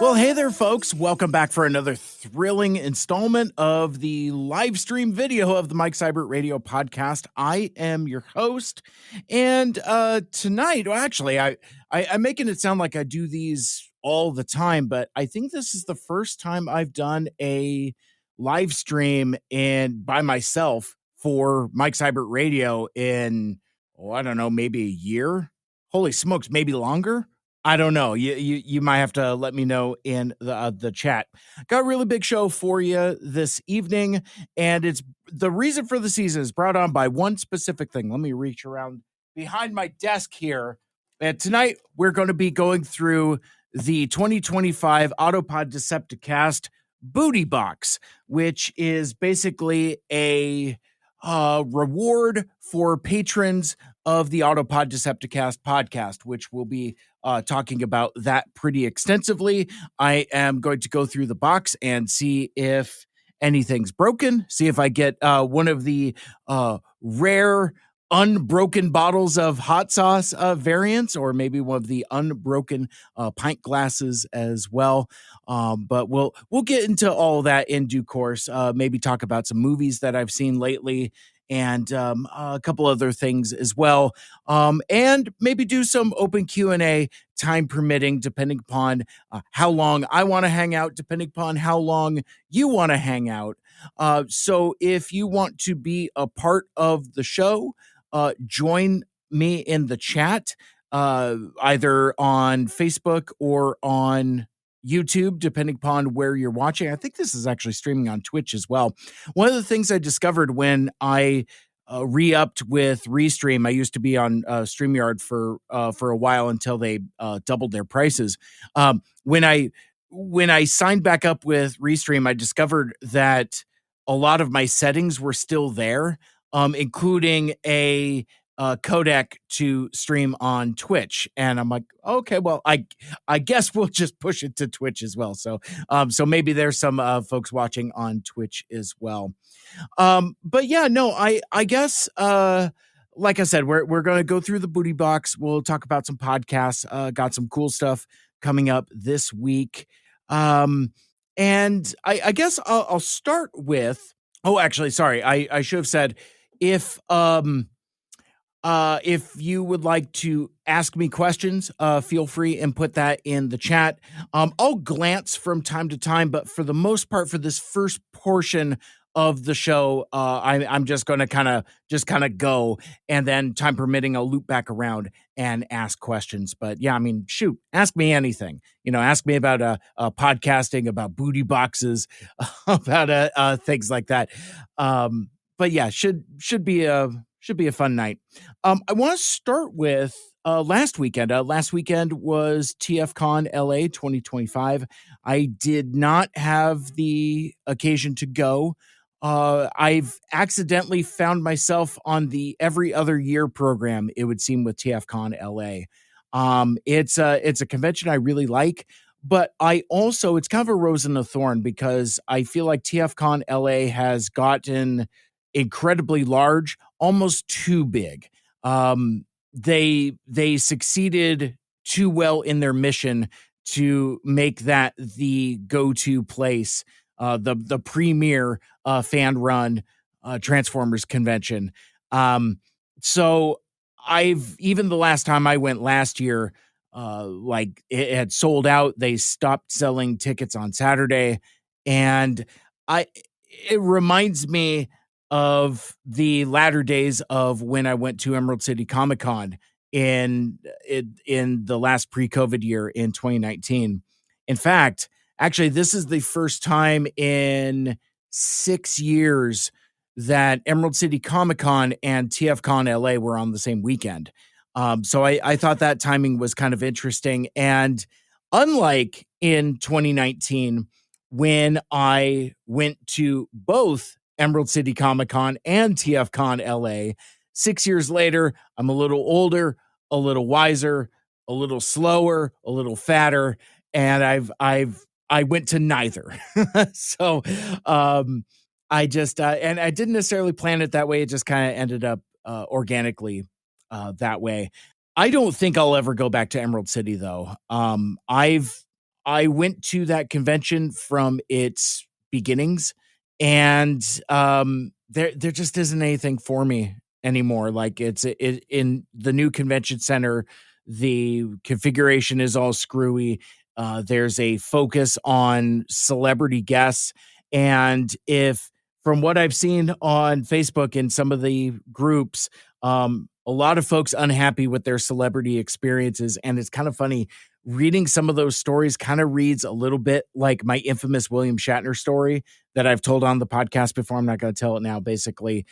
Well, hey there, folks. Welcome back for another thrilling installment of the live stream video of the Mike Seibert Radio Podcast. I am your host, and tonight, well, actually, I'm making it sound like I do these all the time, but I think this is the first time I've done a live stream by myself for Mike Seibert Radio in, I don't know, maybe a year. Holy smokes, maybe longer. I don't know. You might have to let me know in the chat. Got a really big show for you this evening, and it's the reason for the season is brought on by one specific thing. Let me reach around behind my desk here. And tonight we're going to be going through the 2025 Autopod Decepticast Booty Box, which is basically a reward for patrons of the Autopod Decepticast podcast, which will be talking about that pretty extensively. I am going to go through the box and see if anything's broken, see if I get one of the rare unbroken bottles of hot sauce variants, or maybe one of the unbroken pint glasses as well. But we'll get into all that in due course. Maybe talk about some movies that I've seen lately, and a couple other things as well. And maybe do some open Q&A, time permitting, depending upon how long I want to hang out, depending upon how long you want to hang out. So if you want to be a part of the show, join me in the chat, either on Facebook or on YouTube, depending upon where you're watching. I think this is actually streaming on Twitch as well. One of the things I discovered when I re-upped with Restream, I used to be on StreamYard for a while until they doubled their prices. When I signed back up with Restream, I discovered that a lot of my settings were still there, including a codec to stream on Twitch. And I'm like, okay, well, I guess we'll just push it to Twitch as well. So maybe there's some folks watching on Twitch as well. But yeah, no, I guess, like I said, we're going to go through the booty box. We'll talk about some podcasts, got some cool stuff coming up this week. And I guess I'll start with, actually, sorry, I should have said, if you would like to ask me questions, feel free and put that in the chat. I'll glance from time to time, but for the most part, for this first portion of the show, I'm just going to kind of go, and then time permitting, I'll loop back around and ask questions. But yeah, I mean, shoot, ask me anything. Ask me about podcasting, about booty boxes, about things like that. But yeah, should be a fun night. I want to start with last weekend. Last weekend was TFCon LA 2025. I did not have the occasion to go. I've accidentally found myself on the every other year program, it would seem, with TFCon LA. It's a convention I really like, but it's kind of a rose and a thorn, because I feel like TFCon LA has gotten incredibly large, almost too big. They succeeded too well in their mission to make that the go-to place, the premier fan-run Transformers convention. So even the last time I went last year, like it had sold out. They stopped selling tickets on Saturday, and it reminds me of the latter days of when I went to Emerald City Comic Con in the last pre-COVID year in 2019. In fact, actually, this is the first time in 6 years that Emerald City Comic Con and TFCon LA were on the same weekend. So I thought that timing was kind of interesting. And unlike in 2019, when I went to both Emerald City Comic Con and TFCon LA, 6 years later, I'm a little older, a little wiser, a little slower, a little fatter, and I went to neither. So I just and I didn't necessarily plan it that way. It just kind of ended up organically that way. I don't think I'll ever go back to Emerald City, though. I went to that convention from its beginnings, and there just isn't anything for me anymore. Like it in the new convention center, the configuration is all screwy. There's a focus on celebrity guests, and if from what I've seen on Facebook and some of the groups, a lot of folks unhappy with their celebrity experiences, and it's kind of funny reading some of those stories kind of reads a little bit like my infamous William Shatner story that I've told on the podcast before. I'm not going to tell it now. Basically,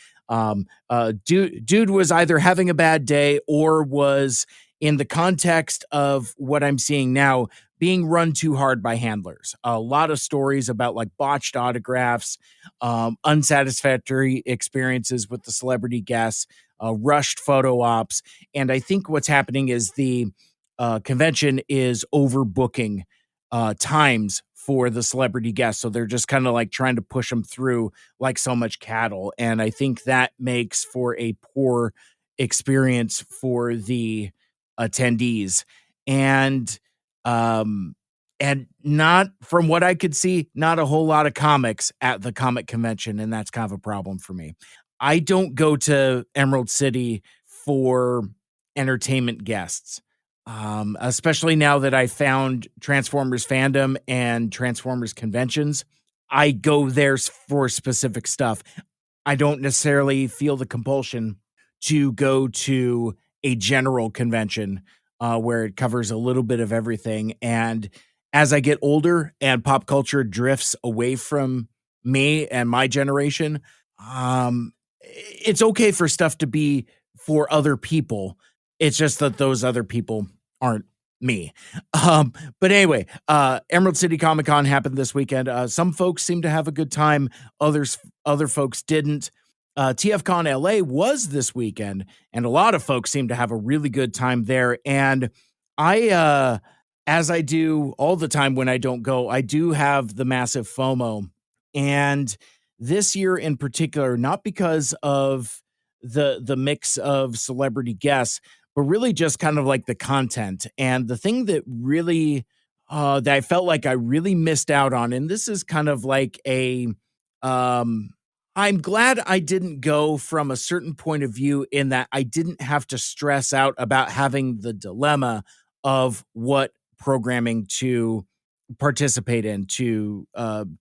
dude was either having a bad day or was, in the context of what I'm seeing now, being run too hard by handlers. A lot of stories about like botched autographs, unsatisfactory experiences with the celebrity guests, rushed photo ops. And I think what's happening is the convention is overbooking times for the celebrity guests. So they're just kind of like trying to push them through like so much cattle. And I think that makes for a poor experience for the attendees. Um, and not, from what I could see, not a whole lot of comics at the comic convention. And that's kind of a problem for me. I don't go to Emerald City for entertainment guests. Especially now that I found Transformers fandom and Transformers conventions, I go there for specific stuff. I don't necessarily feel the compulsion to go to a general convention where it covers a little bit of everything. And as I get older and pop culture drifts away from me and my generation, it's okay for stuff to be for other people. It's just that those other people aren't me. But anyway, Emerald City Comic Con happened this weekend. Some folks seemed to have a good time. Other folks didn't. TFCon LA was this weekend, and a lot of folks seemed to have a really good time there. And I, as I do all the time when I don't go, I do have the massive FOMO. And this year in particular, not because of the mix of celebrity guests, but really just kind of like the content. And the thing that really that I felt like I really missed out on, and this is kind of like I'm glad I didn't go from a certain point of view, in that I didn't have to stress out about having the dilemma of what programming to participate in, to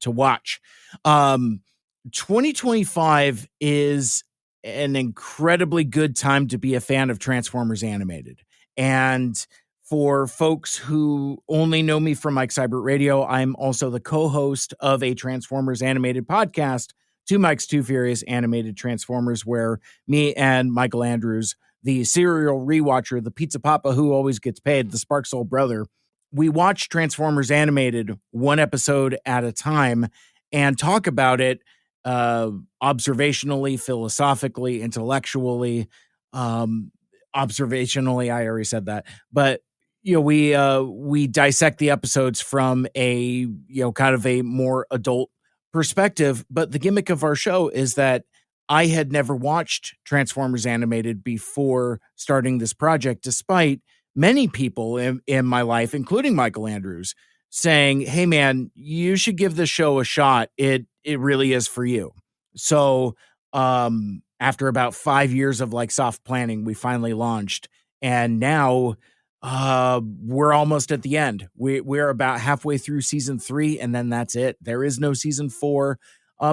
watch. 2025 is an incredibly good time to be a fan of Transformers Animated. And for folks who only know me from Mike Seibert Radio, I'm also the co-host of a Transformers Animated podcast, Two Mikes, Two Furious Animated Transformers, where me and Michael Andrews, the serial rewatcher, the pizza papa who always gets paid, the Spark Soul brother, we watch Transformers Animated one episode at a time and talk about it observationally, philosophically, intellectually. Observationally, I already said that, but we dissect the episodes from a kind of a more adult perspective. But the gimmick of our show is that I had never watched Transformers Animated before starting this project, despite many people in my life, including Michael Andrews, saying, "Hey man, you should give this show a shot. It really is for you." So after about 5 years of like soft planning, we finally launched, and now we're almost at the end. We're about halfway through season 3, and then that's it. There is no season 4.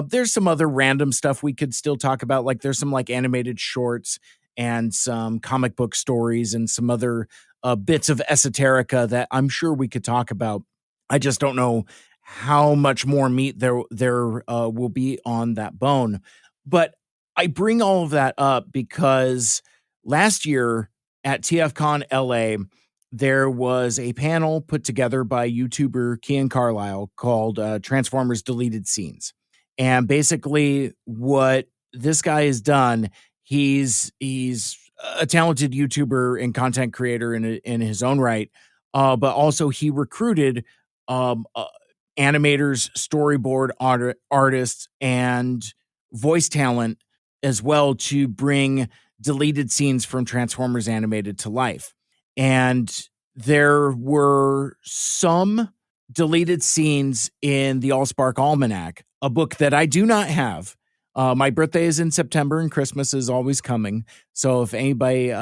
There's some other random stuff we could still talk about. Like there's some like animated shorts and some comic book stories and some other bits of esoterica that I'm sure we could talk about. I just don't know how much more meat there will be on that bone. But I bring all of that up because last year at TFCon LA, there was a panel put together by YouTuber Kian Carlisle called Transformers Deleted Scenes. And basically what this guy has done, he's a talented YouTuber and content creator in his own right, but also he recruited animators, storyboard artists, and voice talent as well to bring deleted scenes from Transformers Animated to life. And there were some deleted scenes in the Allspark Almanac, a book that I do not have. My birthday is in September and Christmas is always coming. So if anybody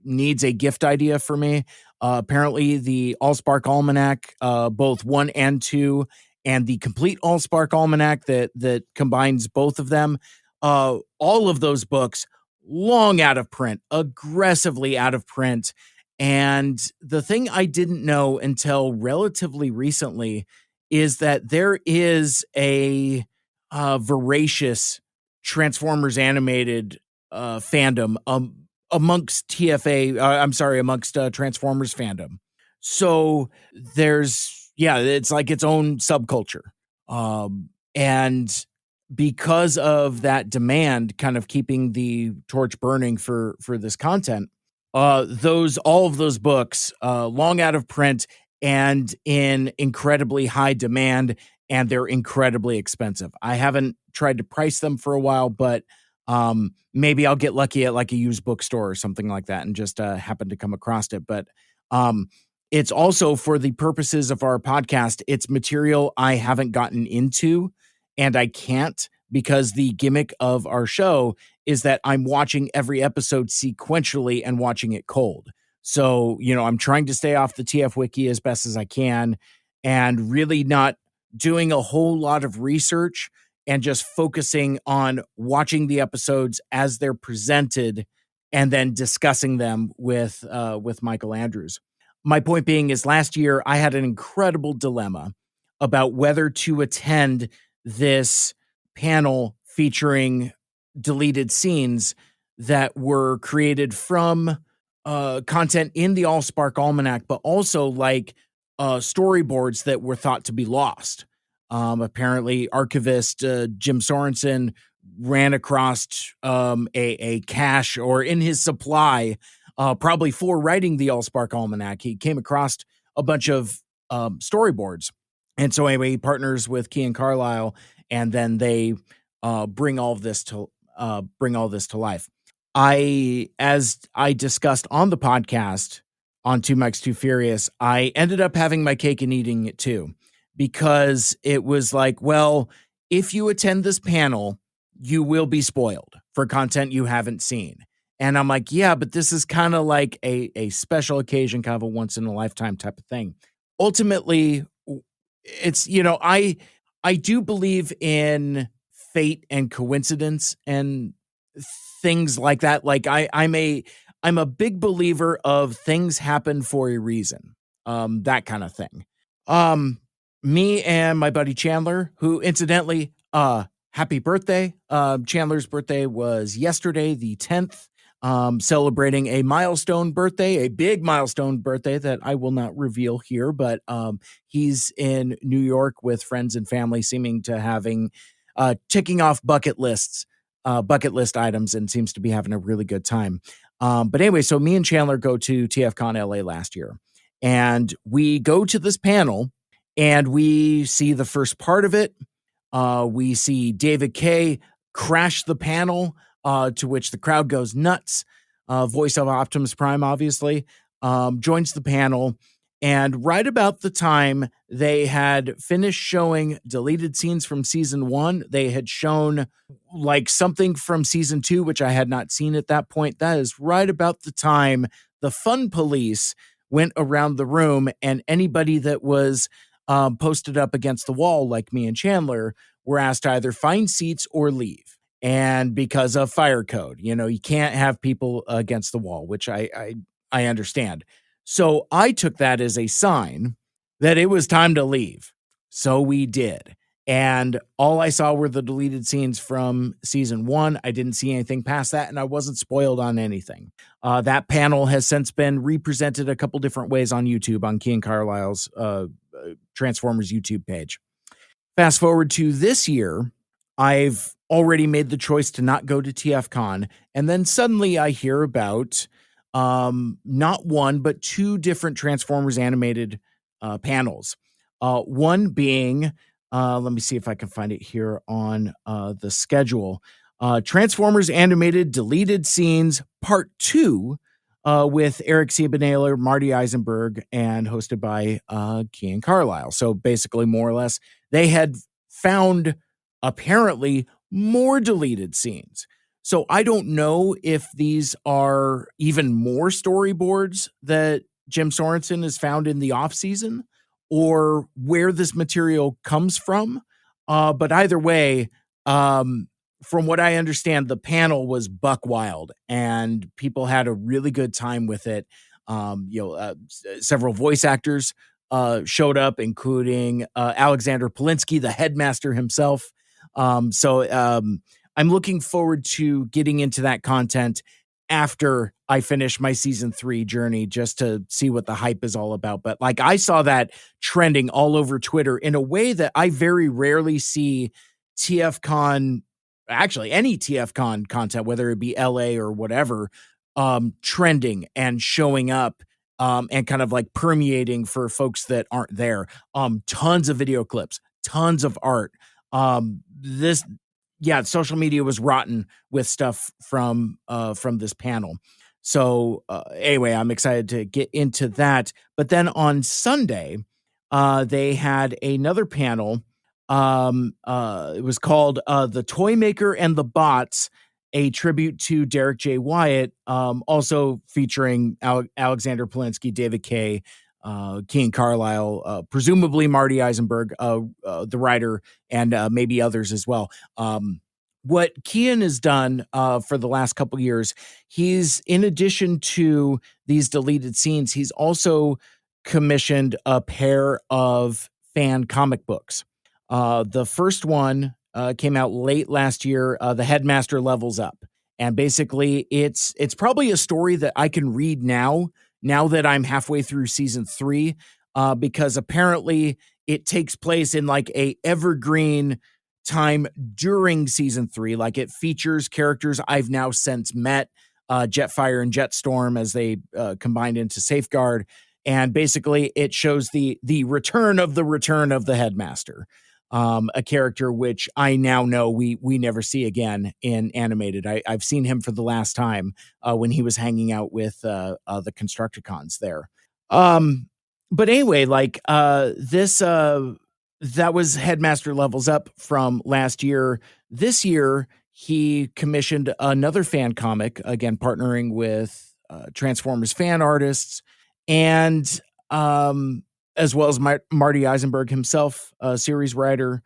needs a gift idea for me, apparently the Allspark Almanac, both 1 and 2, and the complete Allspark Almanac that combines both of them, all of those books long out of print, aggressively out of print. And the thing I didn't know until relatively recently is that there is a voracious Transformers animated fandom amongst amongst Transformers fandom. So it's like its own subculture. And because of that demand kind of keeping the torch burning for this content, all of those books, long out of print and in incredibly high demand, and they're incredibly expensive. I haven't tried to price them for a while, but maybe I'll get lucky at like a used bookstore or something like that and just happen to come across it. But it's also, for the purposes of our podcast, it's material I haven't gotten into, and I can't, because the gimmick of our show is that I'm watching every episode sequentially and watching it cold. So, I'm trying to stay off the TF Wiki as best as I can and really not doing a whole lot of research and just focusing on watching the episodes as they're presented and then discussing them with Michael Andrews. My point being is, last year I had an incredible dilemma about whether to attend this panel featuring deleted scenes that were created from content in the Allspark Almanac, but also like storyboards that were thought to be lost. Apparently, archivist Jim Sorensen ran across a cache, or in his supply, probably for writing the Allspark Almanac, he came across a bunch of storyboards. And so anyway, he partners with Key and Carlisle, and then they bring all this to life. As I discussed on the podcast on Two Mics Too Furious, I ended up having my cake and eating it too, because it was like, well, if you attend this panel, you will be spoiled for content you haven't seen. And I'm like, yeah, but this is kind of like a special occasion, kind of a once in a lifetime type of thing. Ultimately, it's, I do believe in fate and coincidence and things like that. Like I'm a big believer of things happen for a reason. That kind of thing. Me and my buddy Chandler, who incidentally, happy birthday. Chandler's birthday was yesterday, the 10th. Celebrating a milestone birthday, a big milestone birthday that I will not reveal here, but he's in New York with friends and family, seeming to having ticking off bucket list items, and seems to be having a really good time. But anyway, so me and Chandler go to TFCon LA last year, and we go to this panel, and we see the first part of it. We see David Kaye crash the panel, to which the crowd goes nuts. Voice of Optimus Prime, obviously, joins the panel. And right about the time they had finished showing deleted scenes from season 1, they had shown like something from season 2, which I had not seen at that point. That is right about the time the Fun Police went around the room, and anybody that was posted up against the wall, like me and Chandler, were asked to either find seats or leave. And because of fire code, you can't have people against the wall, which I understand. So I took that as a sign that it was time to leave. So we did. And all I saw were the deleted scenes from season 1. I didn't see anything past that, and I wasn't spoiled on anything. That panel has since been represented a couple different ways on YouTube, on Key and Carlisle's Transformers YouTube page. Fast forward to this year, I've already made the choice to not go to TFCon, and then suddenly I hear about not one, but 2 different Transformers animated panels. One being, let me see if I can find it here on the schedule, Transformers Animated Deleted Scenes Part 2, with Eric Siebenaler, Marty Eisenberg, and hosted by Kian Carlisle. So basically, more or less, they had found apparently more deleted scenes. So I don't know if these are even more storyboards that Jim Sorensen has found in the off season, or where this material comes from. But either way, from what I understand, the panel was buck wild, and people had a really good time with it. Several voice actors showed up, including Alexander Polinsky, the headmaster himself. I'm looking forward to getting into that content after I finish my season 3 journey, just to see what the hype is all about. But like, I saw that trending all over Twitter in a way that I very rarely see TFCon, actually any TFCon content, whether it be LA or whatever, trending and showing up, and kind of like permeating for folks that aren't there. Tons of video clips, tons of art. Social media was rotten with stuff from this panel. So anyway, I'm excited to get into that. But then on Sunday, they had another panel. It was called "The Toy Maker and the Bots," a tribute to Derek J. Wyatt, also featuring Alexander Polinsky, David Kay, Kian Carlisle, presumably Marty Eisenberg, the writer, and maybe others as well. What Kian has done for the last couple years, he's, in addition to these deleted scenes, he's also commissioned a pair of fan comic books. The first one came out late last year. The Headmaster Levels Up, and basically it's probably a story that I can read now that I'm halfway through season 3, because apparently it takes place in like a evergreen time during season 3. Like, it features characters I've now since met, Jetfire and Jetstorm, as they combined into Safeguard, and basically it shows the return of the Headmaster, a character which I now know we never see again in animated. I've seen him for the last time when he was hanging out with the Constructicons there. But anyway, like, this that was Headmaster Levels Up from last year. This year, he commissioned another fan comic, again partnering with Transformers fan artists, and as well as Marty Eisenberg himself, a series writer,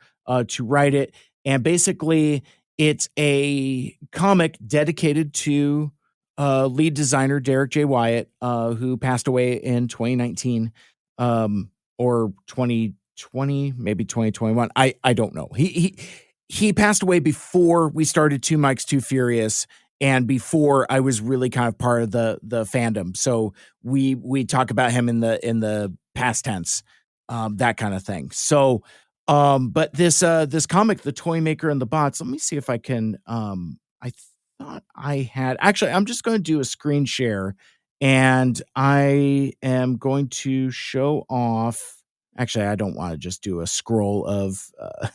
to write it. And basically, it's a comic dedicated to lead designer Derek J. Wyatt, who passed away in 2019, or 2020, maybe 2021. I don't know. He passed away before we started Two Mikes Too Furious, and before I was really kind of part of the fandom. So we talk about him in the past tense, that kind of thing. So, but this comic, The Toy Maker and the Bots, let me see if I can, I thought I had, actually, I'm just going to do a screen share, and I am going to show off. Actually, I don't want to just do a scroll of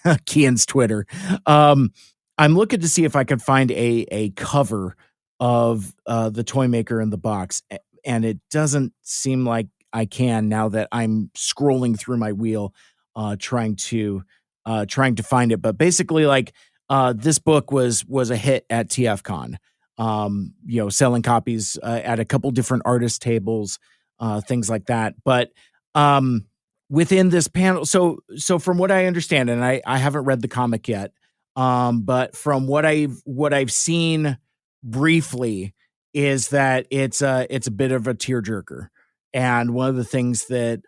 Kian's Twitter. I'm looking to see if I can find a cover of The Toy Maker and the Box, and it doesn't seem like I can, now that I'm scrolling through my wheel, trying to find it. But basically, like, this book was a hit at TFCon, selling copies at a couple different artist tables, things like that. But within this panel, so from what I understand, and I haven't read the comic yet, but from what I've seen briefly, is that it's a bit of a tearjerker. And one of the things that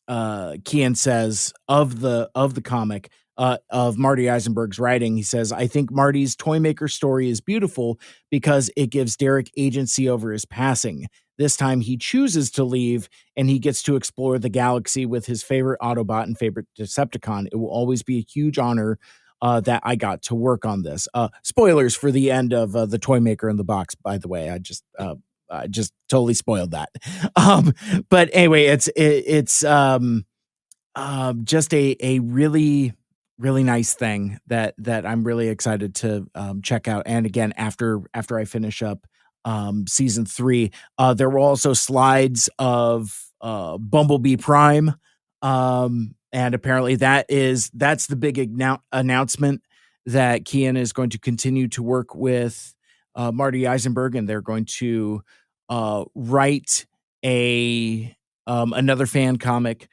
Kian says of the comic, of Marty Eisenberg's writing, he says, "I think Marty's Toymaker story is beautiful because it gives Derek agency over his passing. This time he chooses to leave, and he gets to explore the galaxy with his favorite Autobot and favorite Decepticon. It will always be a huge honor that I got to work on this." Spoilers for the end of The Toymaker and the Box, by the way. I just totally spoiled that. But anyway, it's just a really, really nice thing that I'm really excited to check out. And again, after I finish up season 3. There were also slides of Bumblebee Prime, and apparently that's the big announcement that Kian is going to continue to work with Marty Eisenberg, and they're going to write another fan comic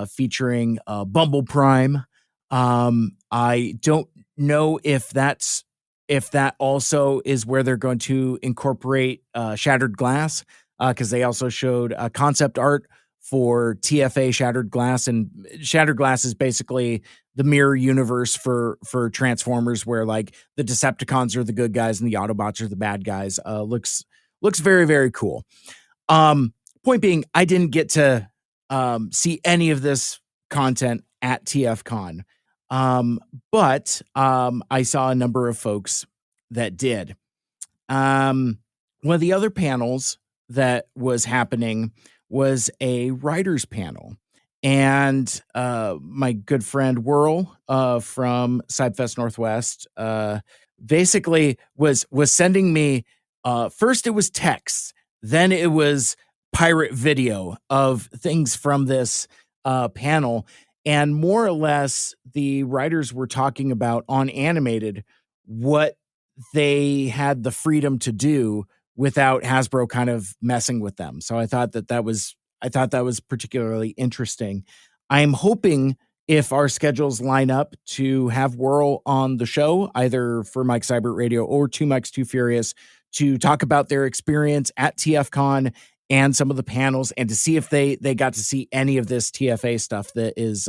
featuring Bumble Prime. I don't know if that also is where they're going to incorporate Shattered Glass, because they also showed concept art for TFA Shattered Glass, and Shattered Glass is basically the mirror universe for Transformers, where like the Decepticons are the good guys and the Autobots are the bad guys. Looks very, very cool. Point being, I didn't get to see any of this content at TFCon. But I saw a number of folks that did. One of the other panels that was happening was a writers panel. And my good friend Whirl from Cybfest Northwest basically was sending me, first it was texts, then it was pirate video of things from this panel. And more or less, the writers were talking about on Animated what they had the freedom to do without Hasbro kind of messing with them. So I thought that was particularly interesting. I'm hoping, if our schedules line up, to have Whirl on the show, either for Mike Seibert Radio or Two Mikes Too Furious, to talk about their experience at TFCon and some of the panels, and to see if they got to see any of this TFA stuff that is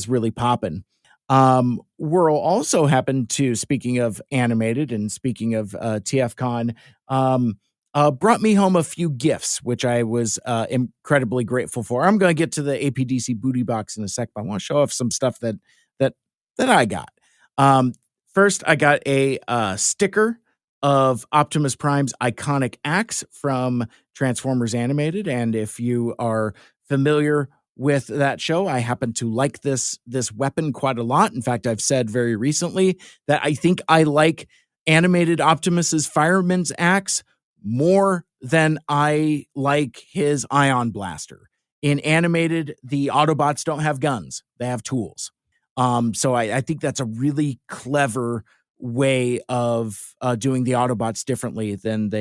really popping. Whirl also happened to, speaking of Animated and speaking of TFCon, brought me home a few gifts, which I was incredibly grateful for. I'm going to get to the APDC booty box in a sec, but I want to show off some stuff that I got. First, I got a sticker of Optimus Prime's iconic axe from Transformers Animated. And if you are familiar with that show, I happen to like this weapon quite a lot. In fact, I've said very recently that I think I like Animated Optimus's fireman's axe more than I like his ion blaster. In Animated, the Autobots don't have guns, they have tools. So I think that's a really clever way of doing the Autobots differently than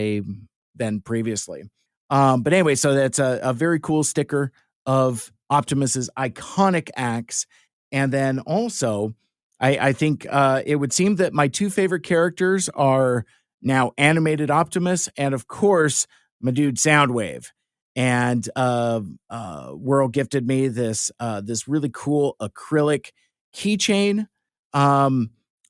previously. But anyway, so that's a very cool sticker of Optimus's iconic axe. And then also, I think it would seem that my two favorite characters are now Animated Optimus and, of course, my dude Soundwave. And Whirl gifted me this really cool acrylic keychain,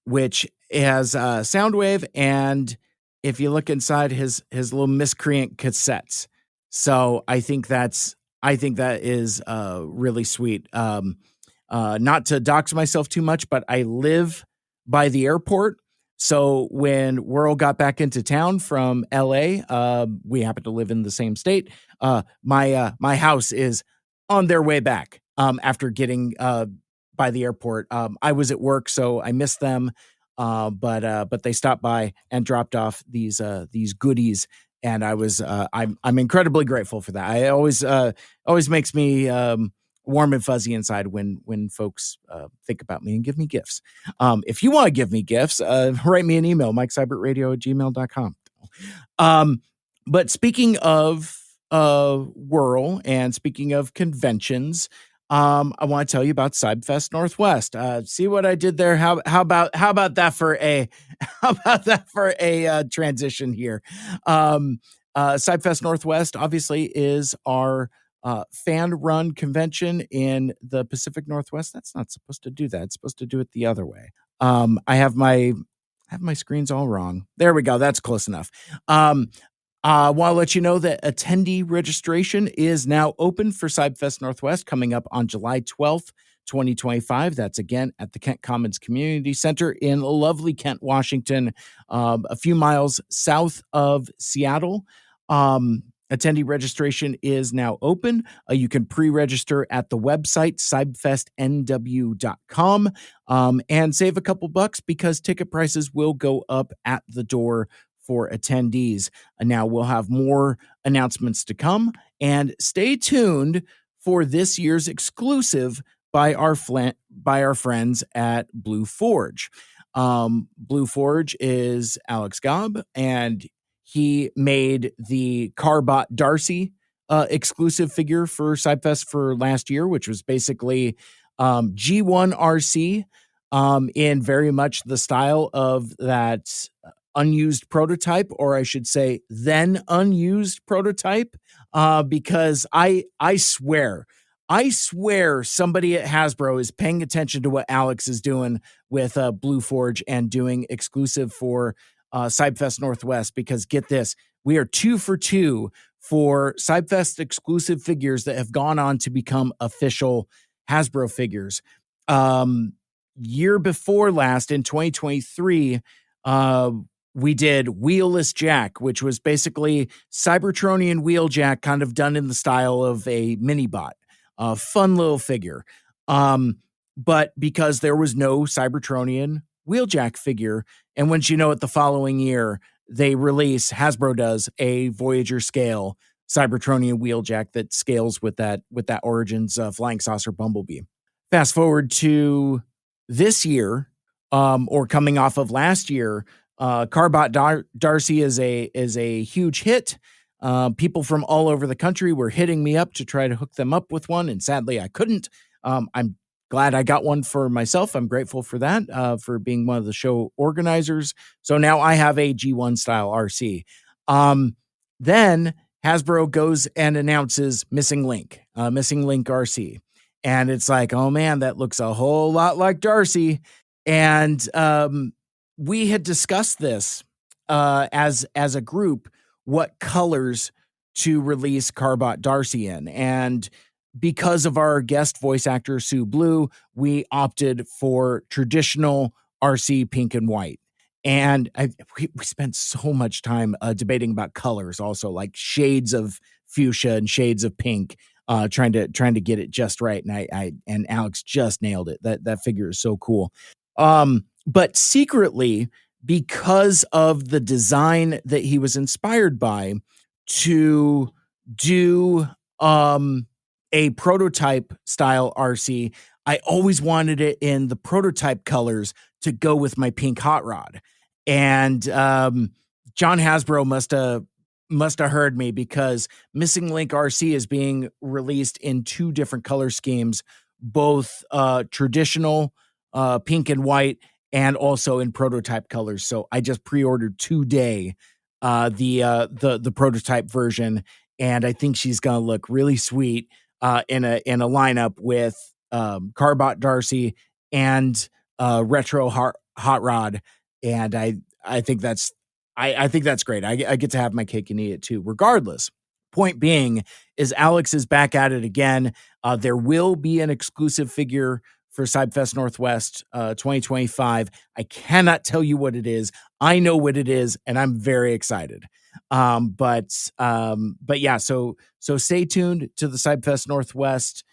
which has Soundwave, and if you look inside his little miscreant cassettes. So I think that is really sweet. Not to dox myself too much, but I live by the airport. So when Whirl got back into town from LA, we happen to live in the same state. My house is on their way back after getting by the airport. I was at work, so I missed them. But they stopped by and dropped off these goodies, and I'm incredibly grateful for that. I always makes me warm and fuzzy inside when folks think about me and give me gifts. If you want to give me gifts, write me an email, mikeseibertradio@gmail.com. But speaking of Whirl and speaking of conventions, I want to tell you about Cybfest Northwest. See what I did there? How about that for a transition here? Cybfest Northwest obviously is our fan-run convention in the Pacific Northwest. That's not supposed to do that. It's supposed to do it the other way. I have my screens all wrong. There we go. That's close enough. I want to let you know that attendee registration is now open for Cybfest Northwest coming up on July 12th, 2025. That's again at the Kent Commons Community Center in lovely Kent, Washington, a few miles south of Seattle. Attendee registration is now open. You can pre-register at the website, cybfestnw.com, and save a couple bucks because ticket prices will go up at the door for attendees. And now we'll have more announcements to come, and stay tuned for this year's exclusive by our friends at Blue Forge. Blue Forge is Alex Gobb, and he made the Carbot Darcy exclusive figure for Cybfest for last year, which was basically G1 RC in very much the style of that unused prototype, or I should say then unused prototype, because I swear somebody at Hasbro is paying attention to what Alex is doing with Blue Forge and doing exclusive for Cybfest Northwest, because get this, we are 2 for 2 for Cybfest exclusive figures that have gone on to become official Hasbro figures. Year before last, in 2023, we did Wheelless Jack, which was basically Cybertronian Wheeljack, kind of done in the style of a Minibot. A fun little figure. But because there was no Cybertronian Wheeljack figure, and once you know it, the following year, Hasbro does a Voyager scale Cybertronian Wheeljack that scales with that Origins Flying Saucer Bumblebee. Fast forward to this year, or coming off of last year, Carbot Darcy is a huge hit. People from all over the country were hitting me up to try to hook them up with one, and sadly I couldn't. I'm glad I got one for myself. I'm grateful for that, for being one of the show organizers. So now I have a G1 style RC. Then Hasbro goes and announces Missing Link RC. And it's like, oh man, that looks a whole lot like Darcy. And we had discussed this as a group, what colors to release Carbot Darcy in. And because of our guest voice actor, Sue Blue, we opted for traditional RC pink and white. And we spent so much time debating about colors, also like shades of fuchsia and shades of pink, trying to get it just right. And Alex just nailed it. That figure is so cool. But secretly, because of the design that he was inspired by, to do a prototype style RC, I always wanted it in the prototype colors to go with my pink hot rod. And John Hasbro must have heard me, because Missing Link RC is being released in 2 different color schemes, both traditional pink and white, and also in prototype colors. So I just pre-ordered today the prototype version, and I think she's gonna look really sweet in a lineup with Carbot Darcy and retro hot rod. And I think that's great. I get to have my cake and eat it too. Regardless, point being is Alex is back at it again. There will be an exclusive figure for Cybfest Northwest 2025. I cannot tell you what it is. I know what it is, and I'm very excited. But yeah, so stay tuned to the Cybfest Northwest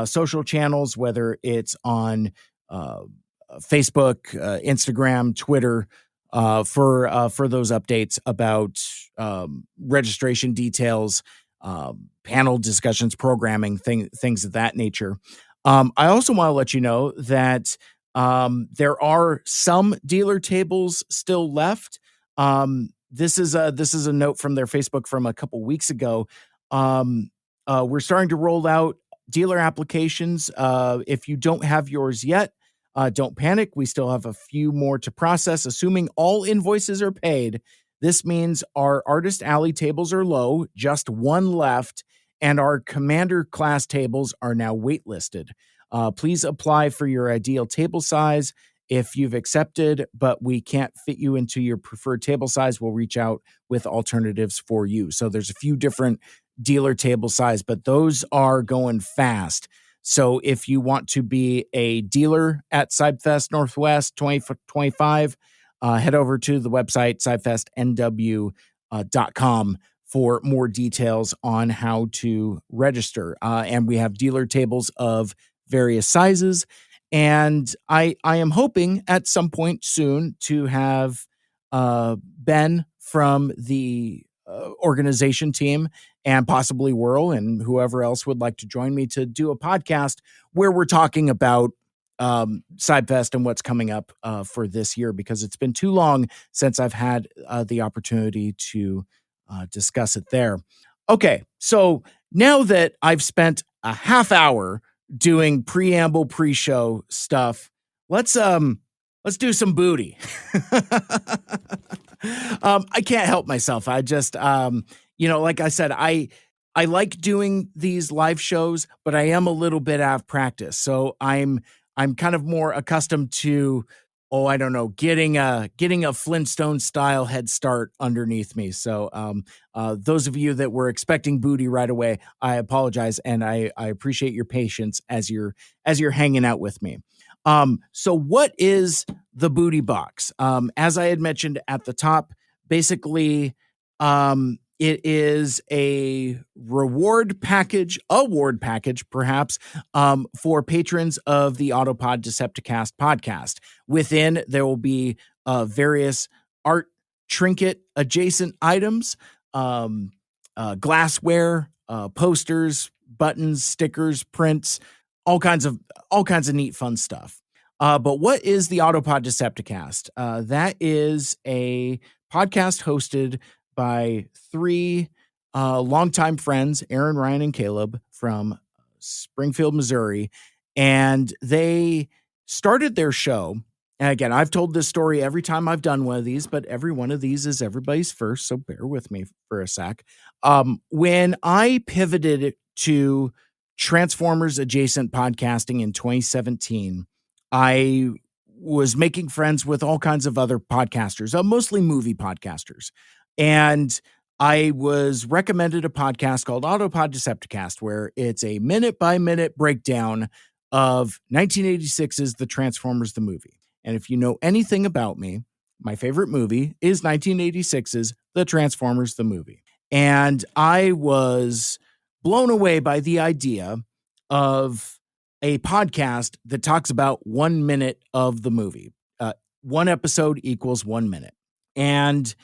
social channels, whether it's on Facebook, Instagram, Twitter, for those updates about registration details, panel discussions, programming, things of that nature. I also want to let you know that there are some dealer tables still left. This is a note from their Facebook from a couple weeks ago. We're starting to roll out dealer applications. If you don't have yours yet, don't panic. We still have a few more to process. Assuming all invoices are paid, this means our Artist Alley tables are low, just 1 left, and our Commander class tables are now waitlisted. Please apply for your ideal table size. If you've accepted, but we can't fit you into your preferred table size, we'll reach out with alternatives for you. So there's a few different dealer table size, but those are going fast. So if you want to be a dealer at Cybfest Northwest 2025, head over to the website, cybfestnw.com, for more details on how to register. And we have dealer tables of various sizes. And I am hoping at some point soon to have Ben from the organization team, and possibly Whirl and whoever else would like to join me to do a podcast where we're talking about SideFest and what's coming up for this year, because it's been too long since I've had the opportunity to discuss it there. Okay, so now that I've spent a half hour doing preamble pre-show stuff, let's do some booty. I can't help myself. I just like I said, I like doing these live shows, but I am a little bit out of practice. So I'm kind of more accustomed to, I don't know, getting a Flintstone style head start underneath me. So those of you that were expecting booty right away, I apologize, and I appreciate your patience as you're hanging out with me. So what is the booty box? As I had mentioned at the top, basically, it is a award package, perhaps, for patrons of the Autopod Decepticast podcast. Within, there will be various art trinket adjacent items, glassware, posters, buttons, stickers, prints, all kinds of neat, fun stuff. But what is the Autopod Decepticast? That is a podcast hosted by three longtime friends, Aaron, Ryan, and Caleb from Springfield, Missouri. And they started their show. And again, I've told this story every time I've done one of these, but every one of these is everybody's first, so bear with me for a sec. When I pivoted to Transformers adjacent podcasting in 2017, I was making friends with all kinds of other podcasters, mostly movie podcasters. And I was recommended a podcast called Autopod Decepticast, where it's a minute-by-minute breakdown of 1986's The Transformers the movie. And if you know anything about me, my favorite movie is 1986's The Transformers the movie. And I was blown away by the idea of a podcast that talks about 1 minute of the movie. One episode equals 1 minute. And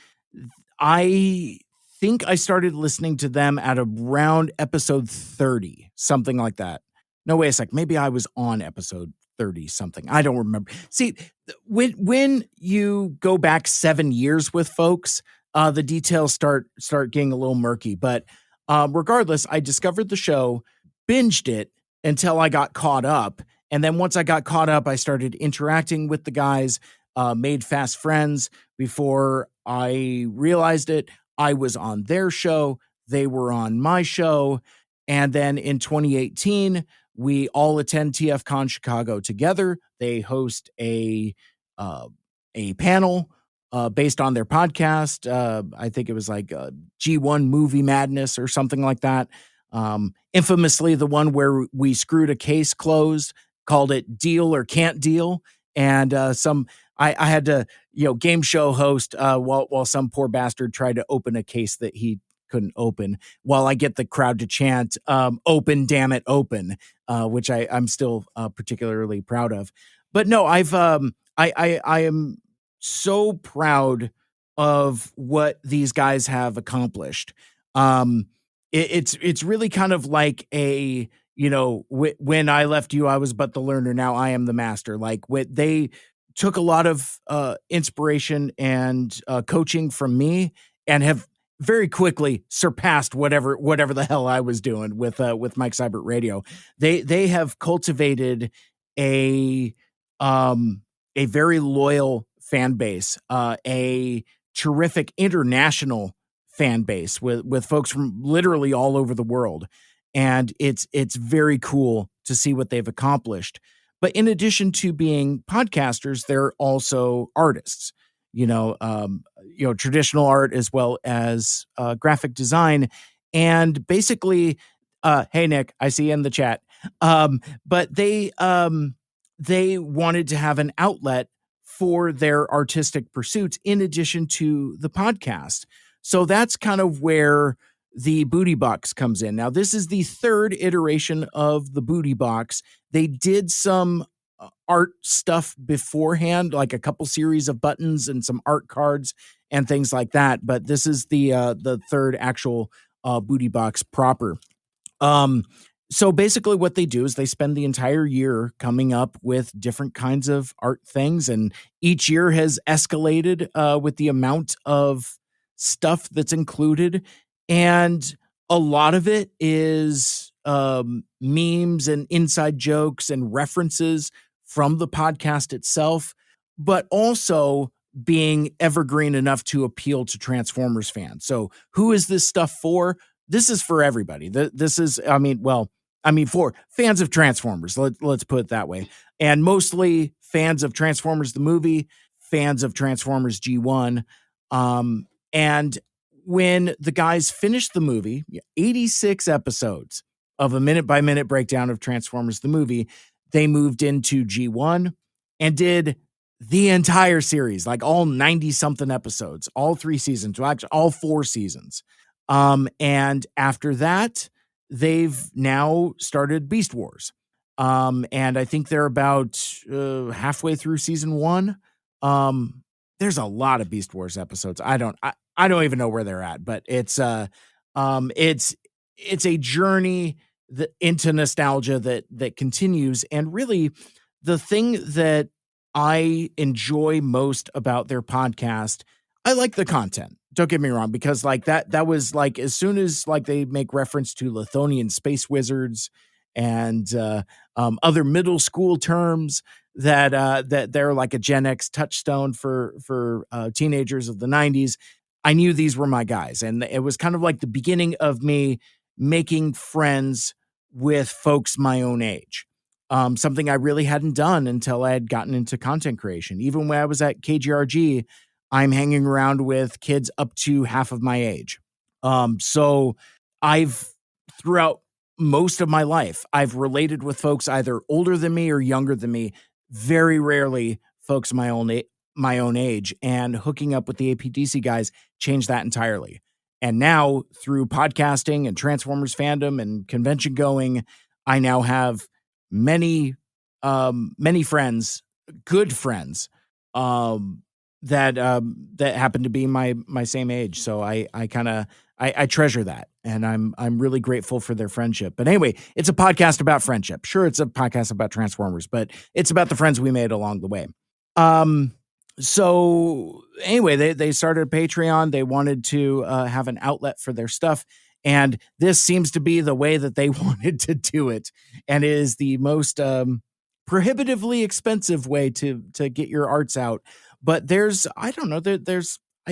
I think I started listening to them at around episode 30, something like that. No, wait a sec. Maybe I was on episode 30 something. I don't remember. See, when you go back 7 years with folks, the details start getting a little murky. But regardless, I discovered the show, binged it until I got caught up. And then once I got caught up, I started interacting with the guys, made fast friends. Before I realized it, I was on their show. They were on my show. And then in 2018, we all attend TFCon Chicago together. They host a panel based on their podcast. I think it was like G1 Movie Madness or something like that. Infamously, the one where we screwed a case closed, called it Deal or Can't Deal. And I had to, game show host while some poor bastard tried to open a case that he couldn't open, while I get the crowd to chant, open, damn it, open, which I'm still particularly proud of. But no, I am so proud of what these guys have accomplished. It's really kind of like a, when I left you, I was but the learner. Now I am the master. Like they took a lot of inspiration and coaching from me, and have very quickly surpassed whatever the hell I was doing with Mike Seibert Radio. They have cultivated a very loyal fan base, a terrific international fan base with folks from literally all over the world. And it's very cool to see what they've accomplished. But in addition to being podcasters, they're also artists, traditional art as well as graphic design. And basically, hey, Nick, I see you in the chat. But they wanted to have an outlet for their artistic pursuits in addition to the podcast. So that's kind of where the Booty Box comes in. Now, this is the third iteration of the Booty Box. They did some art stuff beforehand, like a couple series of buttons and some art cards and things like that. But this is the third actual booty box proper. So basically what they do is they spend the entire year coming up with different kinds of art things, and each year has escalated with the amount of stuff that's included. And a lot of it is memes and inside jokes and references from the podcast itself, but also being evergreen enough to appeal to Transformers fans. So who is this stuff for? This is for everybody. This is, for fans of Transformers, let's put it that way. And mostly fans of Transformers the movie, fans of Transformers G1. And when the guys finished the movie, 86 episodes of a minute-by-minute breakdown of Transformers the movie, they moved into G1 and did the entire series, like all 90-something episodes, all 3 seasons, well, actually all 4 seasons. And after that, they've now started Beast Wars. And I think they're about halfway through season 1. There's a lot of Beast Wars episodes. I don't even know where they're at, but it's a journey into nostalgia that continues. And really, the thing that I enjoy most about their podcast, I like the content. Don't get me wrong, because like that was like, as soon as like they make reference to Lithonian space wizards and other middle school terms that they're like a Gen X touchstone for teenagers of the 90s, I knew these were my guys. And it was kind of like the beginning of me making friends with folks my own age. Something I really hadn't done until I had gotten into content creation. Even when I was at KGRG, I'm hanging around with kids up to half of my age. So throughout most of my life, I've related with folks either older than me or younger than me. Very rarely folks my own age, and hooking up with the APDC guys changed that entirely. And now through podcasting and Transformers fandom and convention going, I now have many friends, good friends, that happen to be my same age. So I treasure that, and I'm really grateful for their friendship. But anyway, it's a podcast about friendship. Sure, it's a podcast about Transformers, but it's about the friends we made along the way. So anyway, they started a Patreon. They wanted to have an outlet for their stuff, and this seems to be the way that they wanted to do it, and it is the most prohibitively expensive way to get your arts out. But there's I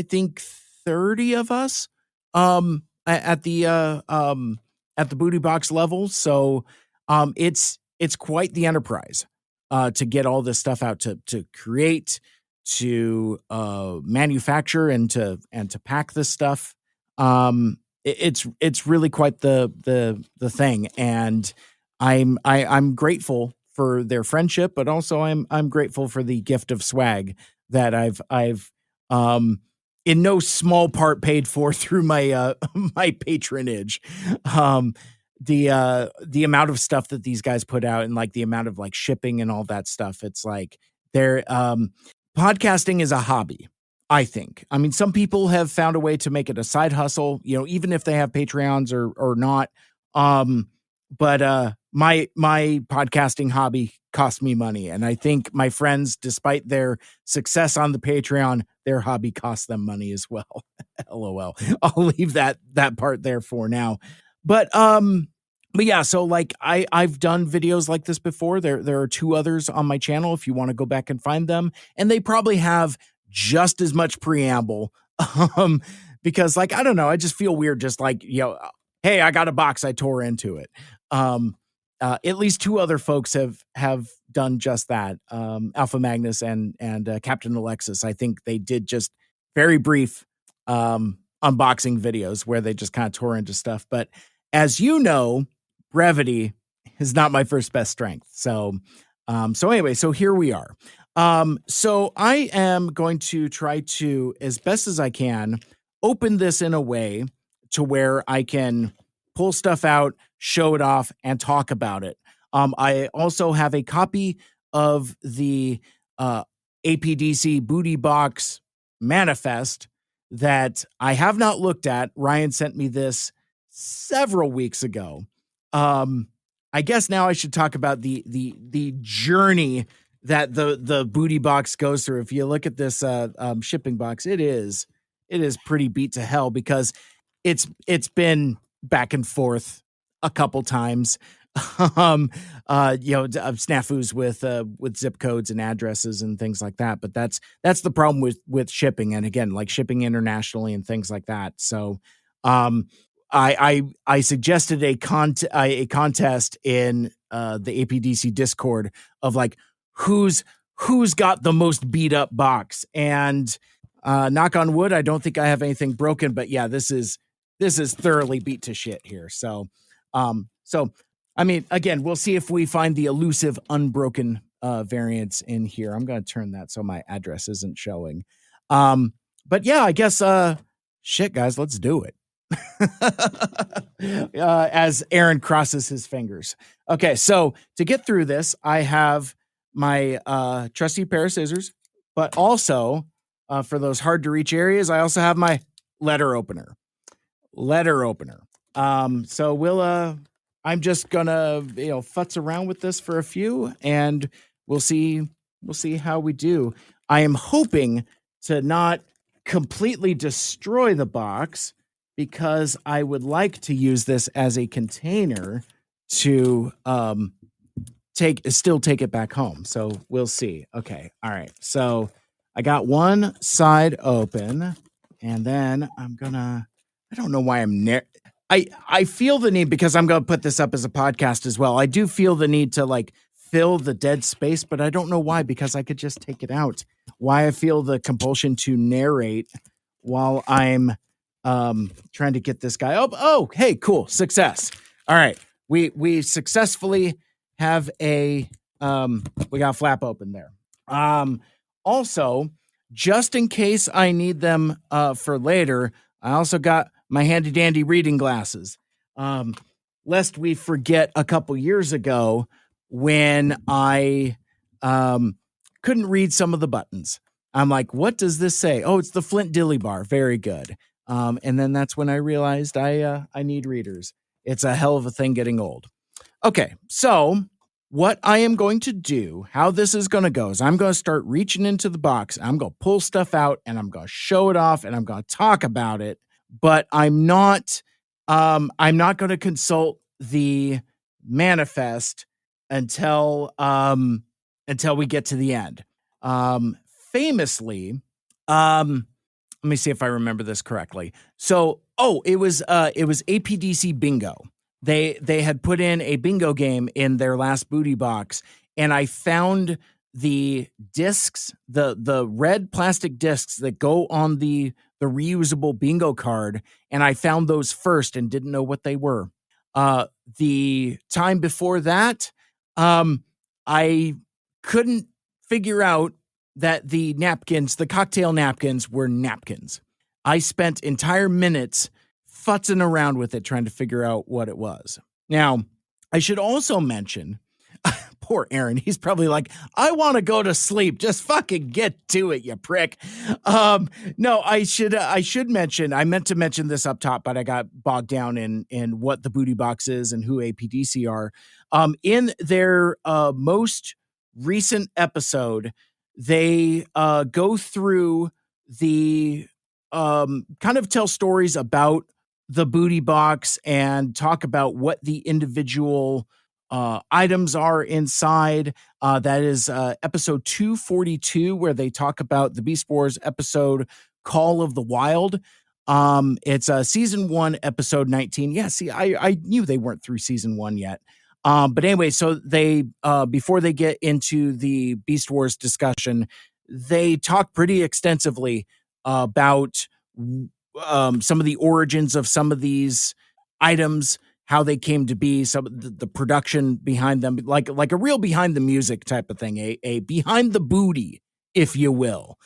think 30 of us at the booty box level. So it's quite the enterprise to get all this stuff out, to create, to manufacture, and to pack this stuff. It's really quite the thing, and I'm grateful for their friendship, but also I'm grateful for the gift of swag that I've in no small part paid for through my my patronage. The amount of stuff that these guys put out, and like the amount of like shipping and all that stuff, it's like they're podcasting is a hobby, I think. I mean, some people have found a way to make it a side hustle, even if they have Patreons or not. But my podcasting hobby cost me money. And I think my friends, despite their success on the Patreon, their hobby costs them money as well. LOL. I'll leave that part there for now. But yeah, so like I've done videos like this before. There are 2 others on my channel if you want to go back and find them. And they probably have just as much preamble. Because like, I don't know, I just feel weird just like, hey, I got a box, I tore into it. At least 2 other folks have done just that. Alpha Magnus and Captain Alexis. I think they did just very brief unboxing videos where they just kind of tore into stuff. But as you know, brevity is not my first best strength. So anyway, so here we are. So I am going to try to, as best as I can, open this in a way to where I can pull stuff out, show it off, and talk about it. I also have a copy of the APDC Booty Box Manifest that I have not looked at. Ryan sent me this several weeks ago. I guess now I should talk about the journey that the booty box goes through. If you look at this shipping box, it is pretty beat to hell because it's been back and forth a couple times. Snafus with zip codes and addresses and things like that. But that's the problem with shipping. And again, like shipping internationally and things like that. So, I suggested a contest in the APDC Discord of like who's got the most beat up box, and knock on wood, I don't think I have anything broken, but yeah, this is thoroughly beat to shit here. So I mean, again, we'll see if we find the elusive unbroken variants in here. I'm going to turn that so my address isn't showing. But yeah, I guess shit, guys, let's do it. As Aaron crosses his fingers. Okay, so to get through this, I have my trusty pair of scissors, but also for those hard to reach areas, I also have my letter opener. So we'll I'm just gonna futz around with this for a few, and we'll see how we do. I am hoping to not completely destroy the box, because I would like to use this as a container to take it back home. So we'll see. Okay. All right. So I got one side open, and then I don't know why I feel the need, because I'm going to put this up as a podcast as well. I do feel the need to like fill the dead space, but I don't know why, because I could just take it out. Why I feel the compulsion to narrate while I'm trying to get this guy up. Oh, hey, cool. Success. All right. We successfully have we got a flap open there. Also, just in case I need them for later, I also got my handy dandy reading glasses. Lest we forget a couple years ago when I couldn't read some of the buttons. I'm like, what does this say? Oh, it's the Flint Dilly bar. Very good. And then that's when I realized I need readers. It's a hell of a thing getting old. Okay, so what I am going to do, how this is going to go, is I'm going to start reaching into the box. I'm going to pull stuff out, and I'm going to show it off, and I'm going to talk about it. But I'm not going to consult the manifest until we get to the end. Famously, let me see if I remember this correctly. So, it was APDC Bingo. They had put in a bingo game in their last booty box, and I found the discs, the red plastic discs that go on the reusable bingo card, and I found those first and didn't know what they were. The time before that, I couldn't figure out that the cocktail napkins were napkins. I spent entire minutes futzing around with it, trying to figure out what it was. Now, I should also mention, poor Aaron, he's probably like, I want to go to sleep. Just fucking get to it, you prick. No, I should mention, I meant to mention this up top, but I got bogged down in what the booty box is and who APDC are. In their most recent episode, they go through the kind of tell stories about the booty box and talk about what the individual items are inside. That is episode 242, where they talk about the Beast Wars episode Call of the Wild. It's season 1, episode 19. Yeah, see, I knew they weren't through season 1 yet. But anyway, so they before they get into the Beast Wars discussion, they talk pretty extensively about some of the origins of some of these items, how they came to be, some of the production behind them, like a real behind the music type of thing, a behind the booty, if you will.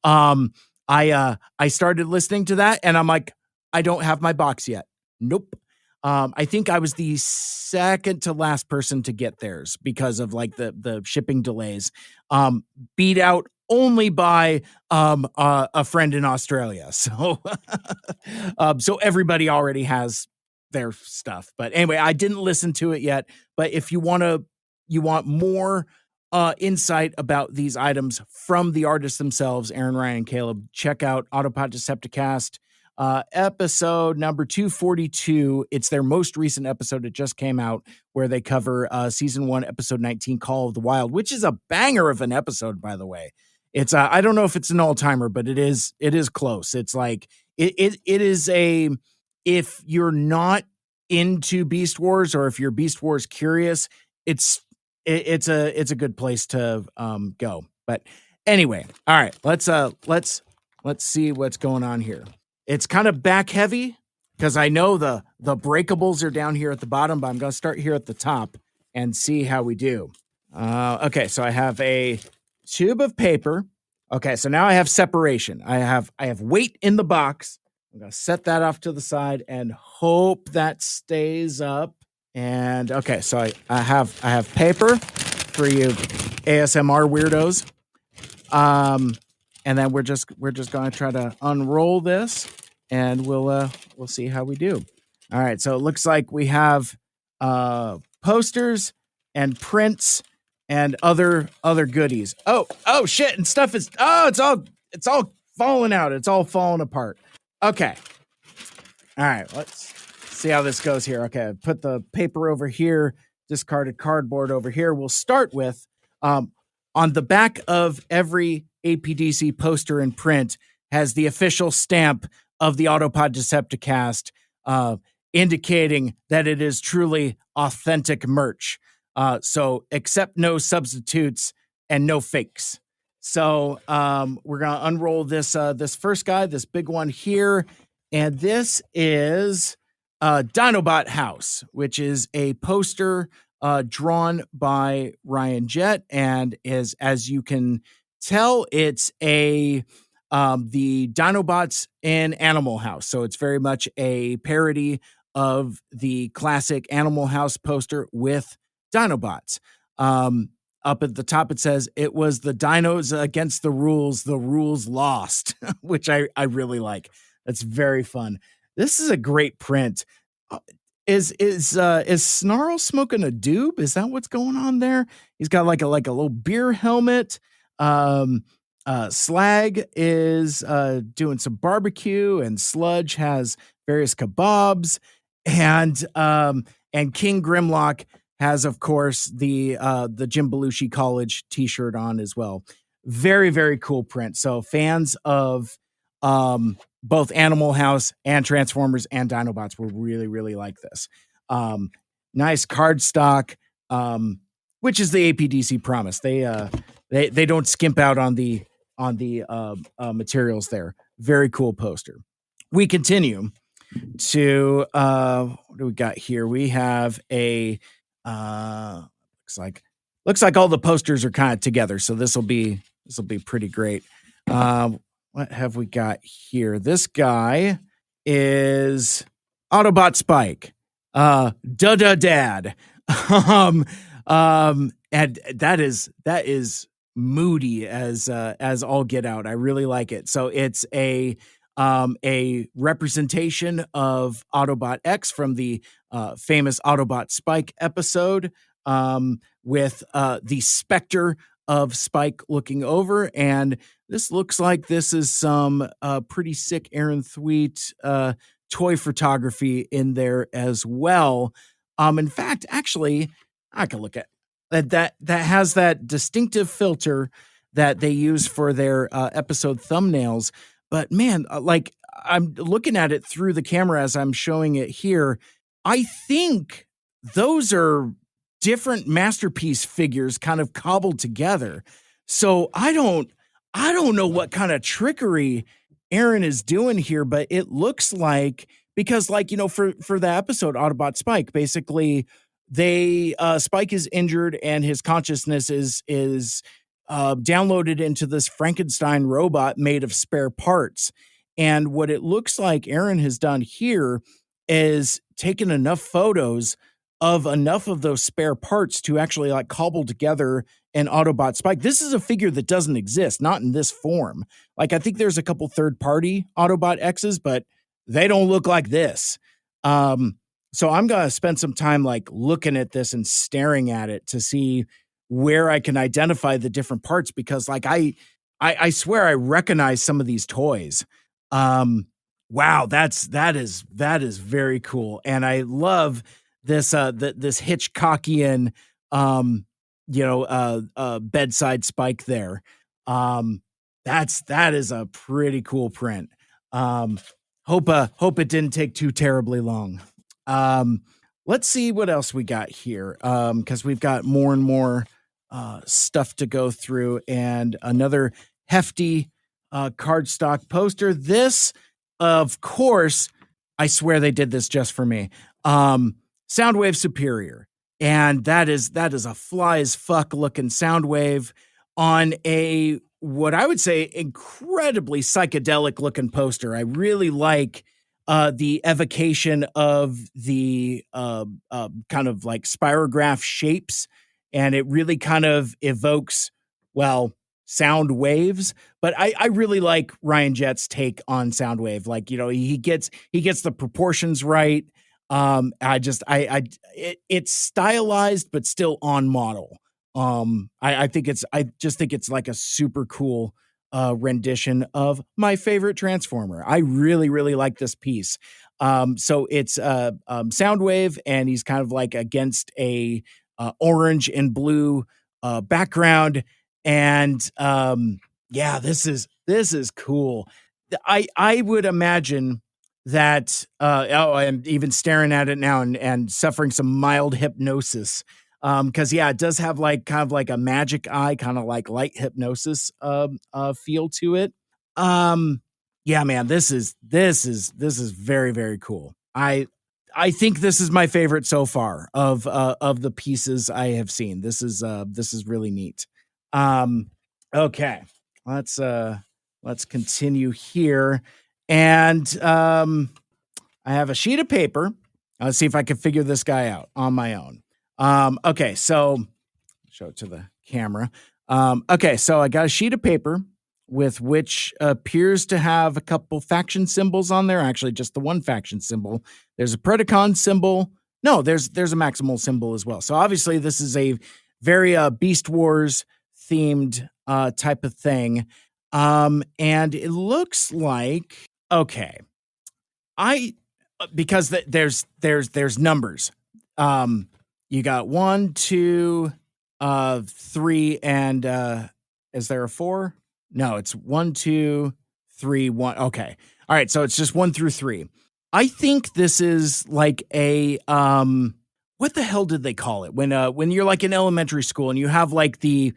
I started listening to that, and I'm like, I don't have my box yet. Nope. I think I was the second to last person to get theirs because of like the shipping delays. Beat out only by a friend in Australia. So, so everybody already has their stuff. But anyway, I didn't listen to it yet. But if you want more insight about these items from the artists themselves, Aaron, Ryan, and Caleb, check out Autopod Decepticast, episode number 242. It's their most recent episode. It just came out, where they cover season 1, episode 19, Call of the Wild, which is a banger of an episode, by the way. It's I don't know if it's an all-timer, but it is close. It's like it is if you're not into Beast Wars, or if you're Beast Wars curious, it's a good place to go. But anyway, all right, let's see what's going on here. It's kind of back heavy because I know the breakables are down here at the bottom, but I'm going to start here at the top and see how we do. Okay, so I have a tube of paper. Okay, so now I have separation. I have weight in the box. I'm going to set that off to the side and hope that stays up. And okay, so I have paper for you ASMR weirdos. And then we're just going to try to unroll this, and we'll see how we do. All right, so it looks like we have posters and prints and other goodies. Oh shit, and stuff is it's all falling out. It's all falling apart. Okay. All right, let's see how this goes here. Okay, I put the paper over here, discarded cardboard over here. We'll start with on the back of every APDC poster and print has the official stamp of the Autopod Decepticast, indicating that it is truly authentic merch. So accept no substitutes and no fakes. So we're gonna unroll this first guy, this big one here, and this is Dinobot House, which is a poster drawn by Ryan Jett, and is, as you can tell, it's the Dinobots in Animal House. So it's very much a parody of the classic Animal House poster with Dinobots. Up at the top, it says, "It was the dinos against the rules lost," which I really like. That's very fun. This is a great print. Is Snarl smoking a doob? Is that what's going on there? He's got like a little beer helmet. Slag is doing some barbecue, and Sludge has various kebabs, and King Grimlock has, of course, the Jim Belushi College t-shirt on as well. Very, very cool print. So fans of both Animal House and Transformers and Dinobots will really, really like this. Nice cardstock, which is the APDC promise. They don't skimp out on the materials there. Very cool poster. We continue to what do we got here? We have a looks like all the posters are kind of together, so this will be pretty great. What have we got here? This guy is Autobot Spike. Dad. And that is moody as all get out. I really like it. So it's a representation of Autobot X from the famous Autobot Spike episode, with the specter of Spike looking over. And this looks like this is some pretty sick Aaron Thweet toy photography in there as well. In fact, actually, I can look at that has that distinctive filter that they use for their episode thumbnails. But man, like, I'm looking at it through the camera as I'm showing it here. I think those are different masterpiece figures kind of cobbled together. So I don't know what kind of trickery Aaron is doing here, but it looks like, because, like, you know, for the episode Autobot Spike, basically Spike is injured and his consciousness is downloaded into this Frankenstein robot made of spare parts. And what it looks like Aaron has done here is taken enough photos of enough of those spare parts to actually like cobble together an Autobot Spike. This is a figure that doesn't exist, not in this form. Like, I think there's a couple third-party Autobot X's, but they don't look like this. So I'm going to spend some time like looking at this and staring at it to see where I can identify the different parts, because like I swear I recognize some of these toys. Wow, that is very cool. And I love this this Hitchcockian bedside Spike there. That is a pretty cool print. Hope it didn't take too terribly long. Let's see what else we got here. Because we've got more and more stuff to go through, and another hefty cardstock poster. This, of course, I swear they did this just for me. Soundwave Superior. And that is a fly as fuck looking Soundwave on a, what I would say, incredibly psychedelic looking poster. I really like the evocation of the kind of like spirograph shapes, and it really kind of evokes, well, sound waves. But I really like Ryan Jett's take on Soundwave. Like, he gets the proportions right. It's stylized but still on model. I just think it's like a super cool rendition of my favorite Transformer. I really, really like this piece. So it's Soundwave, and he's kind of like against a orange and blue background. And this is cool. I would imagine that I'm even staring at it now and suffering some mild hypnosis. Because it does have like kind of like a magic eye, kind of like light hypnosis feel to it. Man, this is very, very cool. I think this is my favorite so far of the pieces I have seen. This is really neat. Okay, let's continue here, and I have a sheet of paper. Let's see if I can figure this guy out on my own. Okay, so show it to the camera. Okay, so I got a sheet of paper with which appears to have a couple faction symbols on there. Actually, just the one faction symbol. There's a Predacon symbol. No, there's a Maximal symbol as well. So obviously this is a very Beast Wars themed type of thing. And it looks like, okay, because there's numbers. You got 1, 2, 3, and is there a 4? No, it's 1, 2, 3, 1. Okay. All right. So it's just 1 through 3. I think this is like a what the hell did they call it when you're like in elementary school and you have like the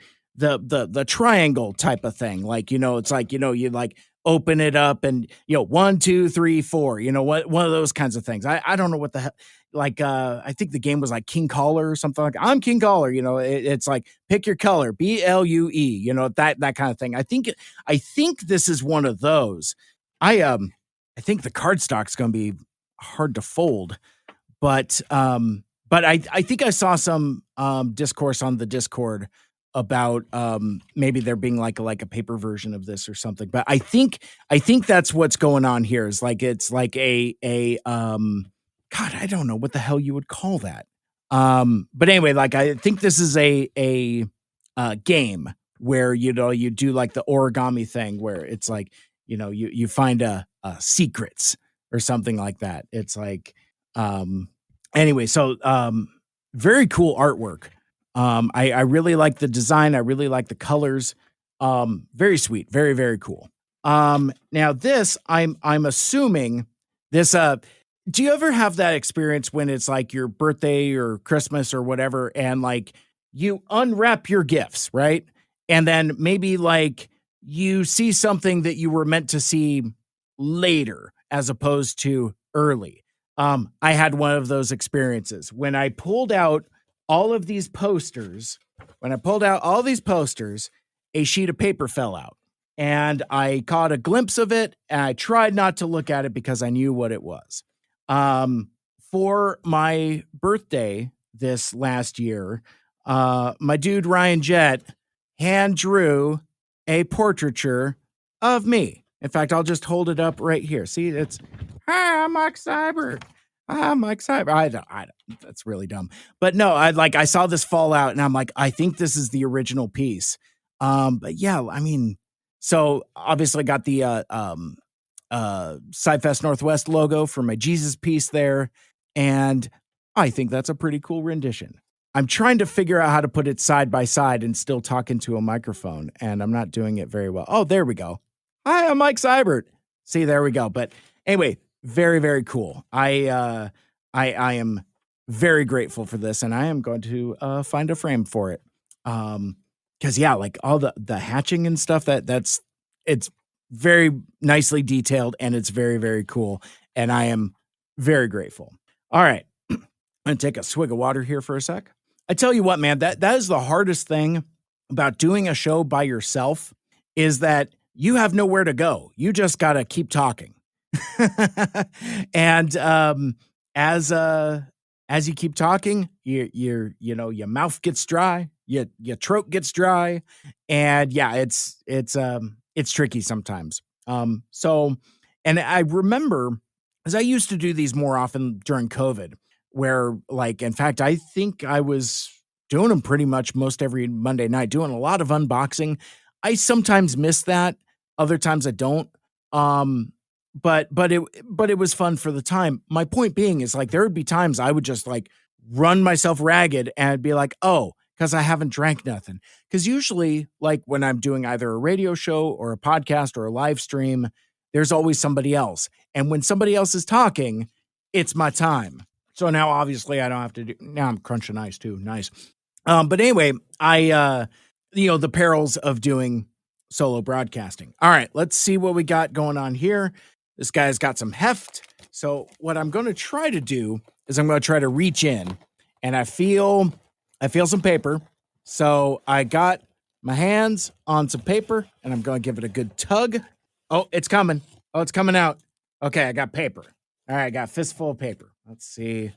triangle type of thing, like it's like you like open it up and 1, 2, 3, 4, one of those kinds of things. I don't know what the hell. Like, I think the game was like King Caller or something like, I'm King Caller, it's like, pick your color, BLUE, that kind of thing. I think this is one of those. I think the cardstock's going to be hard to fold, but I think I saw some, discourse on the Discord about, maybe there being like a paper version of this or something, but I think that's what's going on here is like, it's like God, I don't know what the hell you would call that. But anyway, like I think this is a game where you do like the origami thing where it's like you find a secrets or something like that. It's like anyway, so very cool artwork. I really like the design. I really like the colors. Very sweet, very, very cool. Now this I'm assuming this do you ever have that experience when it's like your birthday or Christmas or whatever, and like you unwrap your gifts, right? And then maybe like you see something that you were meant to see later as opposed to early. I had one of those experiences when I pulled out all these posters, a sheet of paper fell out and I caught a glimpse of it and I tried not to look at it because I knew what it was. For my birthday this last year, my dude Ryan Jett hand drew a portraiture of me. In fact, I'll just hold it up right here. See, it's, hi, I'm Mike Seibert. I'm Mike Seibert. I don't, that's really dumb. But no, I saw this fall out and I'm like, I think this is the original piece. But yeah, I mean, so obviously got the SciFest Northwest logo for my Jesus piece there. And I think that's a pretty cool rendition. I'm trying to figure out how to put it side by side and still talk into a microphone, and I'm not doing it very well. Oh, there we go. Hi, I'm Mike Seibert. See, there we go. But anyway, very, very cool. I am very grateful for this, and I am going to find a frame for it. Because yeah, like all the hatching and stuff, it's very nicely detailed, and it's very, very cool, and I am very grateful. All right, I'm gonna take a swig of water here for a sec. I tell you what, man, that is the hardest thing about doing a show by yourself is that you have nowhere to go. You just got to keep talking. And as you keep talking, your mouth gets dry, your throat gets dry, and yeah, it's tricky sometimes. So, and I remember as I used to do these more often during COVID, where like, in fact, I think I was doing them pretty much most every Monday night, doing a lot of unboxing. I sometimes miss that. Other times I don't. But it was fun for the time. My point being is like, there would be times I would just like run myself ragged and be like, oh, because I haven't drank nothing. Because usually like when I'm doing either a radio show or a podcast or a live stream, there's always somebody else. And when somebody else is talking, it's my time. So now obviously I don't have to do, now I'm crunching ice too. Nice. But anyway, the perils of doing solo broadcasting. All right, let's see what we got going on here. This guy's got some heft. So what I'm going to try to do is I'm going to try to reach in, and I feel some paper. So I got my hands on some paper, and I'm going to give it a good tug. Oh, it's coming. Oh, it's coming out. Okay, I got paper. All right, I got a fistful of paper. Let's see.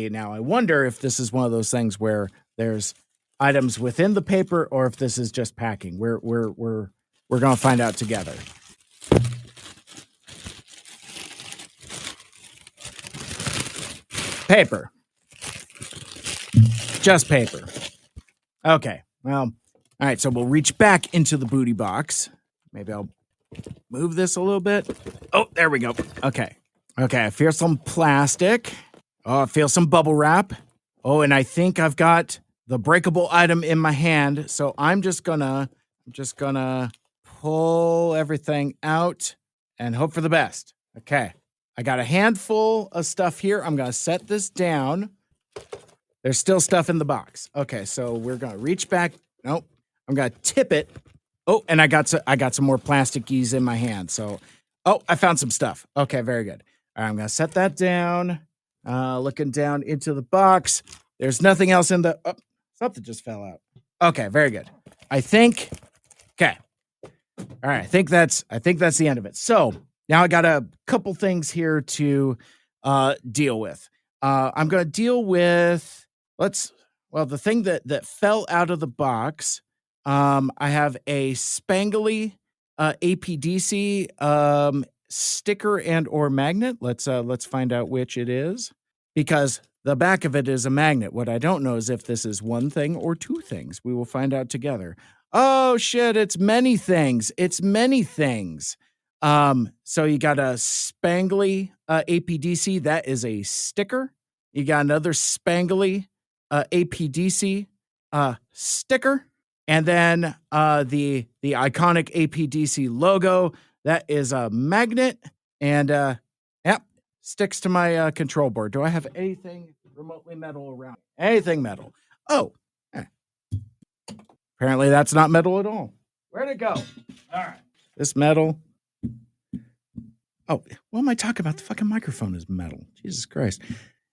Now, I wonder if this is one of those things where there's items within the paper or if this is just packing. We're going to find out together. Paper. Just paper. Okay. Well, all right, so we'll reach back into the booty box. Maybe I'll move this a little bit. Oh, there we go. Okay, I feel some plastic. Oh, I feel some bubble wrap. Oh, and I think I've got the breakable item in my hand. So I'm just gonna pull everything out and hope for the best. Okay, I got a handful of stuff here. I'm gonna set this down. There's still stuff in the box. Okay, so we're gonna reach back. Nope, I'm gonna tip it. Oh, and I got some more plastikies in my hand. So, oh, I found some stuff. Okay, very good. All right, I'm gonna set that down. Looking down into the box. There's nothing else in the. Oh, something just fell out. Okay, very good. I think. Okay. All right. I think that's the end of it. So now I got a couple things here to deal with. I'm going to deal with. The thing that fell out of the box. I have a spangly APDC sticker and or magnet. Let's find out which it is, because the back of it is a magnet. What I don't know is if this is one thing or two things. We will find out together. Oh shit, it's many things. So you got a spangly APDC, that is a sticker. You got another spangly APDC sticker, and then the iconic APDC logo. That is a magnet, and yep, sticks to my control board. Do I have anything remotely metal around? Anything metal? Oh, apparently that's not metal at all. Where'd it go? All right, this metal. Oh, what am I talking about? The fucking microphone is metal. Jesus Christ.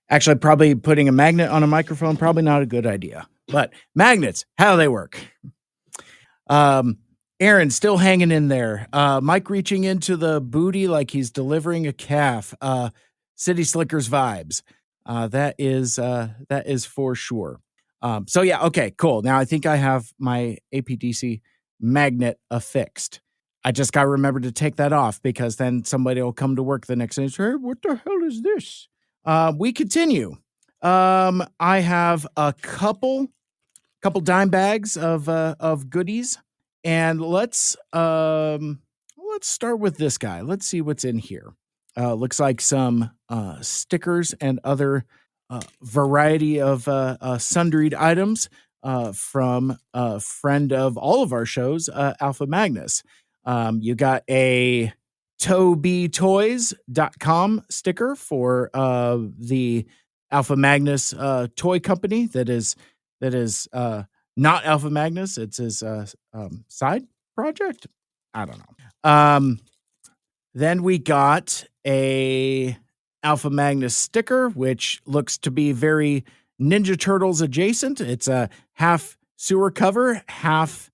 Actually, probably putting a magnet on a microphone, probably not a good idea. But magnets, how do they work? Aaron still hanging in there. Mike reaching into the booty like he's delivering a calf. City Slickers vibes. That is for sure. So yeah, okay, cool. Now I think I have my APDC magnet affixed. I just got to remember to take that off because then somebody will come to work the next day and say, "Hey, what the hell is this?" We continue. I have a couple dime bags of goodies, and let's start with this guy. Let's see what's in here. Looks like some stickers and other variety of sundried items from a friend of all of our shows, Alpha Magnus. You got a TobyToys.com sticker for the Alpha Magnus toy company that is not Alpha Magnus. It's his side project. I don't know. Then we got a Alpha Magnus sticker, which looks to be very Ninja Turtles adjacent. It's a half sewer cover, half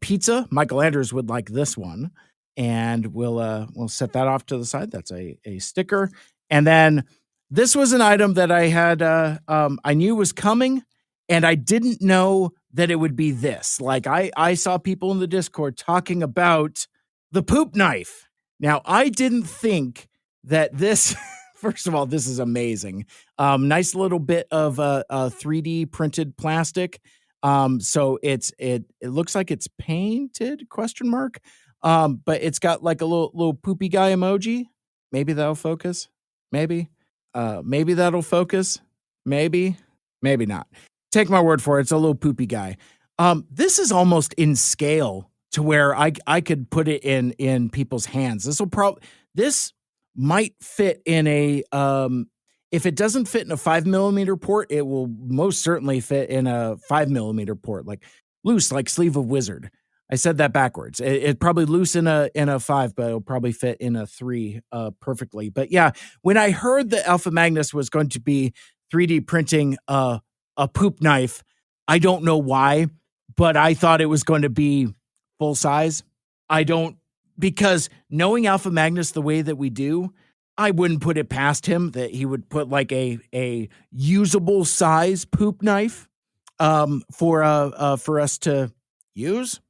pizza. Michael Andrews would like this one, and we'll set that off to the side. That's a sticker. And then this was an item that I had I knew was coming, and I didn't know that it would be this. Like I saw people in the Discord talking about the poop knife. Now I didn't think that this. First of all, this is amazing. Nice little bit of 3D printed plastic. So it looks like it's painted ? But it's got like a little poopy guy emoji. Maybe that'll focus. Maybe that'll focus. Maybe not. Take my word for it. It's a little poopy guy. This is almost in scale to where I could put it in people's hands. This might fit in a if it doesn't fit in a 5mm port, it will most certainly fit in a 5mm port, like loose, like sleeve of wizard. I said that backwards. It probably loose in a 5, but it'll probably fit in a 3 perfectly. But yeah, when I heard that Alpha Magnus was going to be 3D printing a poop knife, I don't know why, but I thought it was going to be full size. Because knowing Alpha Magnus the way that we do, I wouldn't put it past him that he would put like a usable size poop knife for us to use ?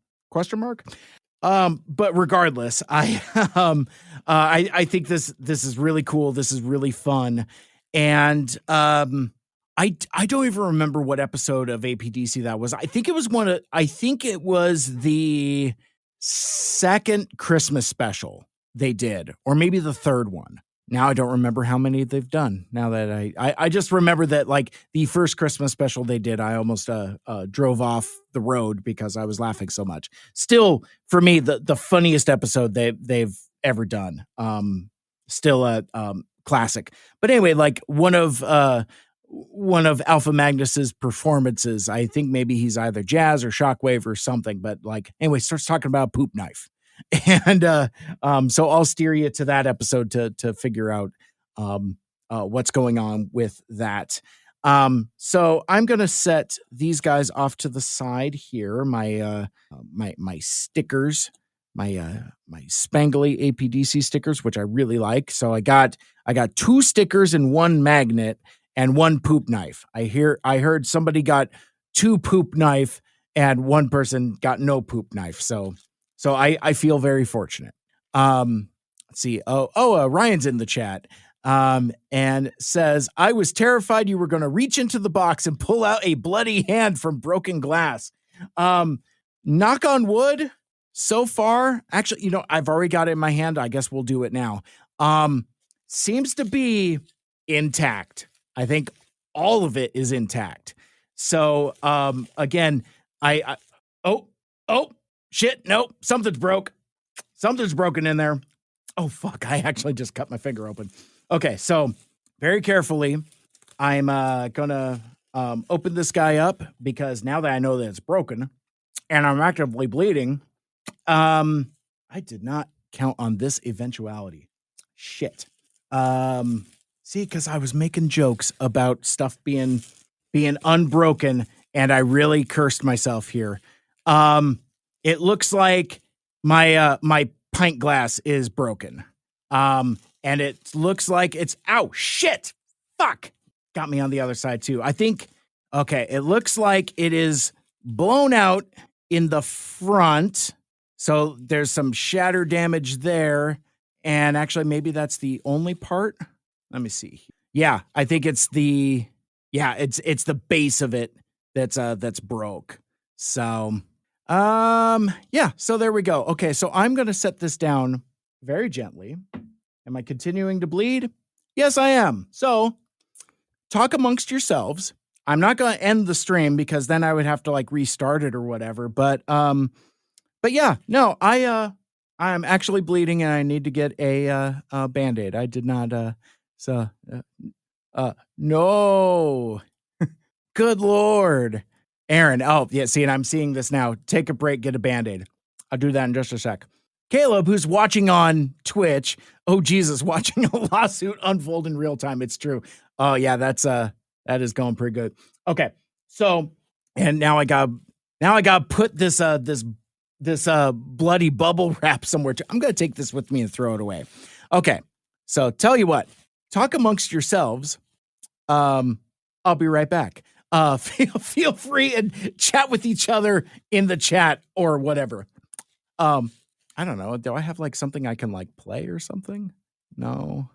But regardless, I think this is really cool. This is really fun, and I don't even remember what episode of APDC that was. I think it was the second Christmas special they did, or maybe the third one. Now I don't remember how many they've done. Now that I just remember that like the first Christmas special they did, I almost drove off the road because I was laughing so much. Still, for me, the funniest episode they've ever done. Still a classic. But anyway, like one of Alpha Magnus's performances, I think maybe he's either Jazz or Shockwave or something. But like anyway, starts talking about poop knife. And so I'll steer you to that episode to figure out what's going on with that. So I'm gonna set these guys off to the side here. My stickers, my spangly APDC stickers, which I really like. So I got 2 stickers and 1 magnet and 1 poop knife. I heard somebody got 2 poop knife and 1 person got no poop knife. So I feel very fortunate. Let's see. Ryan's in the chat. And says, I was terrified you were going to reach into the box and pull out a bloody hand from broken glass. Knock on wood. So far, actually, I've already got it in my hand. I guess we'll do it now. Seems to be intact. I think all of it is intact. So, again, shit. Nope. Something's broke. Something's broken in there. Oh, fuck. I actually just cut my finger open. Okay. So very carefully, I'm going to open this guy up because now that I know that it's broken and I'm actively bleeding, I did not count on this eventuality. Shit. See, because I was making jokes about stuff being unbroken and I really cursed myself here. It looks like my pint glass is broken. And it looks like it's, ow, shit, fuck, got me on the other side too. I think Okay, it looks like it is blown out in the front. So there's some shatter damage there. And actually, maybe that's the only part. Let me see. Yeah, I think it's the base of it that's broke. So yeah, so there we go. Okay, so I'm gonna set this down very gently. Am I continuing to bleed? Yes, I am. So talk amongst yourselves. I'm not gonna end the stream because then I would have to like restart it or whatever. But yeah, no, I'm actually bleeding and I need to get a Band-Aid. I did not no. Good Lord. Aaron. Oh, yeah. See, and I'm seeing this now. Take a break, get a Band-Aid. I'll do that in just a sec. Caleb, who's watching on Twitch. Oh, Jesus, watching a lawsuit unfold in real time. It's true. Oh, yeah, that is going pretty good. Okay. So, and now I got to put this bloody bubble wrap somewhere. I'm going to take this with me and throw it away. Okay. So tell you what, talk amongst yourselves. I'll be right back. Feel free and chat with each other in the chat or whatever. I don't know. Do I have like something I can like play or something? No.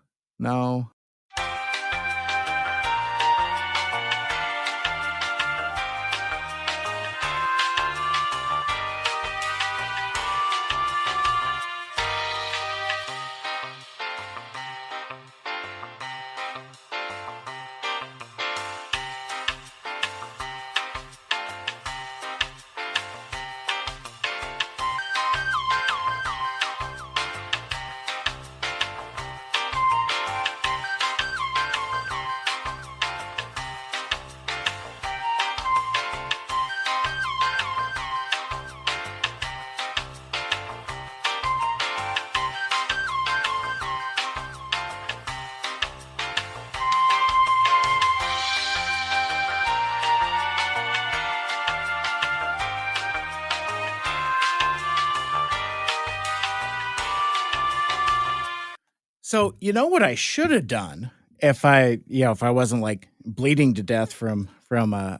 So, you know what I should have done if I wasn't like bleeding to death from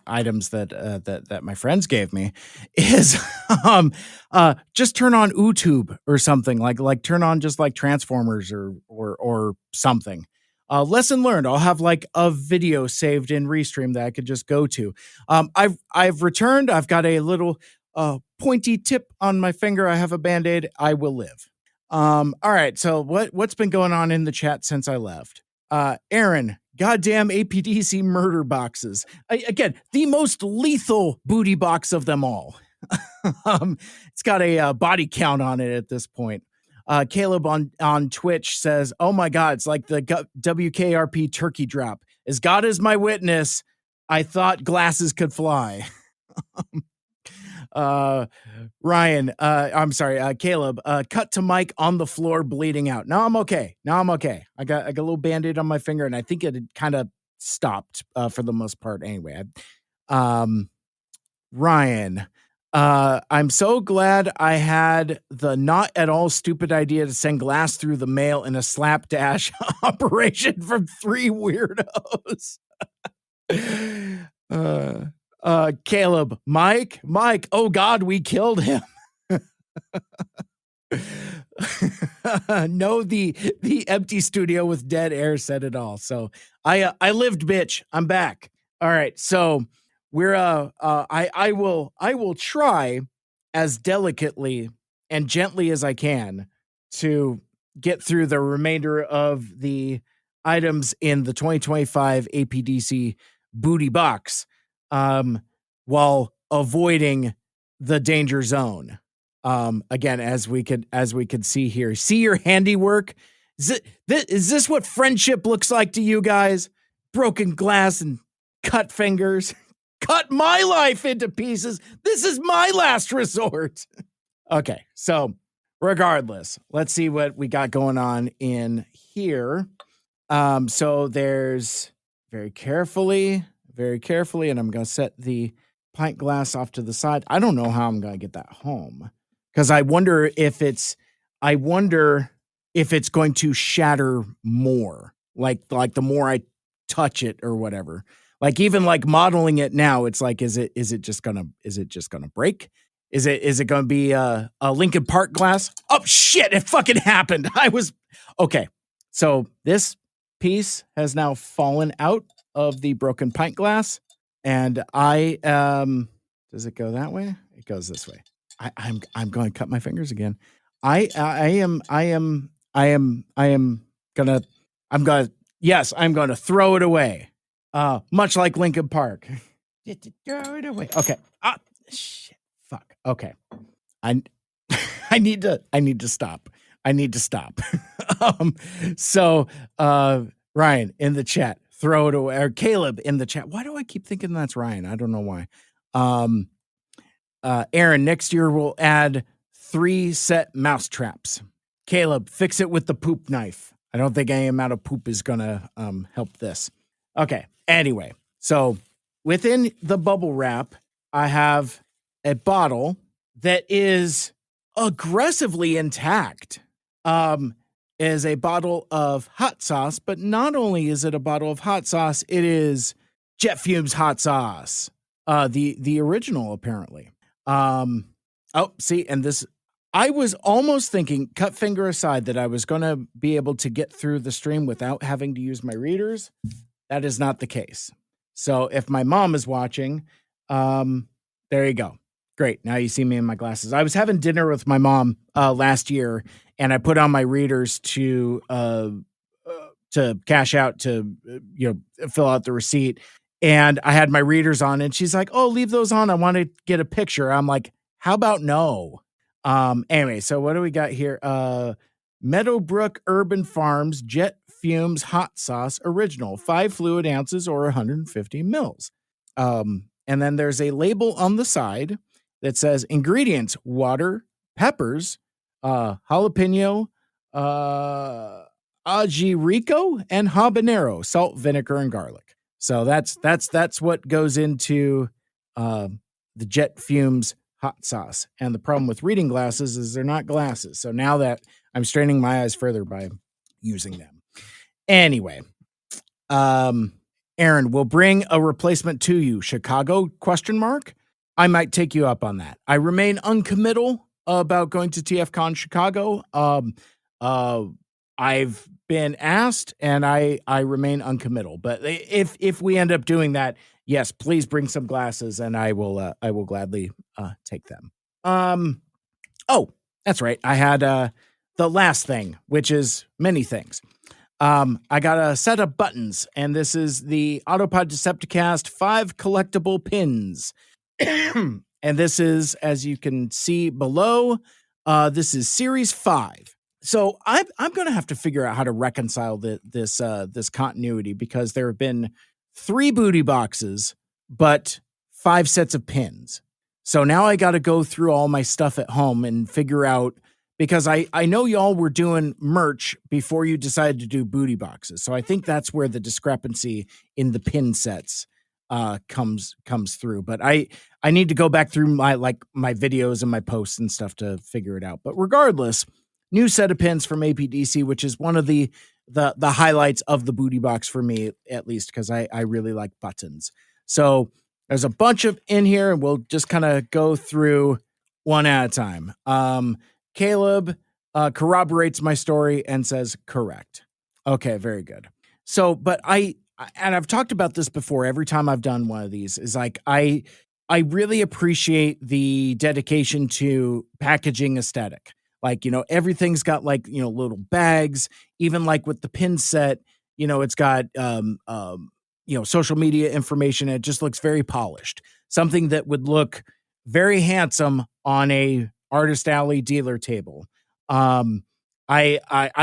items that my friends gave me is just turn on YouTube or something like turn on just like Transformers or something. Lesson learned. I'll have like a video saved in Restream that I could just go to. I've returned. I've got a little pointy tip on my finger. I have a Band-Aid. I will live. All right. So what's been going on in the chat since I left? Aaron, goddamn APDC murder boxes. Again, the most lethal booty box of them all. It's got a body count on it at this point. Caleb on Twitch says, "Oh my God, it's like the WKRP turkey drop. As God is my witness, I thought glasses could fly." Ryan, I'm sorry, Caleb, cut to Mike on the floor bleeding out. No, I'm okay. I got a little Band-Aid on my finger and I think it had kind of stopped for the most part anyway. Ryan, I'm so glad I had the not at all stupid idea to send glass through the mail in a slapdash operation from 3 weirdos. Caleb, Mike, oh God, we killed him. No, the empty studio with dead air said it all. So I lived, bitch. I'm back. All right. So we're I will try as delicately and gently as I can to get through the remainder of the items in the 2025 APDC booty box. While avoiding the danger zone. Again, as we could see here, see your handiwork. Is this what friendship looks like to you guys? Broken glass and cut fingers, cut my life into pieces. This is my last resort. Okay. So regardless, let's see what we got going on in here. So there's very carefully, and I'm going to set the pint glass off to the side. I don't know how I'm going to get that home because I wonder if it's going to shatter more, like the more I touch it or whatever. Like even like modeling it now, it's like, is it just gonna break? Is it gonna be a Lincoln Park glass? Oh shit! It fucking happened. Okay. So this piece has now fallen out of the broken pint glass, and I does it go that way? It goes this way. I'm going to cut my fingers again. I'm going to throw it away. Much like Lincoln Park. Throw it away. Okay. Shit. Fuck. Okay. I need to stop. So Ryan in the chat, throw it away. Or Caleb in the chat. Why do I keep thinking that's Ryan? I don't know why. Aaron, next year we'll add 3 set mouse traps. Caleb, fix it with the poop knife. I don't think any amount of poop is gonna help this. Okay. Anyway, so within the bubble wrap, I have a bottle that is aggressively intact. Is a bottle of hot sauce, but not only is it a bottle of hot sauce, it is Jet Fumes hot sauce. The original apparently. See, and this, I was almost thinking, cut finger aside, that I was going to be able to get through the stream without having to use my readers. That is not the case. So if my mom is watching, there you go. Great. Now you see me in my glasses. I was having dinner with my mom last year, and I put on my readers to cash out, to fill out the receipt. And I had my readers on, and she's like, "Oh, leave those on. I want to get a picture." I'm like, "How about no?" Anyway, so what do we got here? Meadowbrook Urban Farms Jet Fumes Hot Sauce Original, 5 fluid ounces or 150 mils. And then there's a label on the side that says ingredients: water, peppers, jalapeno, ajirico, and habanero, salt, vinegar, and garlic. So that's what goes into the Jet Fumes hot sauce. And the problem with reading glasses is they're not glasses. So now that I'm straining my eyes further by using them. Anyway, Aaron, we'll bring a replacement to you. Chicago ? I might take you up on that. I remain uncommittal about going to TFCon Chicago. I've been asked, and I remain uncommittal. But if we end up doing that, yes, please bring some glasses, and I will gladly take them. Oh, that's right. I had the last thing, which is many things. I got a set of buttons, and this is the Autopod Decepticast 5 collectible pins. And this is, as you can see below, this is Series 5. So I'm going to have to figure out how to reconcile this continuity, because there have been 3 booty boxes, but 5 sets of pins. So now I got to go through all my stuff at home and figure out, because I know y'all were doing merch before you decided to do booty boxes. So I think that's where the discrepancy in the pin sets comes through. But I need to go back through my videos and my posts and stuff to figure it out. But regardless, new set of pins from APDC, which is one of the highlights of the booty box for me, at least, because I really like buttons. So there's a bunch of in here, and we'll just kind of go through one at a time. Caleb corroborates my story and says correct. Okay, very good. So, but I've talked about this before. Every time I've done one of these, is like I really appreciate the dedication to packaging aesthetic. Like, everything's got little bags, even like with the pin set, it's got, social media information. It just looks very polished. Something that would look very handsome on a Artist Alley dealer table. I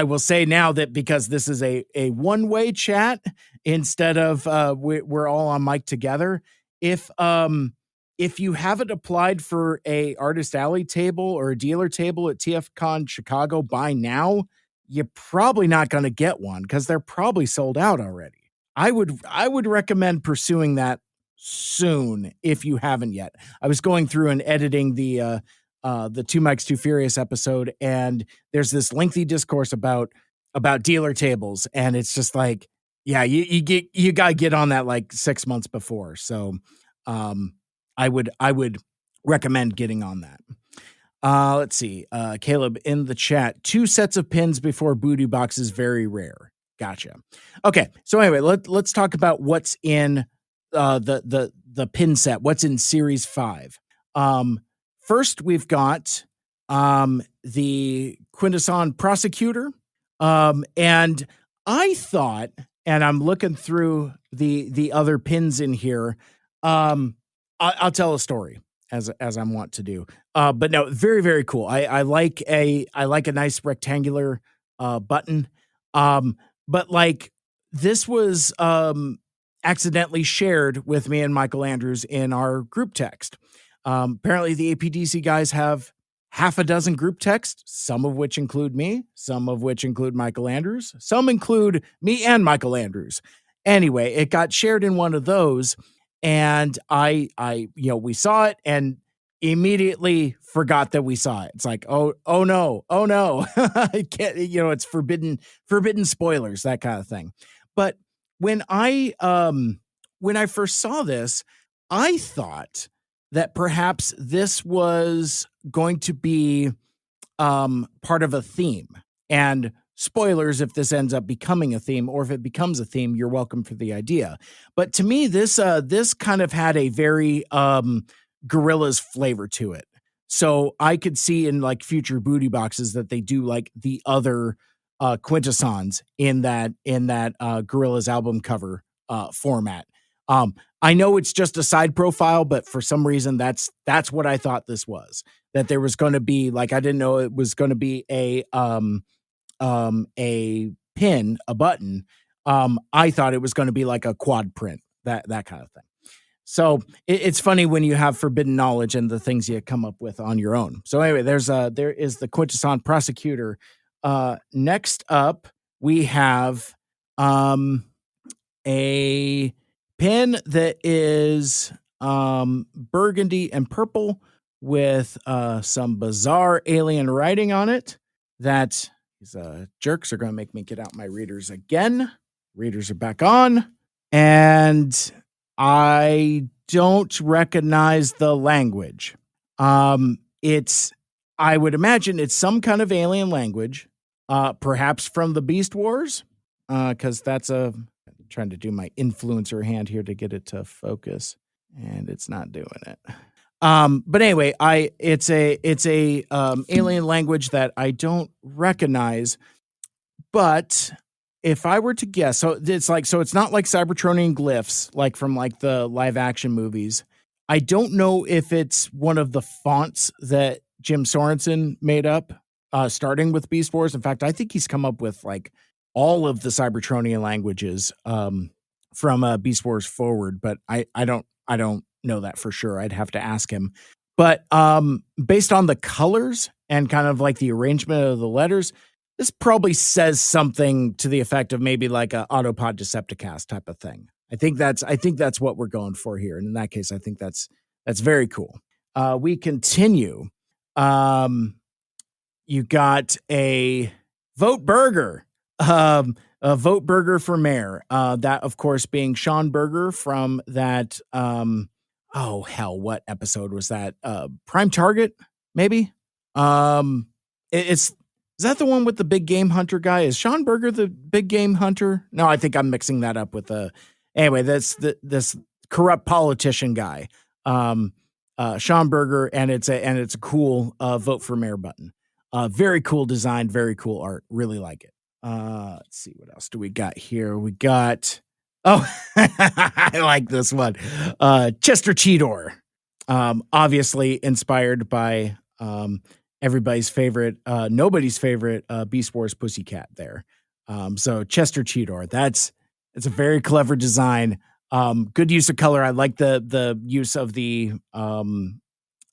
will say now that, because this is a one-way chat instead of we're all on mic together, if you haven't applied for a Artist Alley table or a dealer table at TFCon Chicago by now, you're probably not going to get one, because they're probably sold out already. I would recommend pursuing that soon if you haven't yet. I was going through and editing the Two Mikes Too Furious episode, and there's this lengthy discourse about dealer tables, and it's just like, Yeah, you gotta get on that like 6 months before. So I would recommend getting on that. Let's see. Caleb in the chat, 2 sets of pins before booty box is very rare. Gotcha. Okay. So anyway, let's talk about what's in the pin set. What's in series 5? First we've got the Quintesson Prosecutor. And I thought, and I'm looking through the other pins in here. I'll tell a story as I'm wont to do. But no, very, very cool. I like a nice rectangular button. But like this was accidentally shared with me and Michael Andrews in our group text. Apparently the APDC guys have half a dozen group texts, some of which include me, some of which include Michael Andrews, some include me and Michael Andrews. Anyway, it got shared in one of those, and I we saw it and immediately forgot that we saw it. It's like, oh no. I can't, it's forbidden spoilers, that kind of thing. But when I first saw this, I thought that perhaps this was going to be part of a theme. And spoilers if this ends up becoming a theme, or if it becomes a theme, you're welcome for the idea. But to me, this kind of had a very Gorillaz flavor to it. So I could see in like future booty boxes that they do like the other Quintessons in that Gorillaz album cover format. I know it's just a side profile, but for some reason that's what I thought this was. That there was going to be like, I didn't know it was going to be a pin, a button. I thought it was going to be like a quad print, that kind of thing. So it's funny when you have forbidden knowledge and the things you come up with on your own. So anyway, there is the Quintesson Prosecutor. Next up, we have a pin that is burgundy and purple with some bizarre alien writing on it. That these jerks are going to make me get out my readers again. Readers are back on. And I don't recognize the language. I would imagine it's some kind of alien language, perhaps from the Beast Wars, because trying to do my influencer hand here to get it to focus, and it's not doing it. But anyway, it's a alien language that I don't recognize. But if I were to guess, so it's not like Cybertronian glyphs, like from like the live action movies. I don't know if it's one of the fonts that Jim Sorensen made up, starting with Beast Wars. In fact, I think he's come up with like all of the Cybertronian languages from Beast Wars forward, but I don't know that for sure. I'd have to ask him. But based on the colors and kind of like the arrangement of the letters, this probably says something to the effect of maybe like a Autopod Decepticast type of thing. I think that's what we're going for here. And in that case, I think that's very cool. We continue. You got a Vote Burger. A Vote Burger for mayor. That, of course, being Sean Berger from that. What episode was that? Prime Target, maybe. Is that the one with the big game hunter guy? Is Sean Berger the big game hunter? No, I think I'm mixing that up with anyway, that's this corrupt politician guy. Sean Berger, and it's a cool Vote for Mayor button. Very cool design, very cool art. Really like it. Let's see, what else do we got here? We got I like this one. Chester Cheetor. Obviously inspired by everybody's favorite, nobody's favorite Beast Wars Pussycat there. So Chester Cheetor, it's a very clever design. Good use of color. I like the use of the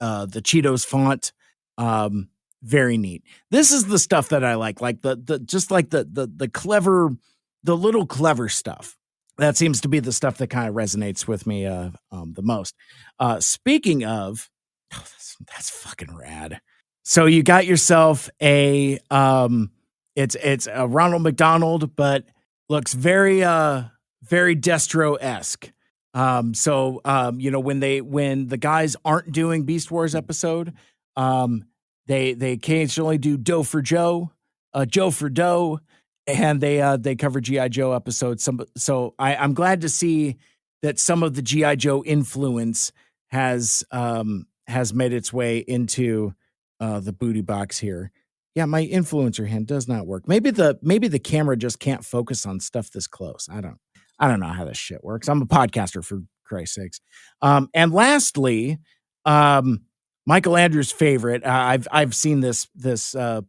Cheetos font. Very neat. This is the stuff that I like the clever, the little clever stuff. That seems to be the stuff that kind of resonates with me the most. Speaking of, that's fucking rad. So you got yourself a it's a Ronald McDonald, but Looks very Destro-esque. When the guys aren't doing Beast Wars episode, they occasionally do Doe for Joe, Joe for Doe, and they cover GI Joe episodes. I'm glad to see that some of the GI Joe influence has made its way into the booty box here. Yeah, my influencer hand does not work. Maybe the camera just can't focus on stuff this close. I don't know how this shit works. I'm a podcaster, for Christ's sakes. And lastly, Michael Andrews' favorite. I've seen this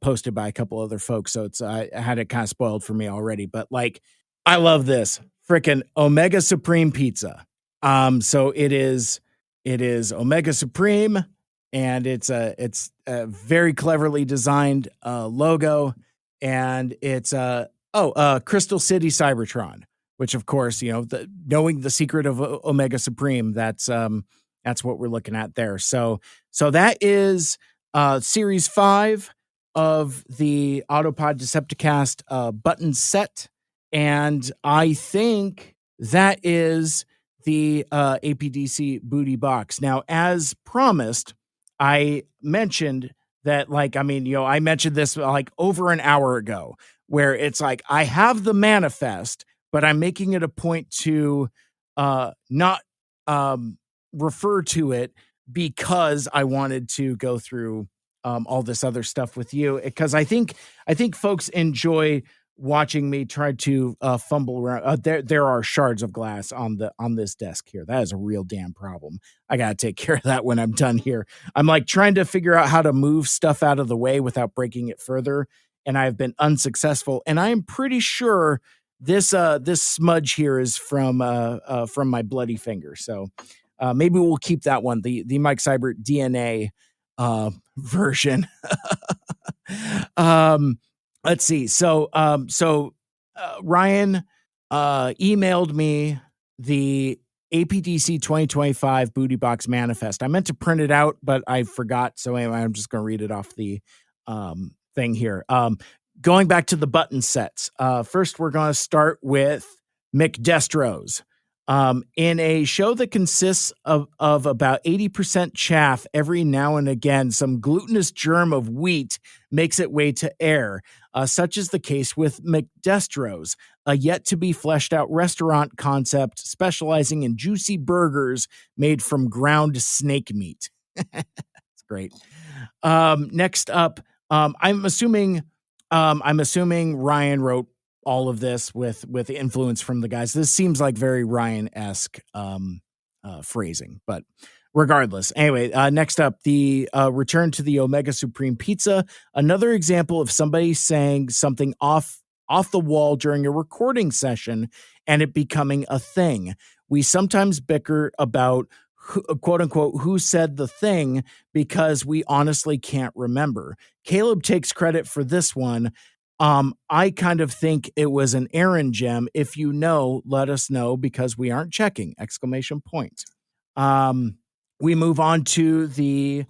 posted by a couple other folks, so I had it kind of spoiled for me already. But like, I love this freaking Omega Supreme pizza. So it is Omega Supreme, and it's a very cleverly designed logo, and it's Crystal City Cybertron, which of course, knowing the secret of Omega Supreme, that's what we're looking at there. So that is series 5 of the Autopod Decepticast button set, and I think that is the APDC booty box. Now, as promised, I mentioned that, I mentioned this like over an hour ago, where it's like, I have the manifest, but I'm making it a point to not refer to it, because I wanted to go through all this other stuff with you, because I think folks enjoy watching me try to fumble around. There are shards of glass on this desk here. That is a real damn problem. I gotta take care of that when I'm done here. I'm like trying to figure out how to move stuff out of the way without breaking it further, and I've been unsuccessful. And I am pretty sure this smudge here is from my bloody finger. So maybe we'll keep that one, the Mike Seibert DNA version. Let's see. So Ryan emailed me the APDC 2025 Booty Box Manifest. I meant to print it out, but I forgot. So anyway, I'm just going to read it off the thing here. Going back to the button sets. First, we're going to start with McDestro's. In a show that consists of about 80% chaff, every now and again, some glutinous germ of wheat makes its way to air. Such is the case with McDestro's, a yet-to-be fleshed-out restaurant concept specializing in juicy burgers made from ground snake meat. It's great. Next up, I'm assuming Ryan wrote all of this with influence from the guys. This seems like very Ryan-esque phrasing, but regardless. Anyway, next up, the return to the Omega Supreme Pizza, another example of somebody saying something off the wall during a recording session and it becoming a thing. We sometimes bicker about quote unquote who said the thing because we honestly can't remember. Caleb takes credit for this one. I kind of think it was an Aaron gem. If you know, let us know, because we aren't checking! ! We move on to the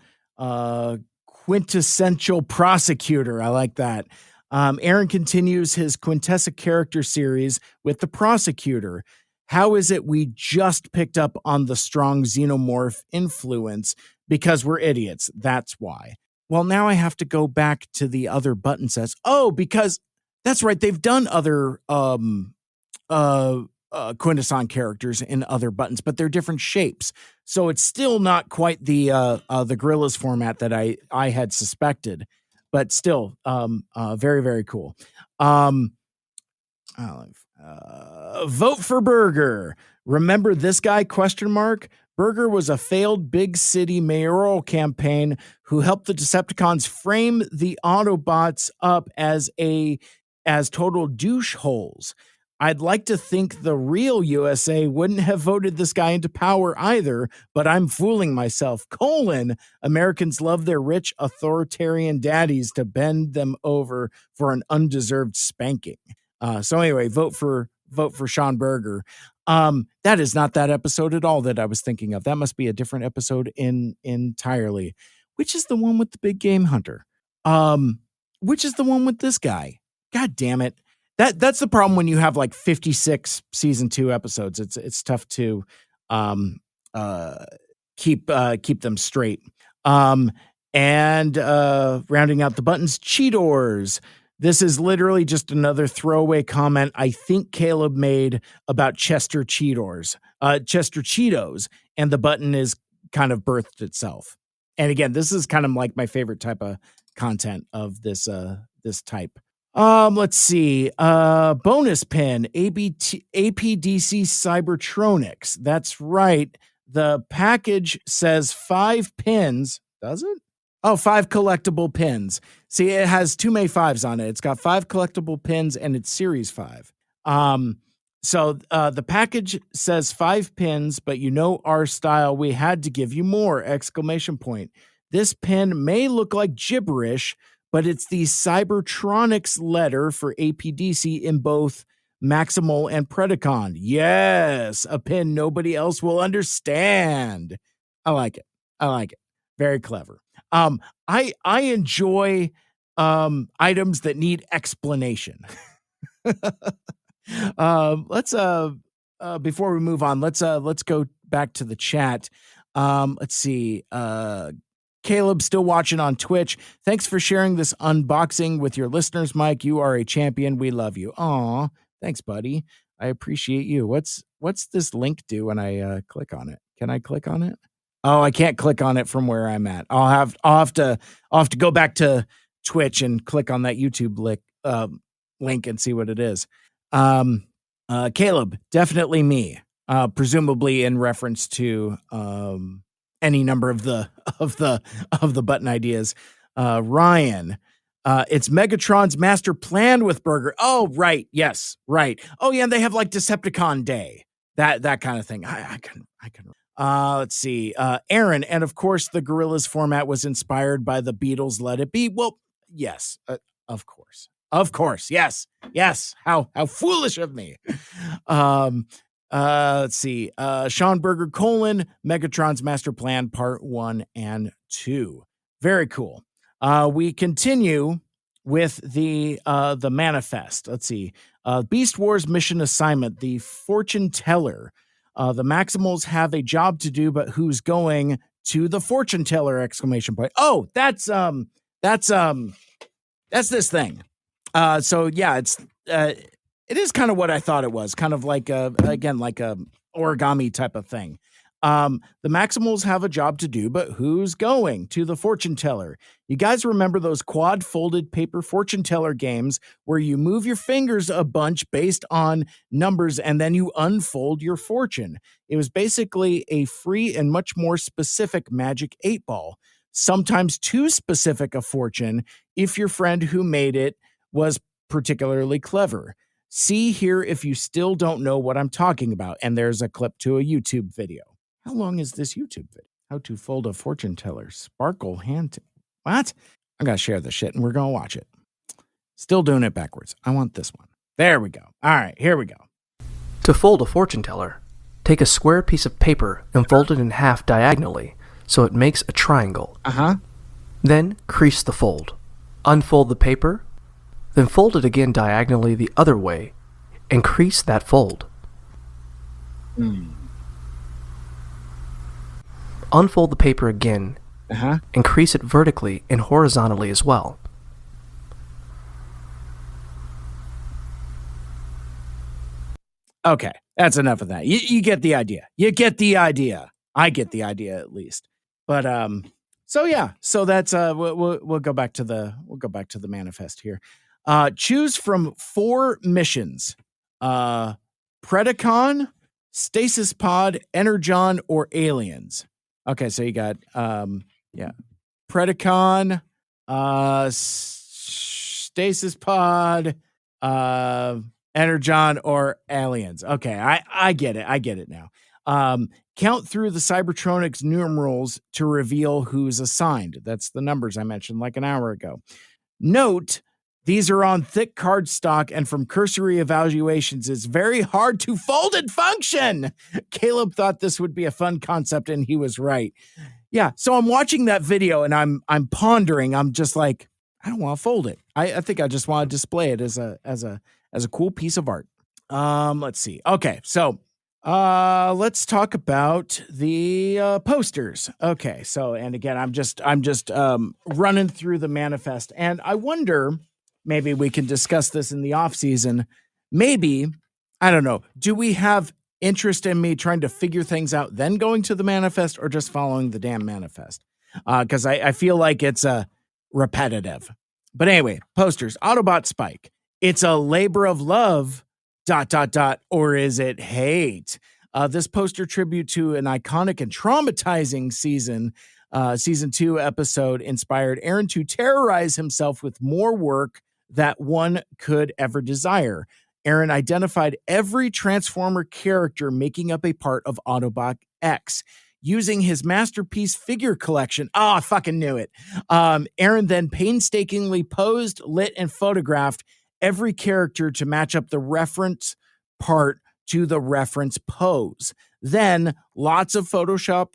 quintessential prosecutor. I like that. Aaron continues his Quintessa character series with the prosecutor. How is it we just picked up on the strong xenomorph influence? Because we're idiots. That's why. Well, now I have to go back to the other button sets. Oh, because that's right. They've done other Quintesson characters in other buttons, but they're different shapes. So it's still not quite the Gorillas format that I had suspected, but still very, very cool. Vote for Burger. Remember this guy? ? Burger was a failed big city mayoral campaign who helped the Decepticons frame the Autobots up as total douche holes. I'd like to think the real USA wouldn't have voted this guy into power either, but I'm fooling myself. Americans love their rich authoritarian daddies to bend them over for an undeserved spanking. So anyway, vote for Sean Berger. That is not that episode at all that I was thinking of. That must be a different episode entirely. Which is the one with the big game hunter? Which is the one with this guy? God damn it. That's the problem when you have like 56 season 2 episodes. It's tough to keep them straight. And rounding out the buttons, Cheetos. This is literally just another throwaway comment I think Caleb made about Chester Cheetos, and the button is kind of birthed itself. And again, this is kind of like my favorite type of content of this type. Let's see. Bonus pin, APDC Cybertronics. That's right. The package says 5 pins. Does it? Oh, 5 collectible pins. See, it has too many 5s on it. It's got 5 collectible pins and it's series 5. So the package says 5 pins, but you know our style. We had to give you more! ! This pin may look like gibberish, but it's the Cybertronics letter for APDC in both Maximal and Predacon. Yes, a pin nobody else will understand. I like it. Very clever. I enjoy items that need explanation. Let's before we move on, let's go back to the chat. Let's see. Caleb, still watching on Twitch. Thanks for sharing this unboxing with your listeners, Mike. You are a champion. We love you. Aw, thanks, buddy. I appreciate you. What's this link do when I click on it? Can I click on it? Oh, I can't click on it from where I'm at. I'll have to go back to Twitch and click on that YouTube link and see what it is. Caleb, definitely me. Presumably in reference to any number of the button ideas. Ryan, it's Megatron's master plan with Burger. Oh, right. Yes, right. Oh, yeah, and they have like Decepticon Day. That kind of thing. I can. Let's see. Aaron, and of course, the Gorillaz format was inspired by the Beatles' Let It Be. Well, yes, of course. Yes. How foolish of me. Let's see. Sean Berger, Megatron's Master Plan, Part 1 and 2. Very cool. We continue with the manifest. Let's see. Beast Wars mission assignment, the Fortune Teller. The Maximals have a job to do, but who's going to the Fortune Teller! ! Oh, that's this thing. So yeah, it is kind of what I thought it was, kind of like a origami type of thing. The Maximals have a job to do, but who's going to the Fortune Teller? You guys remember those quad folded paper Fortune Teller games where you move your fingers a bunch based on numbers and then you unfold your fortune? It was basically a free and much more specific Magic 8-ball, sometimes too specific a fortune if your friend who made it was particularly clever. See here if you still don't know what I'm talking about. And there's a clip to a YouTube video. How long is this YouTube video? How to fold a fortune teller. Sparkle hand. What? I got to share this shit and we're going to watch it. Still doing it backwards. I want this one. There we go. All right, here we go. To fold a fortune teller, take a square piece of paper and fold it in half diagonally so it makes a triangle. Then crease the fold. Unfold the paper, then fold it again diagonally the other way and crease that fold. Unfold the paper again and crease it vertically and horizontally as well. Okay, that's enough of that. You get the idea. I get the idea at least. But so yeah, so that's we'll go back to the manifest here. Choose from 4 missions: Predacon, Stasis Pod, Energon, or Aliens. Okay, so you got Predacon, Stasis Pod, Energon, or Aliens. Okay, I get it now. Count through the Cybertronics numerals to reveal who's assigned. That's the numbers I mentioned like an hour ago. Note, these are on thick cardstock, and from cursory evaluations, it's very hard to fold and function. Caleb thought this would be a fun concept, and he was right. Yeah, so I'm watching that video, and I'm pondering. I'm just like, I don't want to fold it. I think I just want to display it as a cool piece of art. Let's see. Okay, so let's talk about the posters. Okay, so and again, I'm just running through the manifest, and I wonder, maybe we can discuss this in the off season. Maybe, I don't know. Do we have interest in me trying to figure things out, then going to the manifest, or just following the damn manifest? Because I feel like it's repetitive. But anyway, posters. Autobot Spike. It's a labor of love. ... Or is it hate? This poster tribute to an iconic and traumatizing season 2 episode inspired Aaron to terrorize himself with more work that one could ever desire. Aaron identified every Transformer character making up a part of Autobot X. Using his masterpiece figure collection. Oh, I fucking knew it. Aaron then painstakingly posed, lit, and photographed every character to match up the reference part to the reference pose. Then lots of Photoshop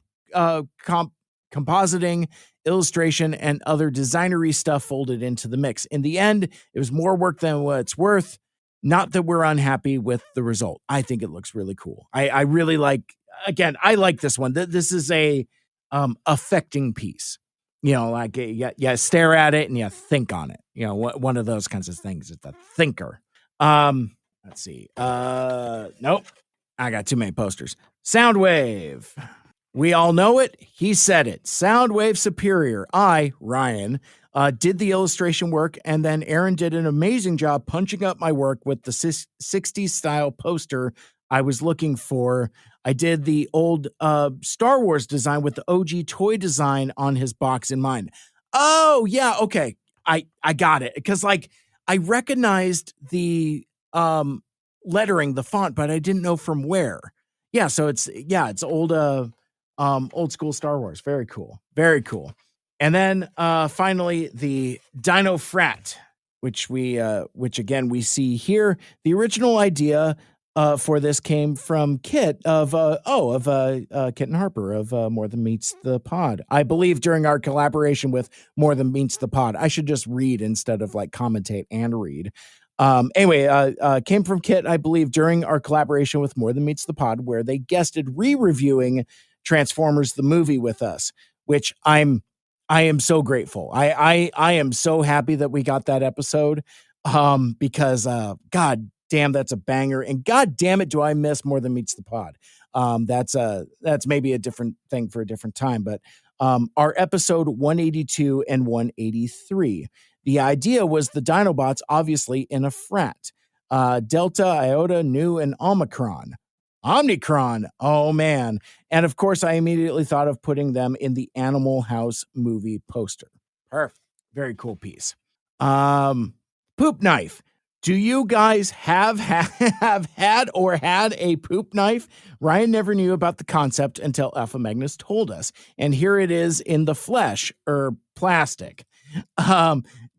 compositing, illustration, and other designery stuff folded into the mix. In the end, it was more work than what it's worth. Not that we're unhappy with the result. I think it looks really cool. I really like, again, I like this one. This is a affecting piece. You know, like you stare at it and you think on it. You know, one of those kinds of things. It's a thinker. Let's see. Nope. I got too many posters. Soundwave. We all know it. He said it. Soundwave Superior. I, Ryan, did the illustration work, and then Aaron did an amazing job punching up my work with the 60s style poster I was looking for. I did the old Star Wars design with the OG toy design on his box in mind. Oh, yeah, okay. I got it. Because, like, I recognized the lettering, the font, but I didn't know from where. Yeah, so it's old school Star Wars. Very cool. Very cool. And then finally, the Dino Frat, which again we see here. The original idea for this came from Kit of Kit and Harper of More Than Meets the Pod. I believe during our collaboration with More Than Meets the Pod. I should just read instead of like commentate and read. Anyway, came from Kit, I believe, during our collaboration with More Than Meets the Pod, where they guested re-reviewing Transformers the movie with us, which I am so grateful. I am so happy that we got that episode because God damn, that's a banger. And God damn it, do I miss More Than Meets the Pod. That's maybe a different thing for a different time, but our episode 182 and 183. The idea was the Dinobots obviously in a frat. Delta, Iota, Nu, and Omicron. Oh man. And of course, I immediately thought of putting them in the Animal House movie poster. Perfect. Very cool piece. Poop knife. Do you guys have had a poop knife? Ryan never knew about the concept until Alpha Magnus told us. And here it is in the flesh or plastic.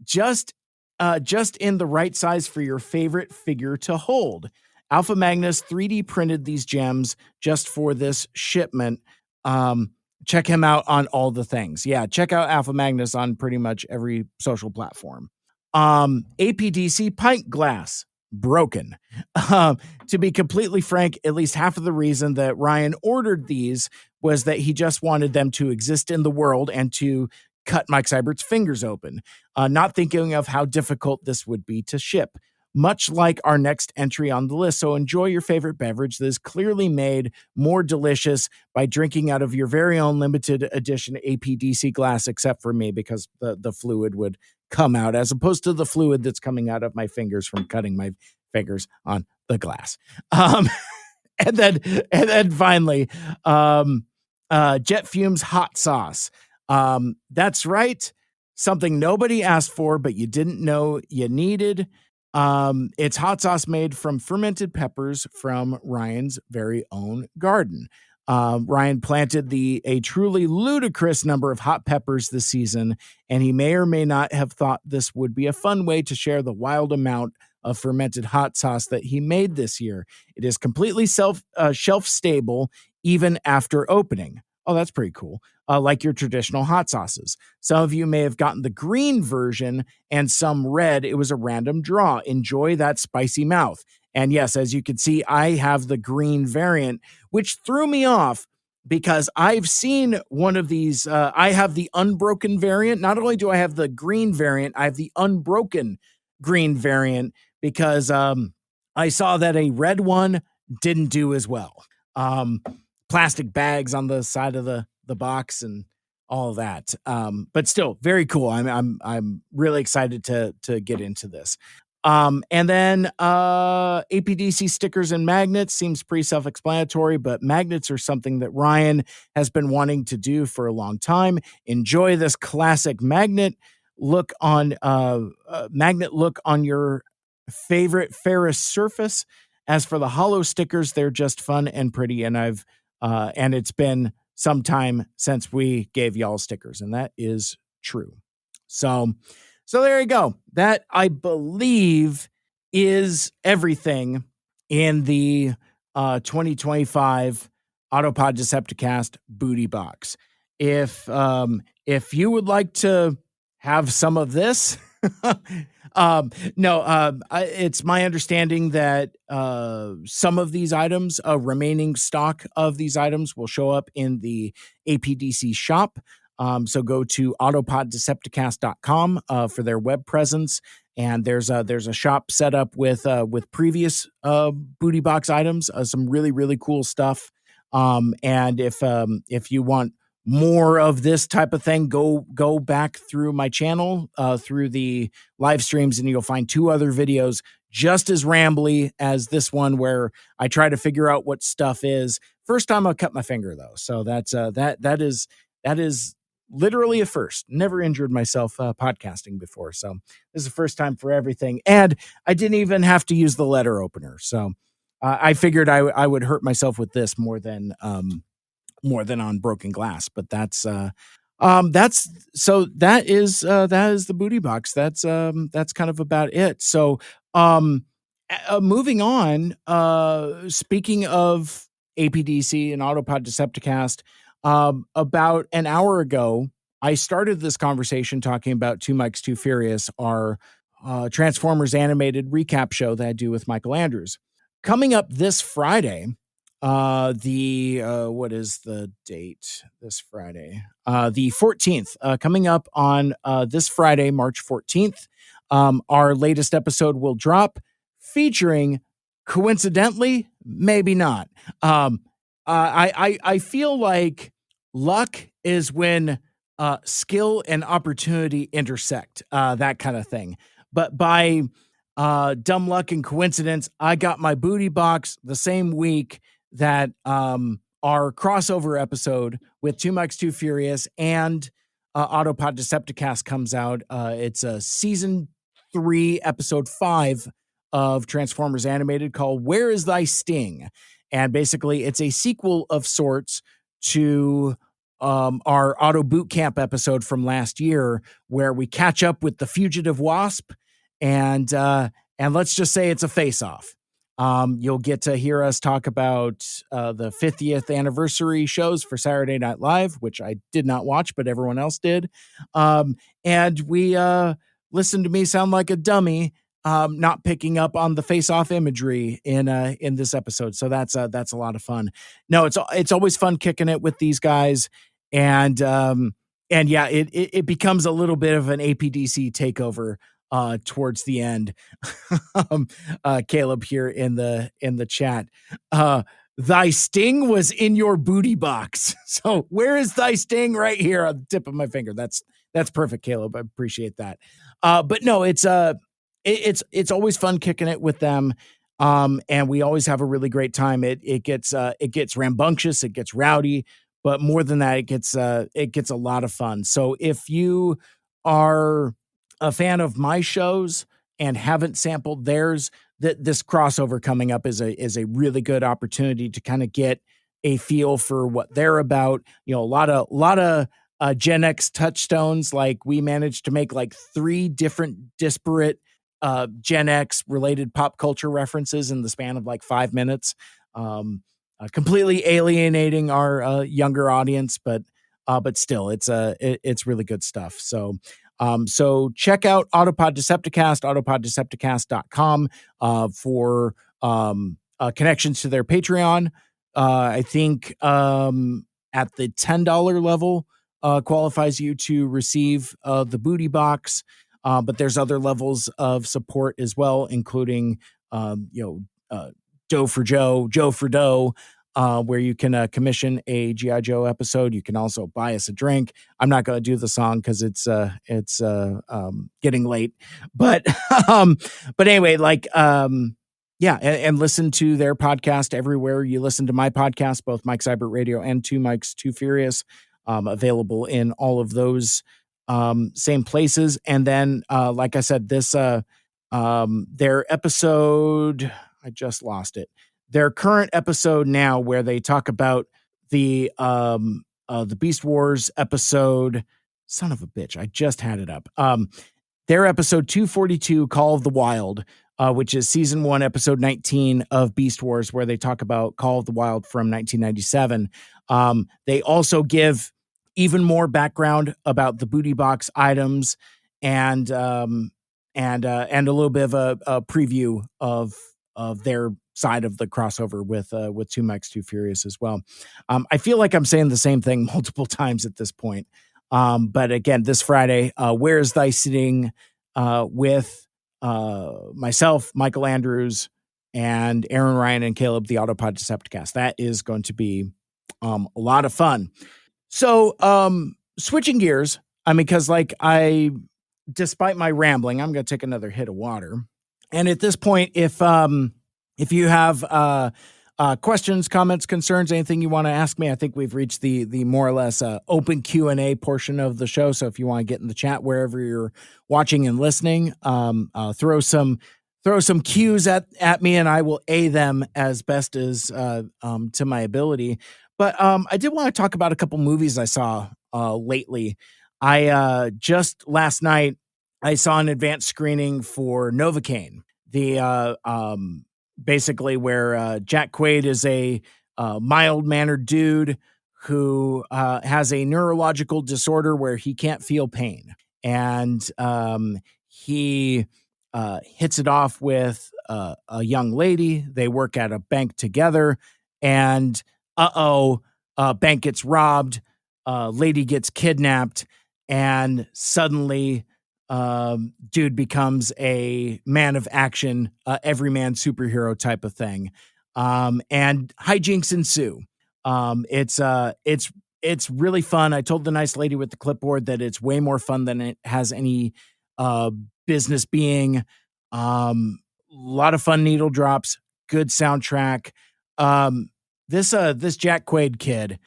Just in the right size for your favorite figure to hold. Alpha Magnus 3D printed these gems just for this shipment. Check him out on all the things. Yeah, check out Alpha Magnus on pretty much every social platform. APDC pint glass, broken. To be completely frank, at least half of the reason that Ryan ordered these was that he just wanted them to exist in the world and to cut Mike Seibert's fingers open, not thinking of how difficult this would be to ship. Much like our next entry on the list. So enjoy your favorite beverage that is clearly made more delicious by drinking out of your very own limited edition APDC glass, except for me, because the fluid would come out as opposed to the fluid that's coming out of my fingers from cutting my fingers on the glass. And then finally, Jet Fumes hot sauce. That's right. Something nobody asked for, but you didn't know you needed. It's hot sauce made from fermented peppers from Ryan's very own garden. Ryan planted a truly ludicrous number of hot peppers this season, and he may or may not have thought this would be a fun way to share the wild amount of fermented hot sauce that he made this year. It is completely shelf stable even after opening. Oh, that's pretty cool. Like your traditional hot sauces. Some of you may have gotten the green version and some red. It was a random draw. Enjoy that spicy mouth. And yes, as you can see, I have the green variant, which threw me off because I've seen one of these. I have the unbroken variant. Not only do I have the green variant, I have the unbroken green variant because I saw that a red one didn't do as well. Plastic bags on the side of the box and all of that. But still very cool. I'm really excited to get into this. And then APDC stickers and magnets seems pretty self-explanatory, but magnets are something that Ryan has been wanting to do for a long time. Enjoy this classic magnet look on your favorite ferrous surface. As for the hollow stickers, they're just fun and pretty, and and it's been some time since we gave y'all stickers, and that is true. So there you go. That, I believe, is everything in the 2025 Autopod Decepticast booty box. If you would like to have some of this, it's my understanding that some of these items, remaining stock of these items, will show up in the APDC shop. So go to autopoddecepticast.com for their web presence, and there's a shop set up with previous booty box items, some really, really cool stuff. And if you want more of this type of thing, go back through my channel, through the live streams, and you'll find 2 other videos just as rambly as this one, where I try to figure out what stuff is. First time I've cut my finger though, so that's that is literally a first. Never injured myself podcasting before, so this is the first time for everything, and I didn't even have to use the letter opener. So I figured I would hurt myself with this more than on broken glass, but that is the booty box. That's kind of about it. So moving on, speaking of APDC and Autopod Decepticast, about an hour ago, I started this conversation talking about Two Mikes Too Furious, our Transformers animated recap show that I do with Michael Andrews. Coming up this Friday, what is the date this Friday? The 14th, coming up on this Friday, March 14th, our latest episode will drop, featuring, coincidentally, maybe not. I feel like luck is when skill and opportunity intersect, that kind of thing. But by dumb luck and coincidence, I got my booty box the same week that our crossover episode with Two Mikes Too Furious and Autopod Decepticast comes out. It's a season 3, episode 5 of Transformers Animated, called Where Is Thy Sting? And basically it's a sequel of sorts to our Auto Boot Camp episode from last year, where we catch up with the fugitive Wasp, and let's just say it's a face-off. You'll get to hear us talk about the 50th anniversary shows for Saturday Night Live, which I did not watch, but everyone else did. And we listened to me sound like a dummy, not picking up on the face-off imagery in this episode. So that's a lot of fun. No, it's always fun kicking it with these guys. And yeah, it becomes a little bit of an APDC takeover towards the end. Caleb here in the chat, thy sting was in your booty box. So where is thy sting? Right here on the tip of my finger. That's perfect, Caleb. I appreciate that. But no, it's always fun kicking it with them. And we always have a really great time. It gets rambunctious, it gets rowdy, but more than that, it gets a lot of fun. So if you are a fan of my shows and haven't sampled theirs, this crossover coming up is a really good opportunity to kind of get a feel for what they're about. You know, a lot of Gen X touchstones. Like, we managed to make like 3 different disparate Gen X related pop culture references in the span of like 5 minutes. completely alienating our younger audience, but still, it's really good stuff. So check out Autopod Decepticast, autopoddecepticast.com for connections to their Patreon. I think at the $10 level qualifies you to receive the booty box, but there's other levels of support as well, including Doe for Joe, Joe for Doe, where you can commission a G.I. Joe episode. You can also buy us a drink. I'm not going to do the song because it's getting late, but anyway, and listen to their podcast everywhere you listen to my podcast, both Mike Seibert Radio and Two Mikes, Too Furious, available in all of those same places. And then, like I said, this their episode, I just lost it. Their current episode now, where they talk about the Beast Wars episode. Son of a bitch, I just had it up. Their episode 242, Call of the Wild, which is season 1, episode 19 of Beast Wars, where they talk about Call of the Wild from 1997. They also give even more background about the booty box items and a little bit of a preview of their side of the crossover with Two Mikes, Too Furious as well. I feel like I'm saying the same thing multiple times at this point. But again, this Friday, Where's Thy Sitting with myself, Michael Andrews, and Aaron Ryan and Caleb, the Autopod Decepticast. That is going to be a lot of fun. So switching gears, because despite my rambling, I'm going to take another hit of water. And at this point, if you have questions, comments, concerns, anything you want to ask me, I think we've reached the more or less open Q&A portion of the show. So if you want to get in the chat wherever you're watching and listening, throw some cues at me, and I will A them as best as to my ability. But I did want to talk about a couple movies I saw lately. I just last night I saw an advanced screening for Novocaine, the basically where Jack Quaid is a mild-mannered dude who has a neurological disorder where he can't feel pain. And he hits it off with a young lady. They work at a bank together, and bank gets robbed, lady gets kidnapped, and suddenly dude becomes a man of action, everyman superhero type of thing. And hijinks ensue. It's really fun. I told the nice lady with the clipboard that it's way more fun than it has any business being. Lot of fun needle drops, good soundtrack. This Jack Quaid kid,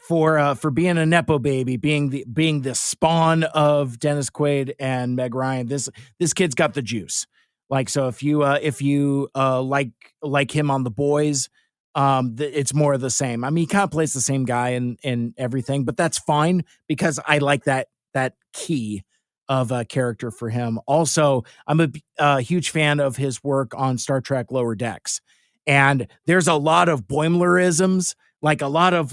for being a Nepo baby, being the spawn of Dennis Quaid and Meg Ryan, this kid's got the juice. So if you like him on The Boys, it's more of the same. He kind of plays the same guy in everything, but that's fine because I like that key of a character for him. Also, I'm a huge fan of his work on Star Trek Lower Decks, and there's a lot of Boimlerisms, a lot of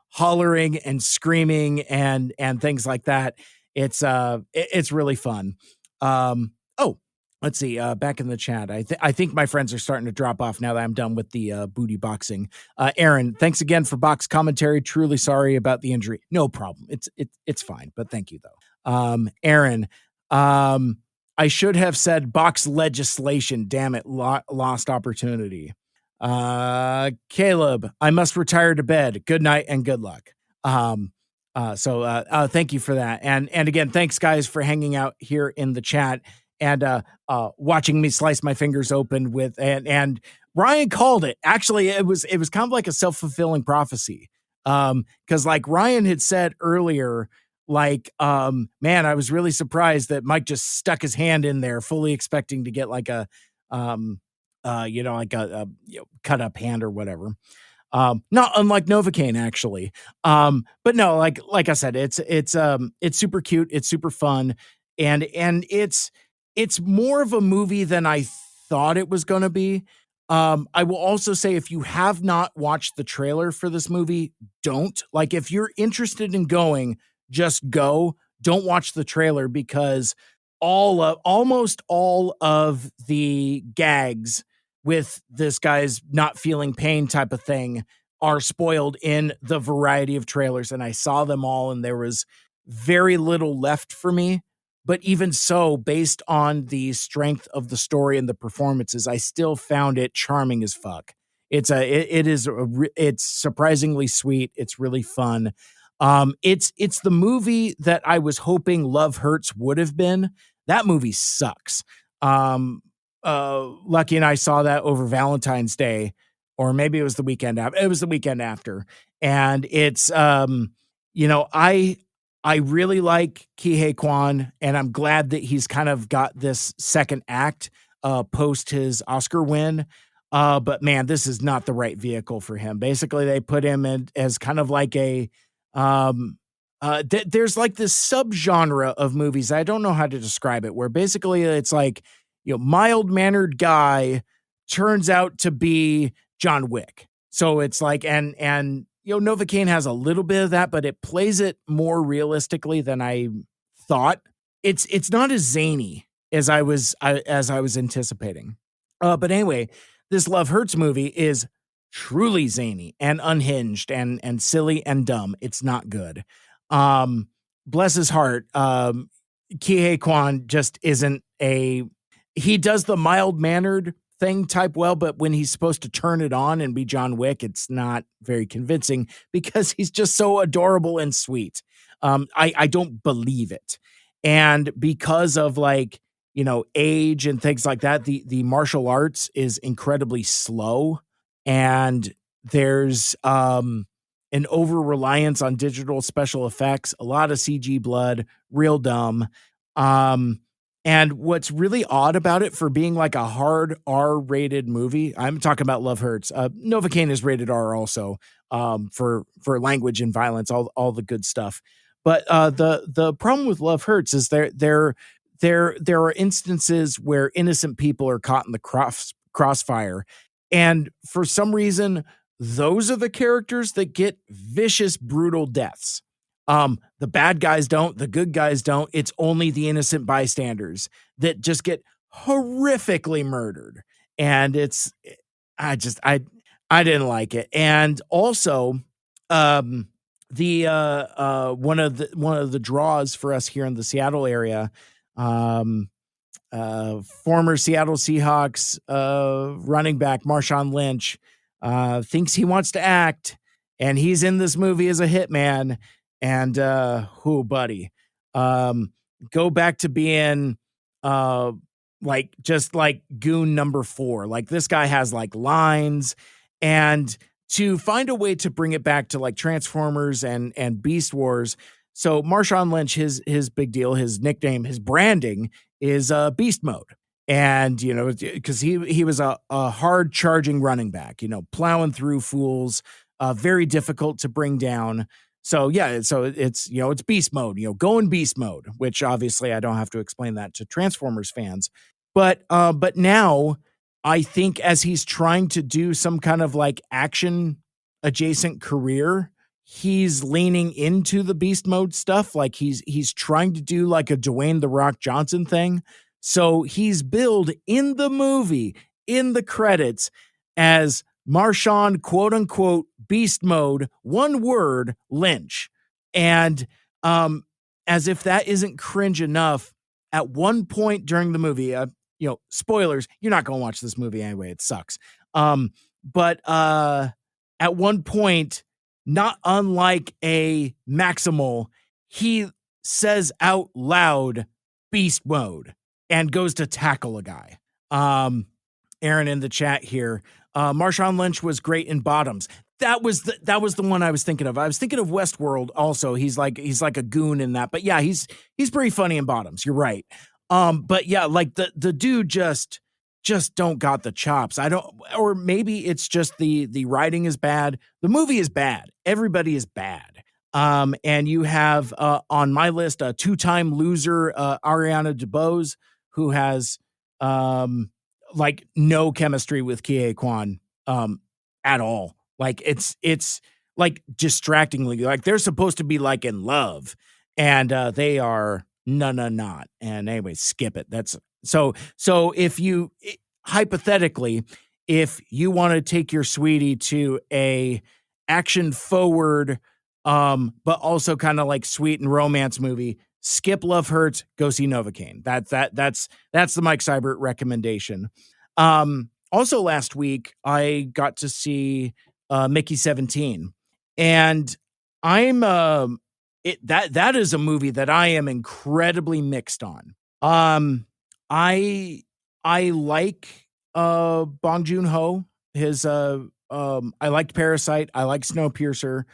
hollering and screaming and things like that. It's really fun. Let's see, back in the chat. I think my friends are starting to drop off now that I'm done with the booty boxing. Aaron, thanks again for box commentary. Truly sorry about the injury. No problem. It's fine, but thank you though. Aaron, I should have said box legislation. Damn it. Lost opportunity. Caleb, I must retire to bed. Good night and good luck. So thank you for that. And again, thanks guys for hanging out here in the chat and watching me slice my fingers open with, and Ryan called it. Actually, it was kind of like a self-fulfilling prophecy. Cause Ryan had said earlier, man, I was really surprised that Mike just stuck his hand in there fully expecting to get a cut up hand or whatever. Not unlike Novocaine actually. But no, like I said, it's super cute. It's super fun. And it's more of a movie than I thought it was going to be. I will also say, if you have not watched the trailer for this movie, don't. Like, if you're interested in going, just go. Don't watch the trailer, because almost all of the gags with this guy's not feeling pain type of thing are spoiled in the variety of trailers. And I saw them all, and there was very little left for me. But even so, based on the strength of the story and the performances, I still found it charming as fuck. It's surprisingly sweet. It's really fun. It's the movie that I was hoping Love Hurts would have been. That movie sucks. Lucky and I saw that over Valentine's Day, or maybe it was the weekend after. It was the weekend after, and it's I really like Kihei Kwan, and I'm glad that he's kind of got this second act post his Oscar win. But man, this is not the right vehicle for him. Basically, they put him in as kind of like a there's like this subgenre of movies. I don't know how to describe it, where basically it's like, mild-mannered guy turns out to be John Wick. So it's like, and Novocaine has a little bit of that, but it plays it more realistically than I thought. It's not as zany as I was anticipating. But anyway, this Love Hurts movie is truly zany and unhinged and silly and dumb. It's not good. Bless his heart. Kihei Kwan just isn't he does the mild-mannered thing type well, but when he's supposed to turn it on and be John Wick, it's not very convincing, because he's just so adorable and sweet. I don't believe it. And because of age and things like that, the martial arts is incredibly slow, and there's an over-reliance on digital special effects, a lot of CG blood, real dumb. And what's really odd about it, for being like a hard R-rated movie, I'm talking about Love Hurts. Novocaine is rated R also, for language and violence, all the good stuff. But the problem with Love Hurts is there are instances where innocent people are caught in the crossfire, and for some reason, those are the characters that get vicious, brutal deaths. The bad guys don't, the good guys don't. It's only the innocent bystanders that just get horrifically murdered. And I didn't like it. And also, one of the draws for us here in the Seattle area, former Seattle Seahawks running back Marshawn Lynch thinks he wants to act, and he's in this movie as a hitman. And buddy, go back to being just like goon number 4. Like, this guy has like lines, and to find a way to bring it back to like Transformers and Beast Wars. So Marshawn Lynch, his big deal, his nickname, his branding is Beast Mode. And, because he was a hard charging running back, plowing through fools, very difficult to bring down. So yeah, so it's beast mode, going beast mode, which obviously I don't have to explain that to Transformers fans. But now I think, as he's trying to do some kind of like action adjacent career, he's leaning into the beast mode stuff. Like, he's trying to do like a Dwayne "The Rock" Johnson thing. So he's billed in the movie, in the credits, as Marshawn, quote unquote, beast mode, one word, Lynch. And as if that isn't cringe enough, at one point during the movie, spoilers, you're not going to watch this movie anyway, it sucks. But at one point, not unlike a Maximal, he says out loud beast mode and goes to tackle a guy. Aaron in the chat here, Marshawn Lynch was great in Bottoms. That was the one I was thinking of. I was thinking of Westworld also. He's like a goon in that. But yeah, he's pretty funny in Bottoms. You're right. But yeah, like the dude just don't got the chops. Or maybe it's just the writing is bad. The movie is bad. Everybody is bad. And you have on my list a 2-time loser, Ariana DeBose, who has like no chemistry with Kie Kwan at all. Like it's like distractingly, like they're supposed to be like in love, and they are not. And anyway, skip it. That's so if you hypothetically, if you want to take your sweetie to a action forward, but also kind of like sweet and romance movie, skip Love Hurts, go see Novocaine. That's the Mike Seibert recommendation. Also last week I got to see Mickey 17, and I'm that is a movie that I am incredibly mixed on. I like Bong Joon-ho. His I liked Parasite. I like Snowpiercer.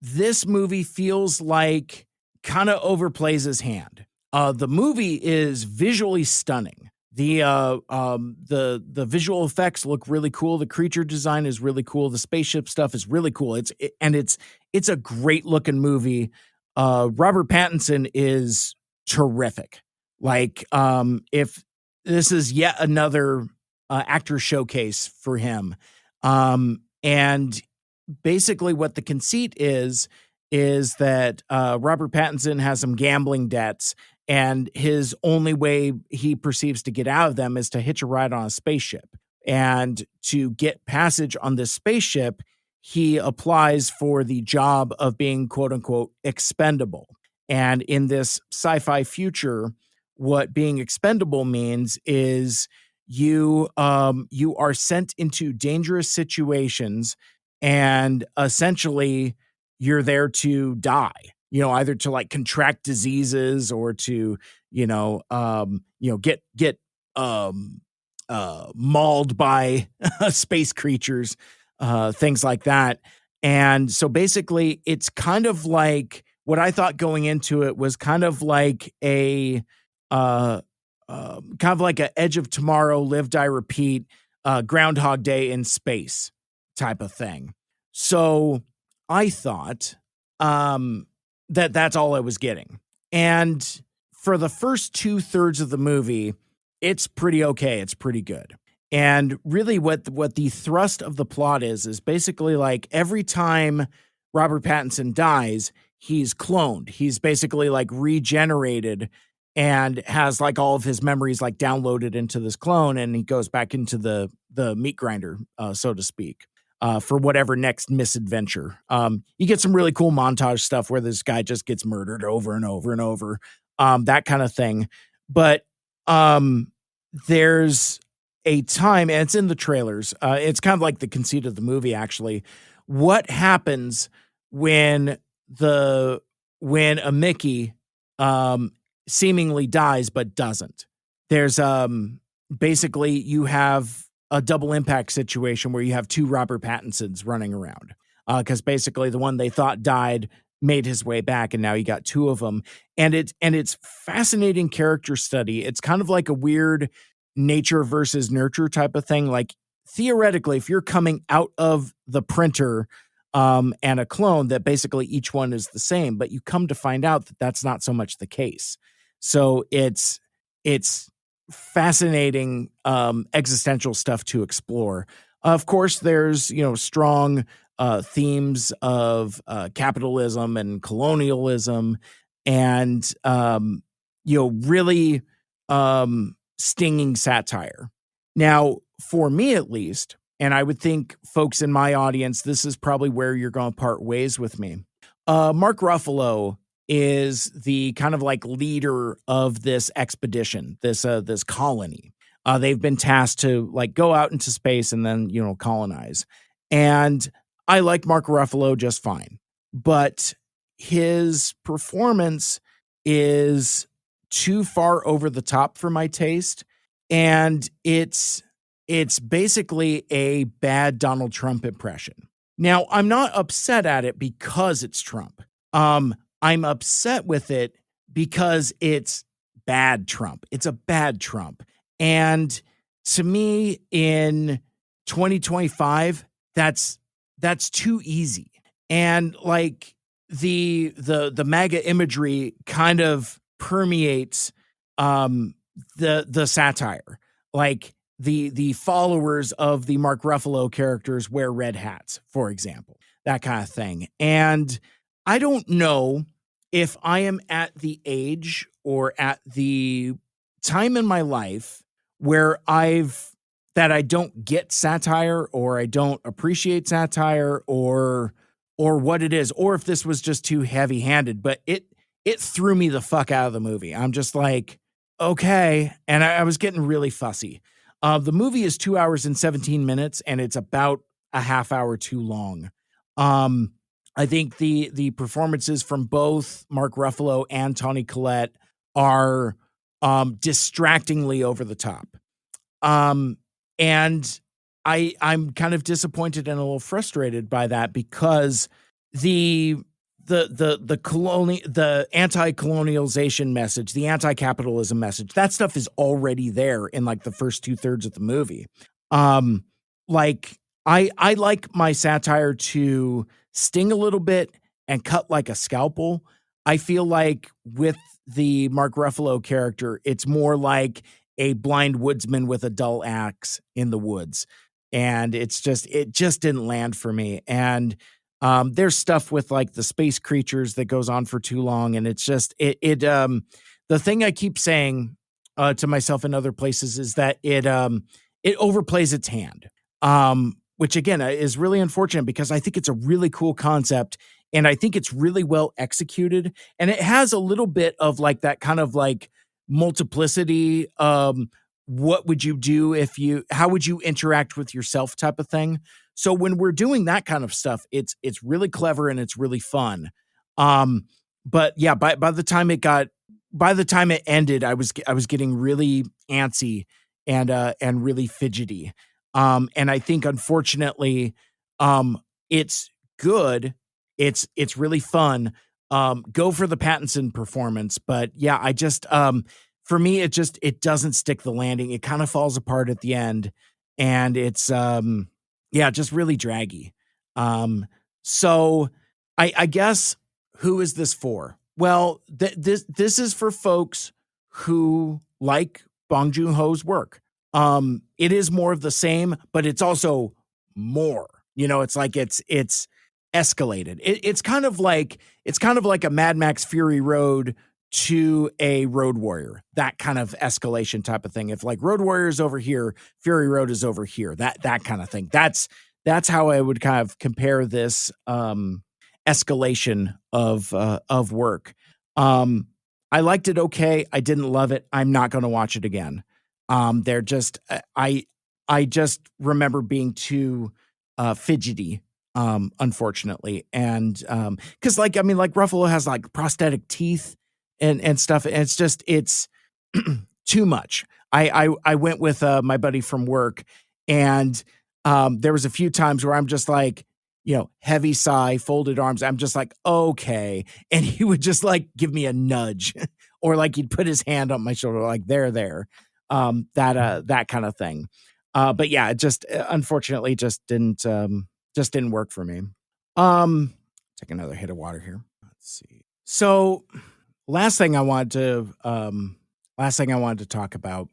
This movie feels like kind of overplays his hand. The movie is visually stunning. The visual effects look really cool. The creature design is really cool. The spaceship stuff is really cool. It's a great looking movie. Robert Pattinson is terrific. Like, if this is yet another actor showcase for him. And basically what the conceit is that Robert Pattinson has some gambling debts, and his only way he perceives to get out of them is to hitch a ride on a spaceship. And to get passage on this spaceship, he applies for the job of being quote unquote expendable. And in this sci-fi future, what being expendable means is you are sent into dangerous situations, and essentially you're there to die, either to like contract diseases or to, get mauled by space creatures, things like that. And so basically it's kind of like, what I thought going into it was kind of like a Edge of Tomorrow, Live, Die, Repeat, Groundhog Day in space type of thing. So I thought that's all I was getting. And for the first 2/3 of the movie, it's pretty okay. It's pretty good. And really what the thrust of the plot is basically like every time Robert Pattinson dies, he's cloned. He's basically like regenerated and has like all of his memories like downloaded into this clone, and he goes back into the meat grinder, so to speak, for whatever next misadventure. You get some really cool montage stuff where this guy just gets murdered over and over and over, that kind of thing. But there's a time, and it's in the trailers. It's kind of like the conceit of the movie, actually. What happens when a Mickey seemingly dies but doesn't? There's basically you have a double impact situation where you have two Robert Pattinsons running around, because basically the one they thought died made his way back, and now you got two of them. And it's fascinating character study. It's kind of like a weird nature versus nurture type of thing. Like theoretically, if you're coming out of the printer and a clone, that basically each one is the same, but you come to find out that that's not so much the case. So it's fascinating existential stuff to explore. Of course, there's strong themes of capitalism and colonialism, and really stinging satire. Now, for me at least, and I would think folks in my audience, this is probably where you're going to part ways with me. Mark Ruffalo is the kind of like leader of this expedition, this colony. They've been tasked to like go out into space and then, colonize. And I like Mark Ruffalo just fine, but his performance is too far over the top for my taste. And it's basically a bad Donald Trump impression. Now, I'm not upset at it because it's Trump. I'm upset with it because it's bad Trump. It's a bad Trump. And to me, in 2025, that's too easy. And like the MAGA imagery kind of permeates the satire. like the followers of the Mark Ruffalo characters wear red hats, for example, that kind of thing. And I don't know if I am at the age or at the time in my life where that I don't get satire, or I don't appreciate satire, or what it is, or if this was just too heavy-handed, but it threw me the fuck out of the movie. I'm just like, okay. And I was getting really fussy. The movie is 2 hours and 17 minutes, and it's about a half hour too long. I think the performances from both Mark Ruffalo and Toni Collette are distractingly over the top. And I'm kind of disappointed and a little frustrated by that, because the anti-colonialization message, the anti-capitalism message, that stuff is already there in like the first 2/3 of the movie. Like I like my satire to sting a little bit and cut like a scalpel. I feel like with the Mark Ruffalo character, it's more like a blind woodsman with a dull axe in the woods. And it just didn't land for me. And there's stuff with like the space creatures that goes on for too long. And it's just, the thing I keep saying to myself in other places is that it overplays its hand. Which again is really unfortunate, because I think it's a really cool concept, and I think it's really well executed, and it has a little bit of like that kind of like multiplicity. What would you do how would you interact with yourself type of thing. So when we're doing that kind of stuff, it's really clever and it's really fun. But yeah, by the time it ended, I was getting really antsy and really fidgety. And I think unfortunately, it's good. It's really fun. Go for the Pattinson performance, but yeah, I just, for me, it doesn't stick the landing. It kind of falls apart at the end, and it's, just really draggy. So I guess, who is this for? Well, this is for folks who like Bong Joon-ho's work. It is more of the same, but it's also more, it's like, it's escalated. It's kind of like a Mad Max Fury Road to a Road Warrior, that kind of escalation type of thing. If like Road Warrior is over here, Fury Road is over here, that kind of thing. That's how I would kind of compare this, escalation of work. I liked it. Okay. I didn't love it. I'm not going to watch it again. They're just, I just remember being too fidgety, unfortunately. And because like Ruffalo has like prosthetic teeth and stuff, and it's too much. I went with my buddy from work, and there was a few times where I'm just like, heavy sigh, folded arms. I'm just like, okay. And he would just like give me a nudge, or like he'd put his hand on my shoulder, like there. That kind of thing. But yeah, it just unfortunately just didn't work for me. Take another hit of water here. Let's see. So last thing I wanted to talk about.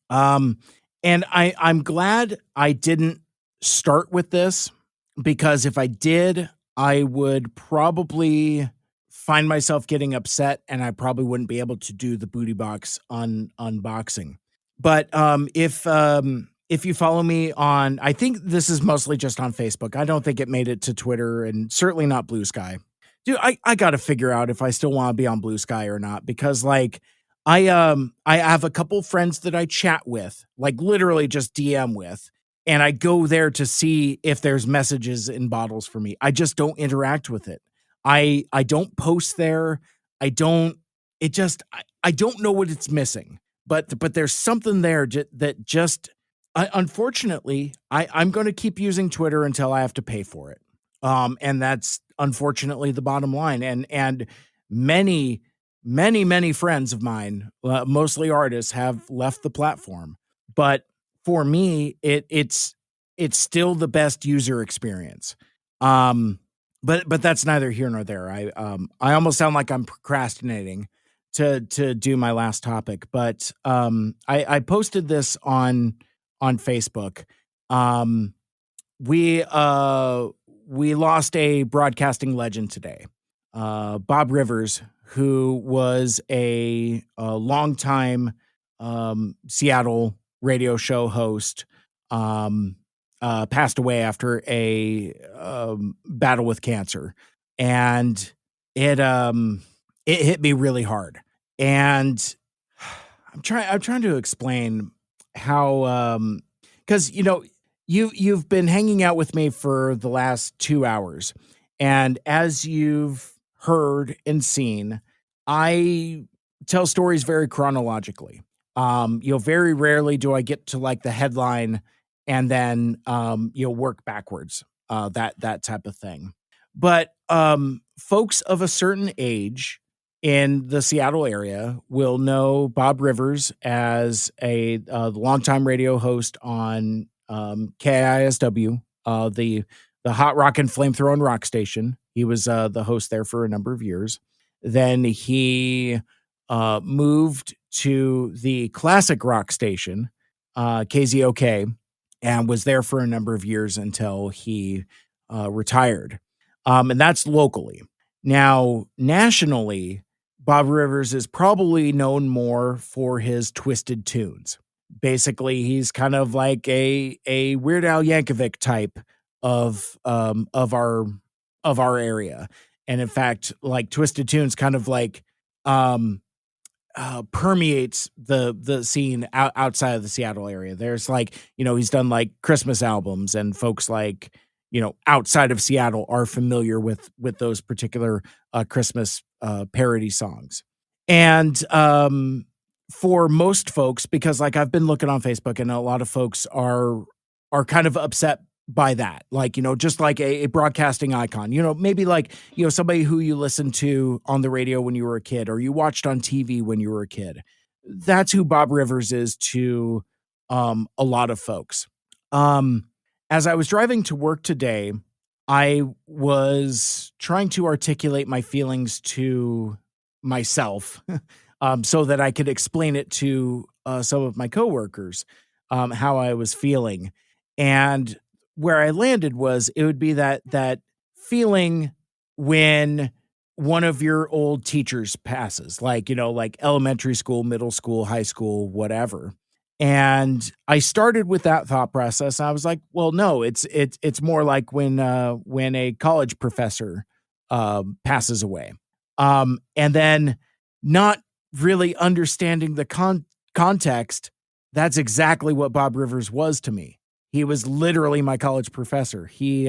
And I'm glad I didn't start with this, because if I did, I would probably find myself getting upset, and I probably wouldn't be able to do the booty box unboxing. But if you follow me on, I think this is mostly just on Facebook. I don't think it made it to Twitter, and certainly not Blue Sky. Dude, I got to figure out if I still want to be on Blue Sky or not, because like I have a couple friends that I chat with, like literally just DM with, and I go there to see if there's messages in bottles for me. I just don't interact with it. I don't post there. I don't know what it's missing, but there's something there that just, unfortunately, I'm going to keep using Twitter until I have to pay for it. And that's unfortunately the bottom line. And many friends of mine, mostly artists, have left the platform, but for me, it's still the best user experience. But that's neither here nor there. I almost sound like I'm procrastinating to do my last topic, but I posted this on Facebook. We lost a broadcasting legend today, Bob Rivers, who was a longtime Seattle radio show host. Passed away after a battle with cancer, and it hit me really hard. And I'm trying to explain how, because you've been hanging out with me for the last 2 hours, and as you've heard and seen, I tell stories very chronologically. Very rarely do I get to like the headline and then work backwards, that type of thing. But folks of a certain age in the Seattle area will know Bob Rivers as a longtime radio host on KISW, the hot rock and flamethrowing rock station. He was the host there for a number of years. Then he moved to the classic rock station, KZOK, and was there for a number of years until he retired. And that's locally. Now, nationally, Bob Rivers is probably known more for his twisted tunes. Basically, he's kind of like a Weird Al Yankovic type of our area. And in fact, like twisted tunes kind of like permeates the scene outside of the Seattle area. There's like, he's done like Christmas albums, and folks like, outside of Seattle are familiar with those particular Christmas parody songs. And for most folks, because like I've been looking on Facebook, and a lot of folks are kind of upset by that, like, just like a broadcasting icon, maybe like, somebody who you listened to on the radio when you were a kid, or you watched on TV when you were a kid. That's who Bob Rivers is to a lot of folks. As I was driving to work today, I was trying to articulate my feelings to myself so that I could explain it to some of my coworkers, how I was feeling. And where I landed was it would be that feeling when one of your old teachers passes, like, like elementary school, middle school, high school, whatever. And I started with that thought process. I was like, well, no, it's more like when a college professor passes away. And then not really understanding the context, that's exactly what Bob Rivers was to me. He was literally my college professor. He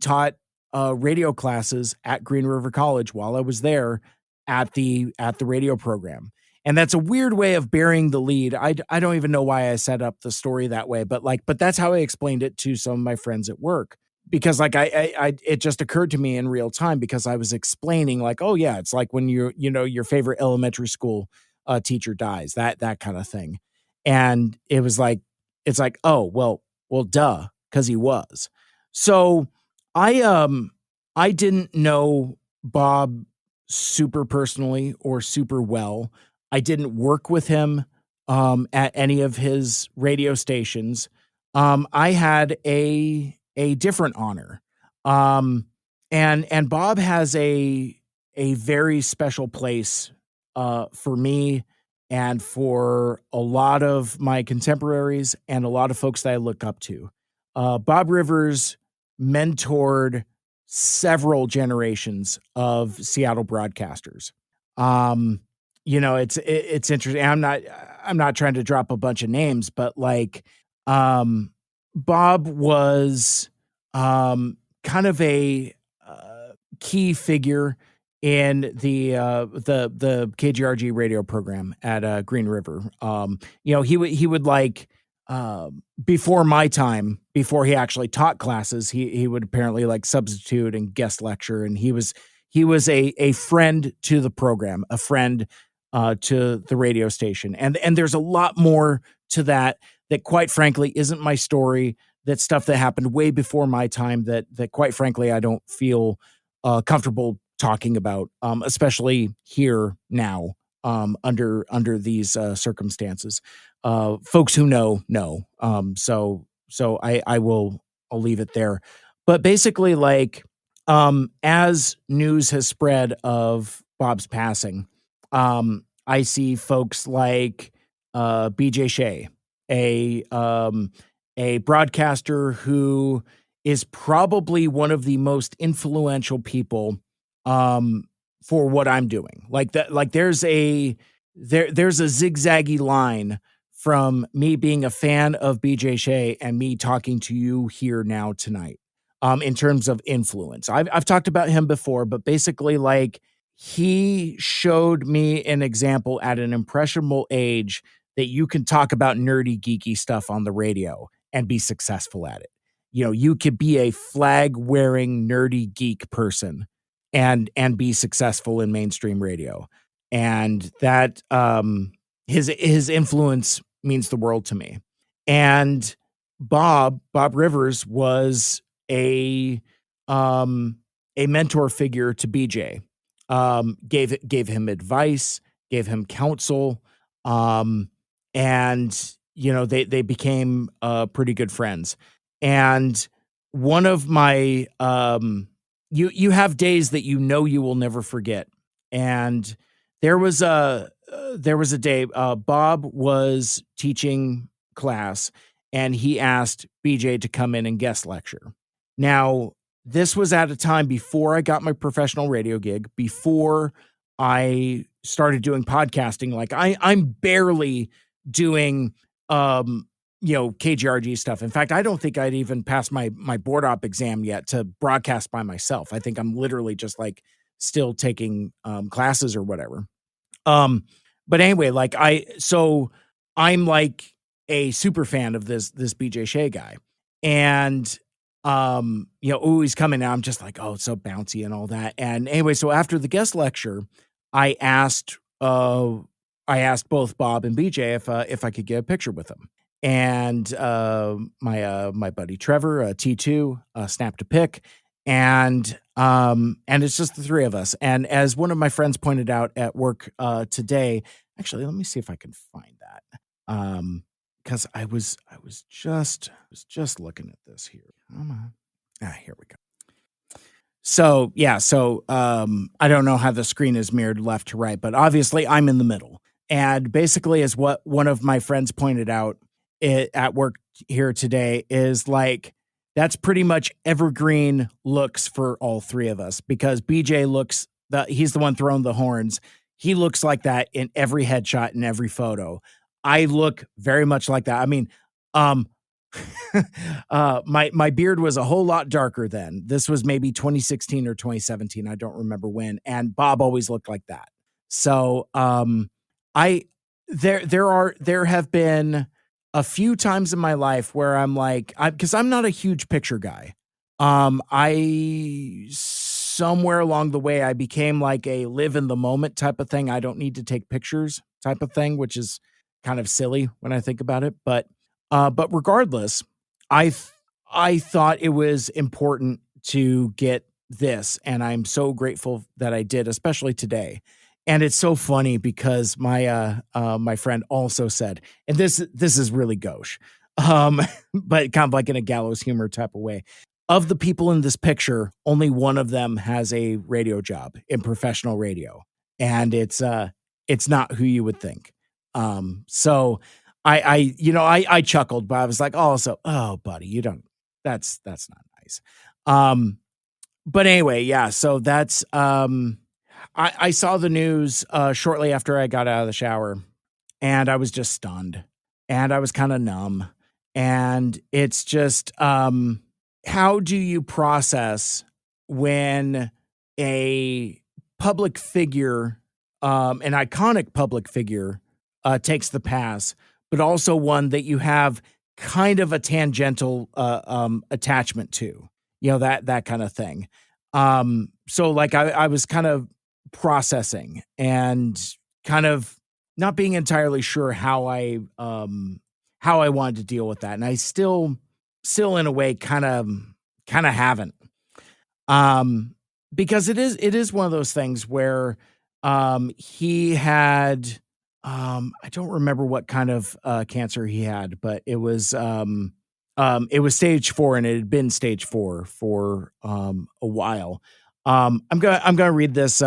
taught radio classes at Green River College while I was there at the radio program. And that's a weird way of burying the lead. I don't even know why I set up the story that way, but that's how I explained it to some of my friends at work, because like I it just occurred to me in real time, because I was explaining like, oh yeah, it's like when your favorite elementary school teacher dies, that kind of thing. And it was like, it's like, oh, well, duh, because he was. So I didn't know Bob super personally or super well. I didn't work with him at any of his radio stations. I had a different honor. And Bob has a very special place for me and for a lot of my contemporaries and a lot of folks that I look up to. Bob Rivers mentored several generations of Seattle broadcasters. It's interesting. I'm not trying to drop a bunch of names, but like, Bob was, kind of a, key figure in the KGRG radio program at, Green River. He would like, before my time, before he actually taught classes, he would apparently like substitute and guest lecture. And he was a friend to the program, a friend to the radio station. And there's a lot more to that quite frankly isn't my story. That's stuff that happened way before my time that quite frankly I don't feel comfortable talking about, especially here now, under these circumstances. Folks who know. So I'll leave it there. But basically, like, as news has spread of Bob's passing, I see folks like BJ Shea, a broadcaster who is probably one of the most influential people for what I'm doing. Like that, like there's a zigzaggy line from me being a fan of BJ Shea and me talking to you here now tonight. In terms of influence, I've talked about him before, but basically, like, he showed me an example at an impressionable age that you can talk about nerdy, geeky stuff on the radio and be successful at it. You know, you could be a flag wearing nerdy geek person and be successful in mainstream radio. And that, his influence means the world to me. And Bob Rivers was a mentor figure to BJ. Gave him advice, gave him counsel, and you know, they became pretty good friends. And one of my you have days that you know you will never forget. And there was a day Bob was teaching class and he asked BJ to come in and guest lecture. Now, this was at a time before I got my professional radio gig, before I started doing podcasting. Like I'm barely doing, KGRG stuff. In fact, I don't think I'd even passed my board op exam yet to broadcast by myself. I think I'm literally just like still taking classes or whatever. But anyway, like I'm like a super fan of this BJ Shea guy. And he's coming out. I'm just like, oh, it's so bouncy and all that. And anyway, so after the guest lecture, I asked both Bob and BJ if I could get a picture with them. And my buddy Trevor, T2, snapped a pic, and it's just the three of us. And as one of my friends pointed out at work today, actually, let me see if I can find that. Because I was just looking at this here. Come on. Here we go. So yeah, I don't know how the screen is mirrored left to right, but obviously I'm in the middle. And basically, as what one of my friends pointed out at work here today, is like, that's pretty much evergreen looks for all three of us, because BJ he's the one throwing the horns. He looks like that in every headshot and every photo. I look very much like that. I mean, my beard was a whole lot darker then. This was maybe 2016 or 2017. I don't remember when. And Bob always looked like that. So, there have been a few times in my life where I'm like, because I'm not a huge picture guy. Somewhere along the way, I became like a live in the moment type of thing. I don't need to take pictures type of thing, which is kind of silly when I think about it. But regardless, I thought it was important to get this, and I'm so grateful that I did, especially today. And it's so funny because my friend also said, and this is really gauche, but kind of like in a gallows humor type of way. Of the people in this picture, only one of them has a radio job in professional radio, and it's not who you would think. So I chuckled, but I was like, oh, buddy, you don't, that's not nice. But anyway, yeah, so that's, I saw the news, shortly after I got out of the shower, and I was just stunned, and I was kind of numb, and it's just, how do you process when a public figure, an iconic public figure, takes the pass, but also one that you have kind of a tangential attachment to, that kind of thing. So like I was kind of processing and kind of not being entirely sure how I wanted to deal with that. And I still in a way kind of haven't. because it is one of those things where he had I don't remember what kind of cancer he had, but it was stage 4, and it had been stage 4 for a while. I'm gonna read this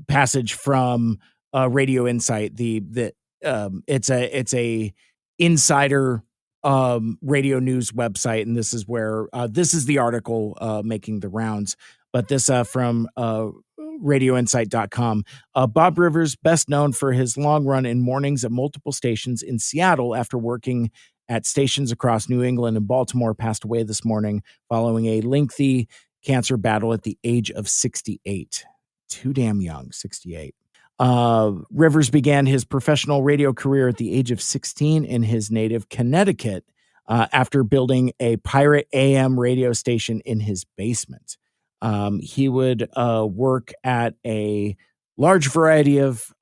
passage from Radio Insight. It's a insider radio news website, and this is where this is the article making the rounds. But this from radioinsight.com. Bob Rivers, best known for his long run in mornings at multiple stations in Seattle after working at stations across New England and Baltimore, passed away this morning following a lengthy cancer battle at the age of 68. Too damn young, 68. Rivers began his professional radio career at the age of 16 in his native Connecticut after building a pirate AM radio station in his basement. He would work at a large variety of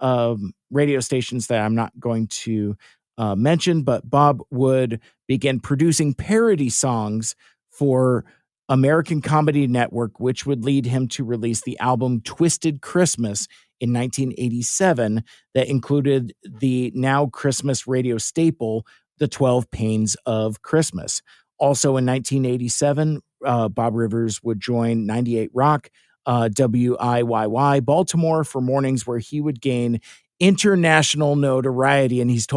radio stations that I'm not going to mention, but Bob would begin producing parody songs for American Comedy Network, which would lead him to release the album Twisted Christmas in 1987 that included the now Christmas radio staple, The 12 Pains of Christmas. Also in 1987, Bob Rivers would join 98 Rock, WIYY Baltimore for mornings where he would gain international notoriety. And he had